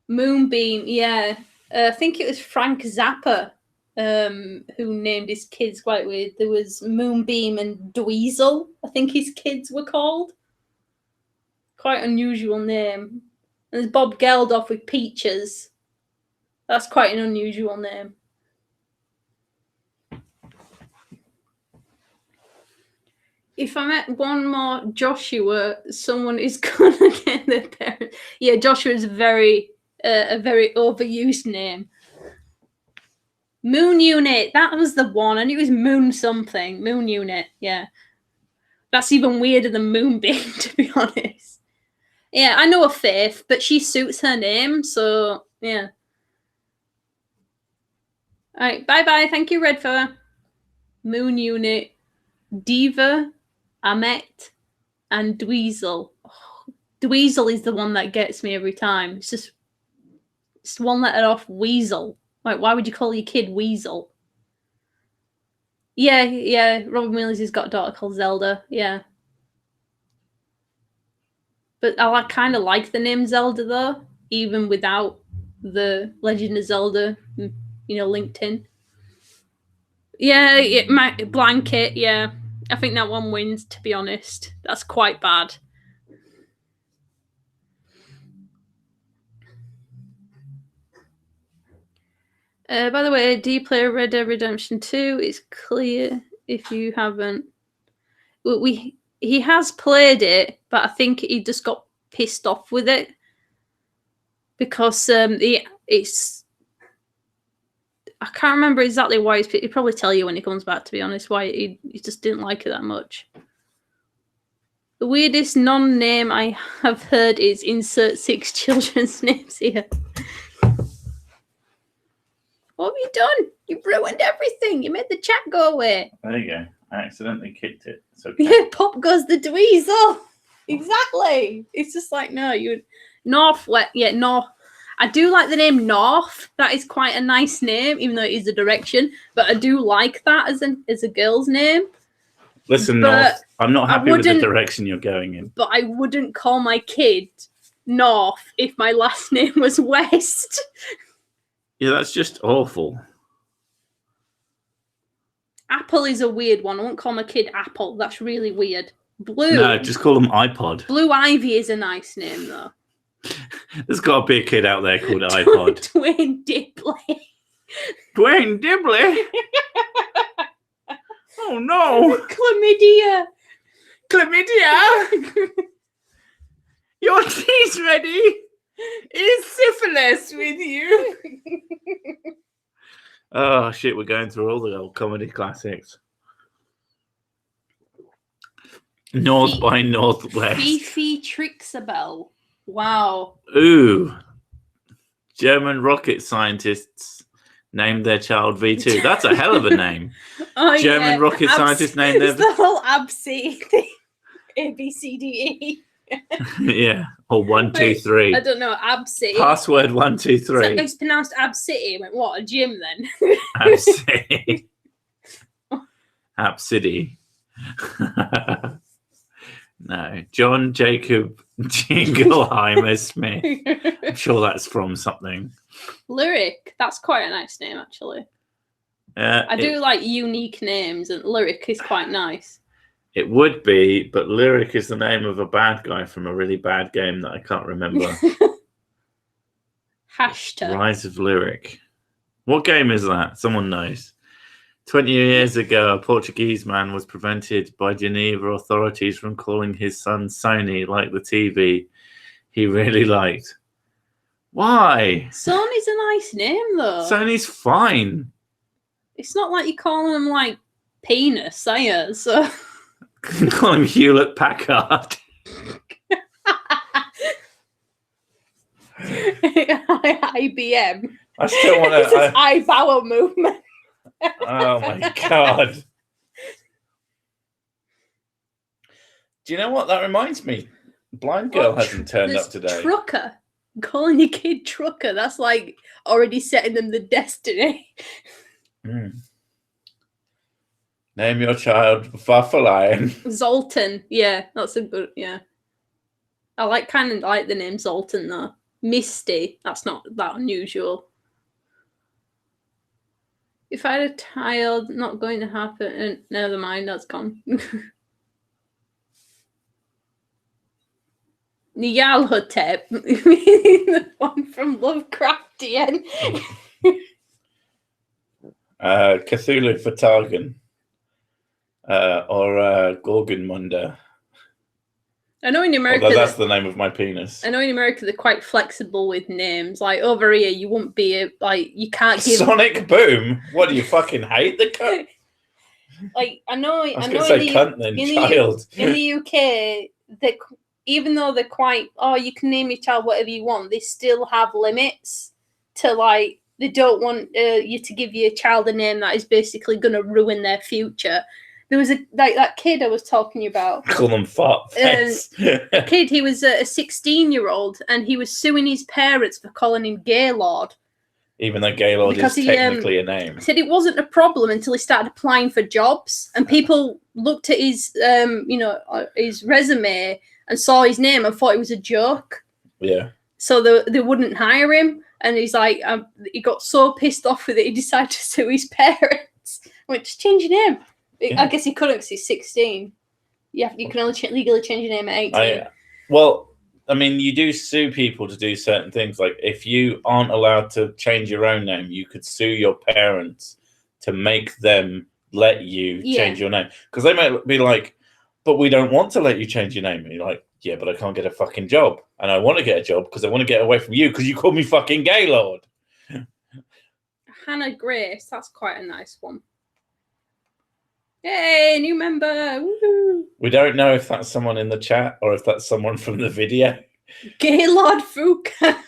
Moonbeam, yeah. I think it was Frank Zappa who named his kids quite weird. There was Moonbeam and Dweezil, I think his kids were called. Quite unusual name. And there's Bob Geldof with Peaches. That's quite an unusual name. If I met one more Joshua, someone is gonna get their parents. Yeah, Joshua is a very overused name. Moon Unit, that was the one. I knew it was Moon something. Moon Unit, yeah. That's even weirder than Moonbeam, to be honest. Yeah, I know a Faith, but she suits her name, so yeah. Alright, bye-bye. Thank you, Redfur. Moon Unit, Diva, Amet, and Dweezil. Oh, Dweezil is the one that gets me every time. It's one letter off Weasel. Like, why would you call your kid Weasel? Yeah. Robin Williams has got a daughter called Zelda. Yeah. But I kind of like the name Zelda, though, even without the Legend of Zelda, linked in. Yeah, my Blanket, yeah. I think that one wins, to be honest. That's quite bad. By the way, do you play Red Dead Redemption 2? It's clear if you haven't. He has played it, but I think he just got pissed off with it because it's. I can't remember exactly why. He'll probably tell you when he comes back. To be honest, why he just didn't like it that much. The weirdest non-name I have heard is insert 6 children's names here. What have you done? You've ruined everything. You made the chat go away. There you go. I accidentally kicked it. It's okay. Yeah, pop goes the Dweezil. Exactly. It's just like, no, you North. Yeah, North. I do like the name North. That is quite a nice name, even though it is a direction. But I do like that as a girl's name. Listen, North, I'm not happy with the direction you're going in. But I wouldn't call my kid North if my last name was West. Yeah, that's just awful. Apple is a weird one. I won't call my kid Apple. That's really weird. Blue. No, just call them iPod. Blue Ivy is a nice name, though. There's got to be a kid out there called iPod. Dwayne Dibley. Dwayne Dibley? Oh, no. Chlamydia. Chlamydia? Your tea's ready? Is syphilis with you? Oh, shit, we're going through all the old comedy classics. North by Northwest. Fifi Trixabel. Wow. Ooh. German rocket scientists named their child V2. That's a hell of a name. Oh, German rocket scientists named their... It's the whole ABC thing. A, B, C, D, E. Yeah. Or 1, 2, 3. I don't know. Ab City. Password 1, 2, 3. So it's pronounced Ab City. I went, what, a gym then? Ab City. Ab City. No. John Jacob Jingleheimer Smith. I'm sure that's from something. Lyric. That's quite a nice name, actually. I do like unique names, and Lyric is quite nice. It would be, but Lyric is the name of a bad guy from a really bad game that I can't remember. Hashtag. Rise of Lyric. What game is that? Someone knows. 20 years ago, a Portuguese man was prevented by Geneva authorities from calling his son Sony like the TV he really liked. Why? Sony's a nice name, though. Sony's fine. It's not like you're calling him, like, penis, are you? So... Call him Hewlett Packard. IBM. I still want This to. is eyebrow movement. Oh my god! Do you know what that reminds me? Blind girl hasn't turned up today. Trucker. Calling your kid Trucker. That's like already setting them the destiny. Mm. Name your child Farfalion. Zoltan. Yeah, that's a good. Yeah, I kind of like the name Zoltan though. Misty. That's not that unusual. If I had a child, not going to happen. Never mind, that's gone. Nyarlathotep. The one from Lovecraftian. Cthulhu Fatagan. Or Gorgonmunda. I know in America. Although that's the name of my penis. I know in America they're quite flexible with names. Like over here, you won't be like you can't give Sonic Boom. What do you fucking hate the cunt? Like I know. I was going to say cunt then, child. In the UK, they even though they're quite you can name your child whatever you want, they still have limits to like they don't want you to give your child a name that is basically going to ruin their future. There was that kid I was talking about. Call them fart face. A kid, he was a 16-year-old, and he was suing his parents for calling him Gaylord. Even though Gaylord is technically a name. He said it wasn't a problem until he started applying for jobs, and people looked at his, his resume and saw his name and thought it was a joke. Yeah. So they wouldn't hire him, and he's like, he got so pissed off with it, he decided to sue his parents. Went, just change your name. Yeah. I guess he couldn't because he's 16. You can only legally change your name at 18. I mean, you do sue people to do certain things. Like, if you aren't allowed to change your own name, you could sue your parents to make them let you change your name. Because they might be like, but we don't want to let you change your name. And you're like, yeah, but I can't get a fucking job. And I want to get a job because I want to get away from you because you call me fucking Gaylord. Hannah Grace, that's quite a nice one. Yay, new member! Woo-hoo. We don't know if that's someone in the chat or if that's someone from the video. Gaylord Fuka.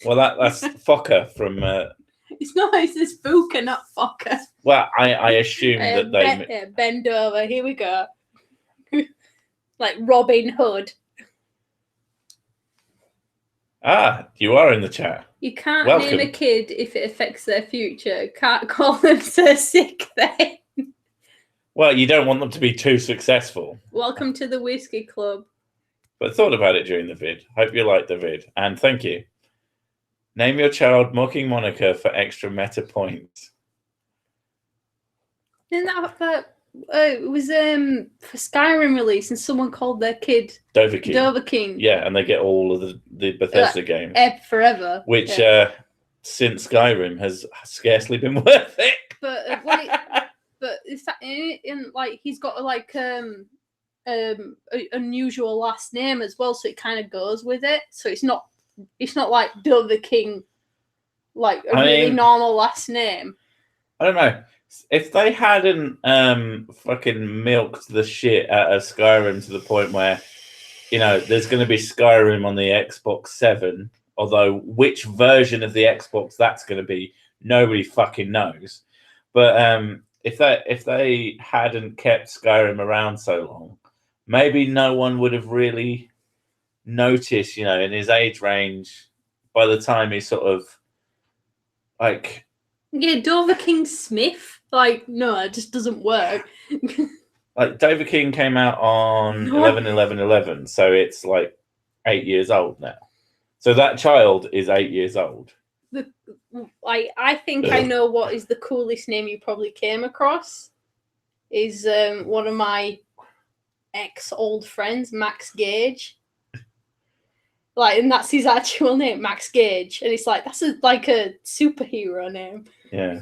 Well, that's Fokker from... It's not, it's this Fuka, not Fokker. Well, I assume that they... Bend over, here we go. Like Robin Hood. Ah, you are in the chat. You can't name a kid if it affects their future. Can't call them so sick then. Well, you don't want them to be too successful. Welcome to the Whisky Club. But thought about it during the vid. Hope you liked the vid. And thank you. Name your child Mocking Monica for extra meta points. Isn't that It was for Skyrim release, and someone called their kid Dovahkiin. Yeah, and they get all of the Bethesda games forever. Which since Skyrim has scarcely been worth it. But but is that in like he's got like an unusual last name as well, so it kind of goes with it. So it's not like Dovahkiin, like a really normal last name. I don't know. If they hadn't fucking milked the shit out of Skyrim to the point where, you know, there's going to be Skyrim on the Xbox 7, although which version of the Xbox that's going to be, nobody fucking knows. But if they hadn't kept Skyrim around so long, maybe no one would have really noticed, you know, in his age range, by the time he sort of like... Yeah, Dovahkiin Smith. Like, no, it just doesn't work. Like, Dovahkiin came out on 11/11/11, so it's like 8 years old now. So that child is 8 years old. I think I know what is the coolest name you probably came across. Is one of my ex-old friends, Max Gage. Like, and that's his actual name, Max Gage. And it's like, that's like a superhero name. Yeah.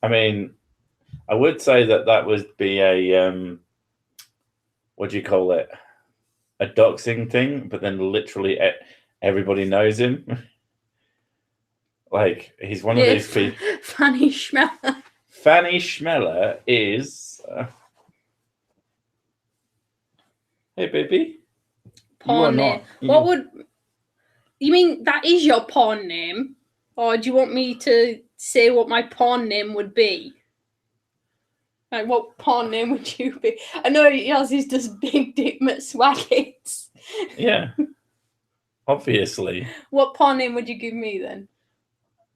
I mean, I would say that would be a, what do you call it? A doxing thing, but then literally everybody knows him. Like, he's one of these people. Fanny Schmeller. Fanny Schmeller is... Hey, baby. Porn name. What would... You mean that is your porn name? Or do you want me to say what my porn name would be? Like, what porn name would you be? I know yours is just Big Dick McSwaggins. Yeah. Obviously. What porn name would you give me then?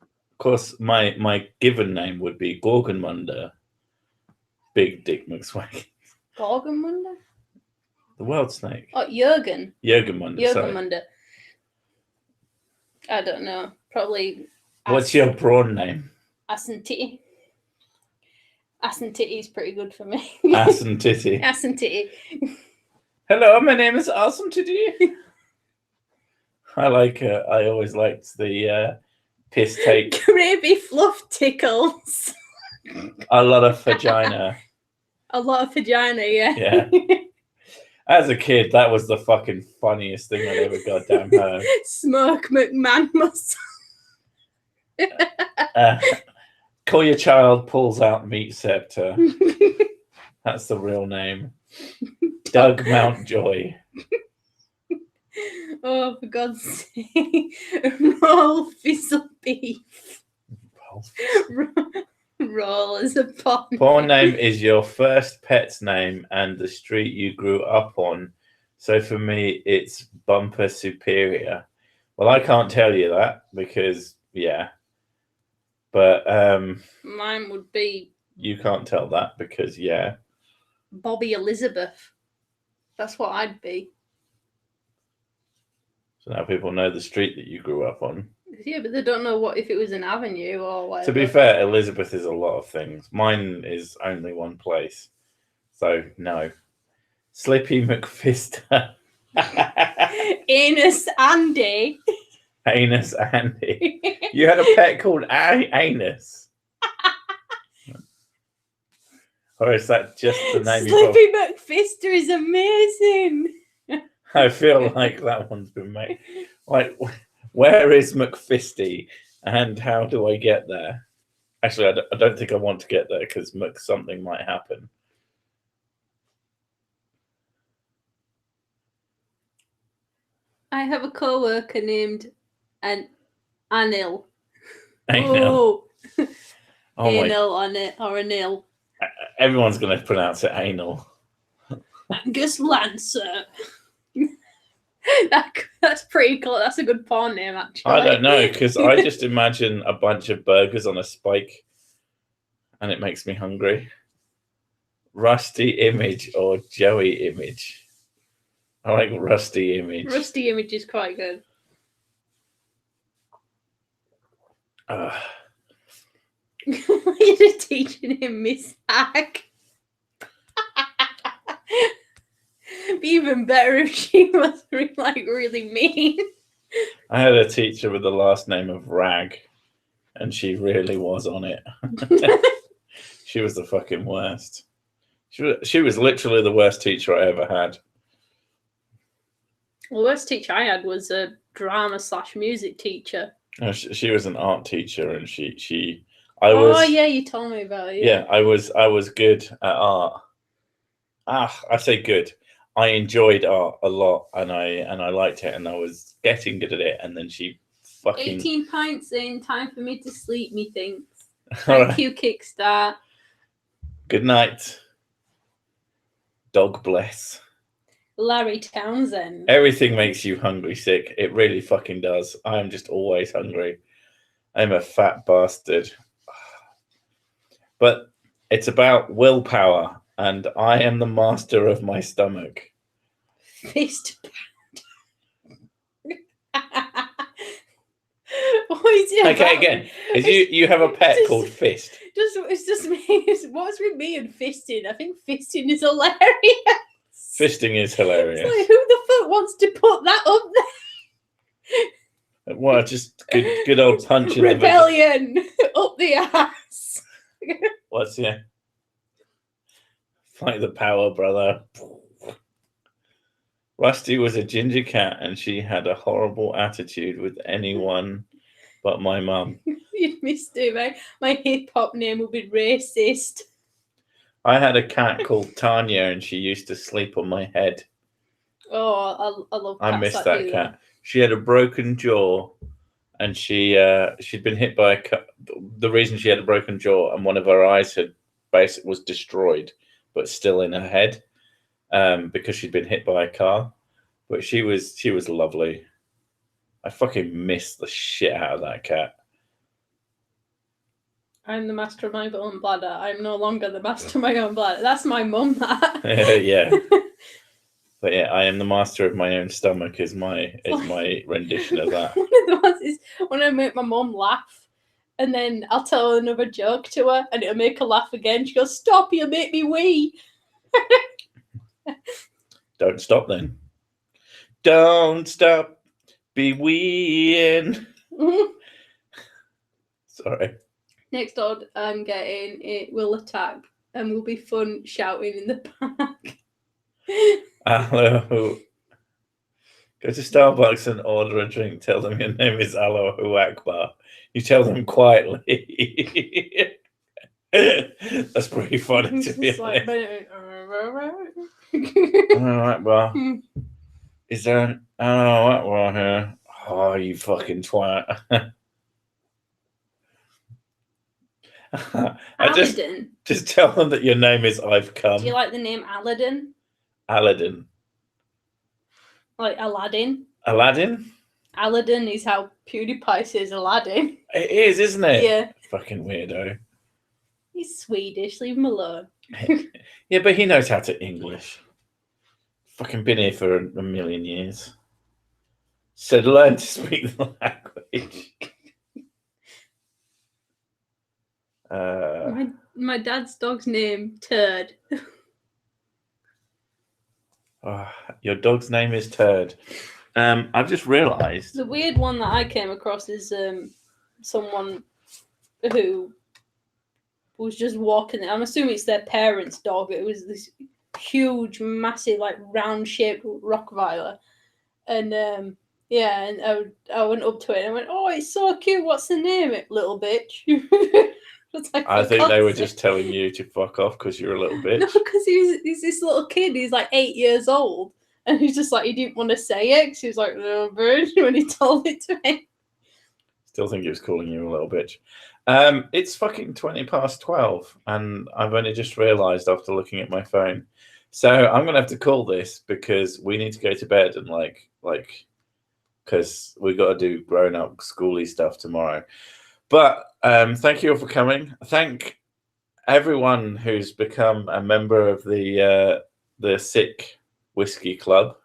Of course, my given name would be Gorgonmunder. Big Dick McSwaggins. Gorgonmunder? The world snake. Oh, Jurgen. Jurgenmunder. Jurgenmunder. I don't know. Probably. What's your prawn name? Ass and Titty. Ass and Titty is pretty good for me. Ass and Titty. Ass and Titty. Hello, my name is Ass and Titty. I always liked the piss take. Gravy fluff tickles. A lot of vagina. A lot of vagina, yeah. Yeah. As a kid, that was the fucking funniest thing I'd ever goddamn heard. Smoke McMahon muscle. Call your child pulls out meat scepter. That's the real name. Doug Mountjoy. Oh, for God's sake. Roll fizzle beef. Roll is a porn name. Porn name is your first pet's name and the street you grew up on. So for me, it's Bumper Superior. Well, I can't tell you that because, yeah. But mine would be... You can't tell that because, yeah. Bobby Elizabeth. That's what I'd be. So now people know the street that you grew up on. Yeah, but they don't know what if it was an avenue or whatever. To be fair, Elizabeth is a lot of things. Mine is only one place. So, no. Slippy McFister. Anus Andy. Anus Andy. You had a pet called Anus. Or is that just the name you got? Slippy McFister is amazing. I feel like that one's been made. Like, where is McFisty and how do I get there? Actually, I don't think I want to get there because something might happen. I have a co-worker named Anil. Anil. Oh, Anil on it or Anil. Everyone's going to pronounce it anal. Angus Lancer. That's pretty cool. That's a good porn name, actually. I don't know, because I just imagine a bunch of burgers on a spike and it makes me hungry. Rusty Image or Joey Image? I like Rusty Image. Rusty Image is quite good. You're just teaching him Miss Hack. be even better if she was like really mean. I had a teacher with the last name of Rag, and she really was on it. She was the fucking worst. She was literally the worst teacher I ever had. The worst teacher I had was a drama/music teacher. She was an art teacher, and yeah, you told me about it. Yeah, I was good at art. I say good. I enjoyed art a lot, and I liked it, and I was getting good at it. And then she fucking 18 pints in, time for me to sleep. Methinks. All Thank you, Kickstart. Good night. Dog bless. Larry Townsend. Everything makes you hungry sick. It really fucking does. I am just always hungry. I'm a fat bastard. But it's about willpower, and I am the master of my stomach. Fist What is it? Okay, again, you have a pet called Fist. It's just me. What's with me and fisting? I think fisting is hilarious. Fisting is hilarious. It's like, who the fuck wants to put that up there? Well, just good old punch in Rebellion up the ass. What's Fight the power, brother. Rusty was a ginger cat, and she had a horrible attitude with anyone but my mum. You missed it, mate. My hip hop name would be racist. I had a cat called Tanya, and she used to sleep on my head. Oh, I love cats. I miss that cat. She had a broken jaw, and she'd been hit by the reason she had a broken jaw, and one of her eyes was destroyed, but still in her head, because she'd been hit by a car. But she was lovely. I fucking miss the shit out of that cat. I'm the master of my own bladder. I'm no longer the master of my own bladder. That's my mum, that. Yeah. But yeah, I am the master of my own stomach is my rendition of that. One of the ones is when I make my mum laugh, and then I'll tell another joke to her, and it'll make her laugh again. She goes, "Stop, you'll make me wee." Don't stop then. Don't stop. Be weeing. Sorry. Next odd I'm getting, it will attack and will be fun shouting in the park. Hello. Go to Starbucks and order a drink. Tell them your name is Allahu Akbar. You tell them quietly. That's pretty funny to be honest. Allahu Akbar. Is there an Allahu Akbar here? Oh, you fucking twat. Aladdin. Just tell them that your name is I've come. Do you like the name Aladdin? Aladdin. Like Aladdin? Aladdin? Aladdin is how PewDiePie says Aladdin. It is, isn't it? Yeah. Fucking weirdo. He's Swedish, leave him alone. Yeah, but he knows how to English. Fucking been here for a million years. Said learn to speak the language. My dad's dog's name, Turd. Your dog's name is Turd. I've just realised. The weird one that I came across is someone who was just walking. I'm assuming it's their parents' dog. It was this huge, massive, like round-shaped Rottweiler, and and I went up to it and I went, "Oh, it's so cute. What's the name, it little bitch?" Like, I think they were just telling you to fuck off because you're a little bitch. No, because he's this little kid. He's like 8 years old, and he's just like, he didn't want to say it because he was like, "Little bitch," when he told it to me. Still think he was calling you a little bitch. It's fucking 20:12, and I've only just realised after looking at my phone. So I'm gonna have to call this because we need to go to bed and because we got to do grown-up schooly stuff tomorrow. But thank you all for coming. Thank everyone who's become a member of the Sick Whisky Club.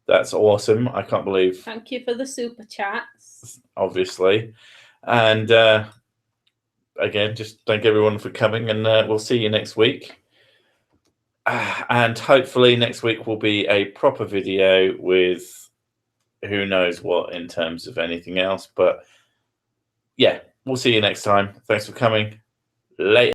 That's awesome. I can't believe. Thank you for the super chats. Obviously. And again, just thank everyone for coming, and we'll see you next week. And hopefully next week will be a proper video with who knows what in terms of anything else. But yeah, we'll see you next time. Thanks for coming. Later.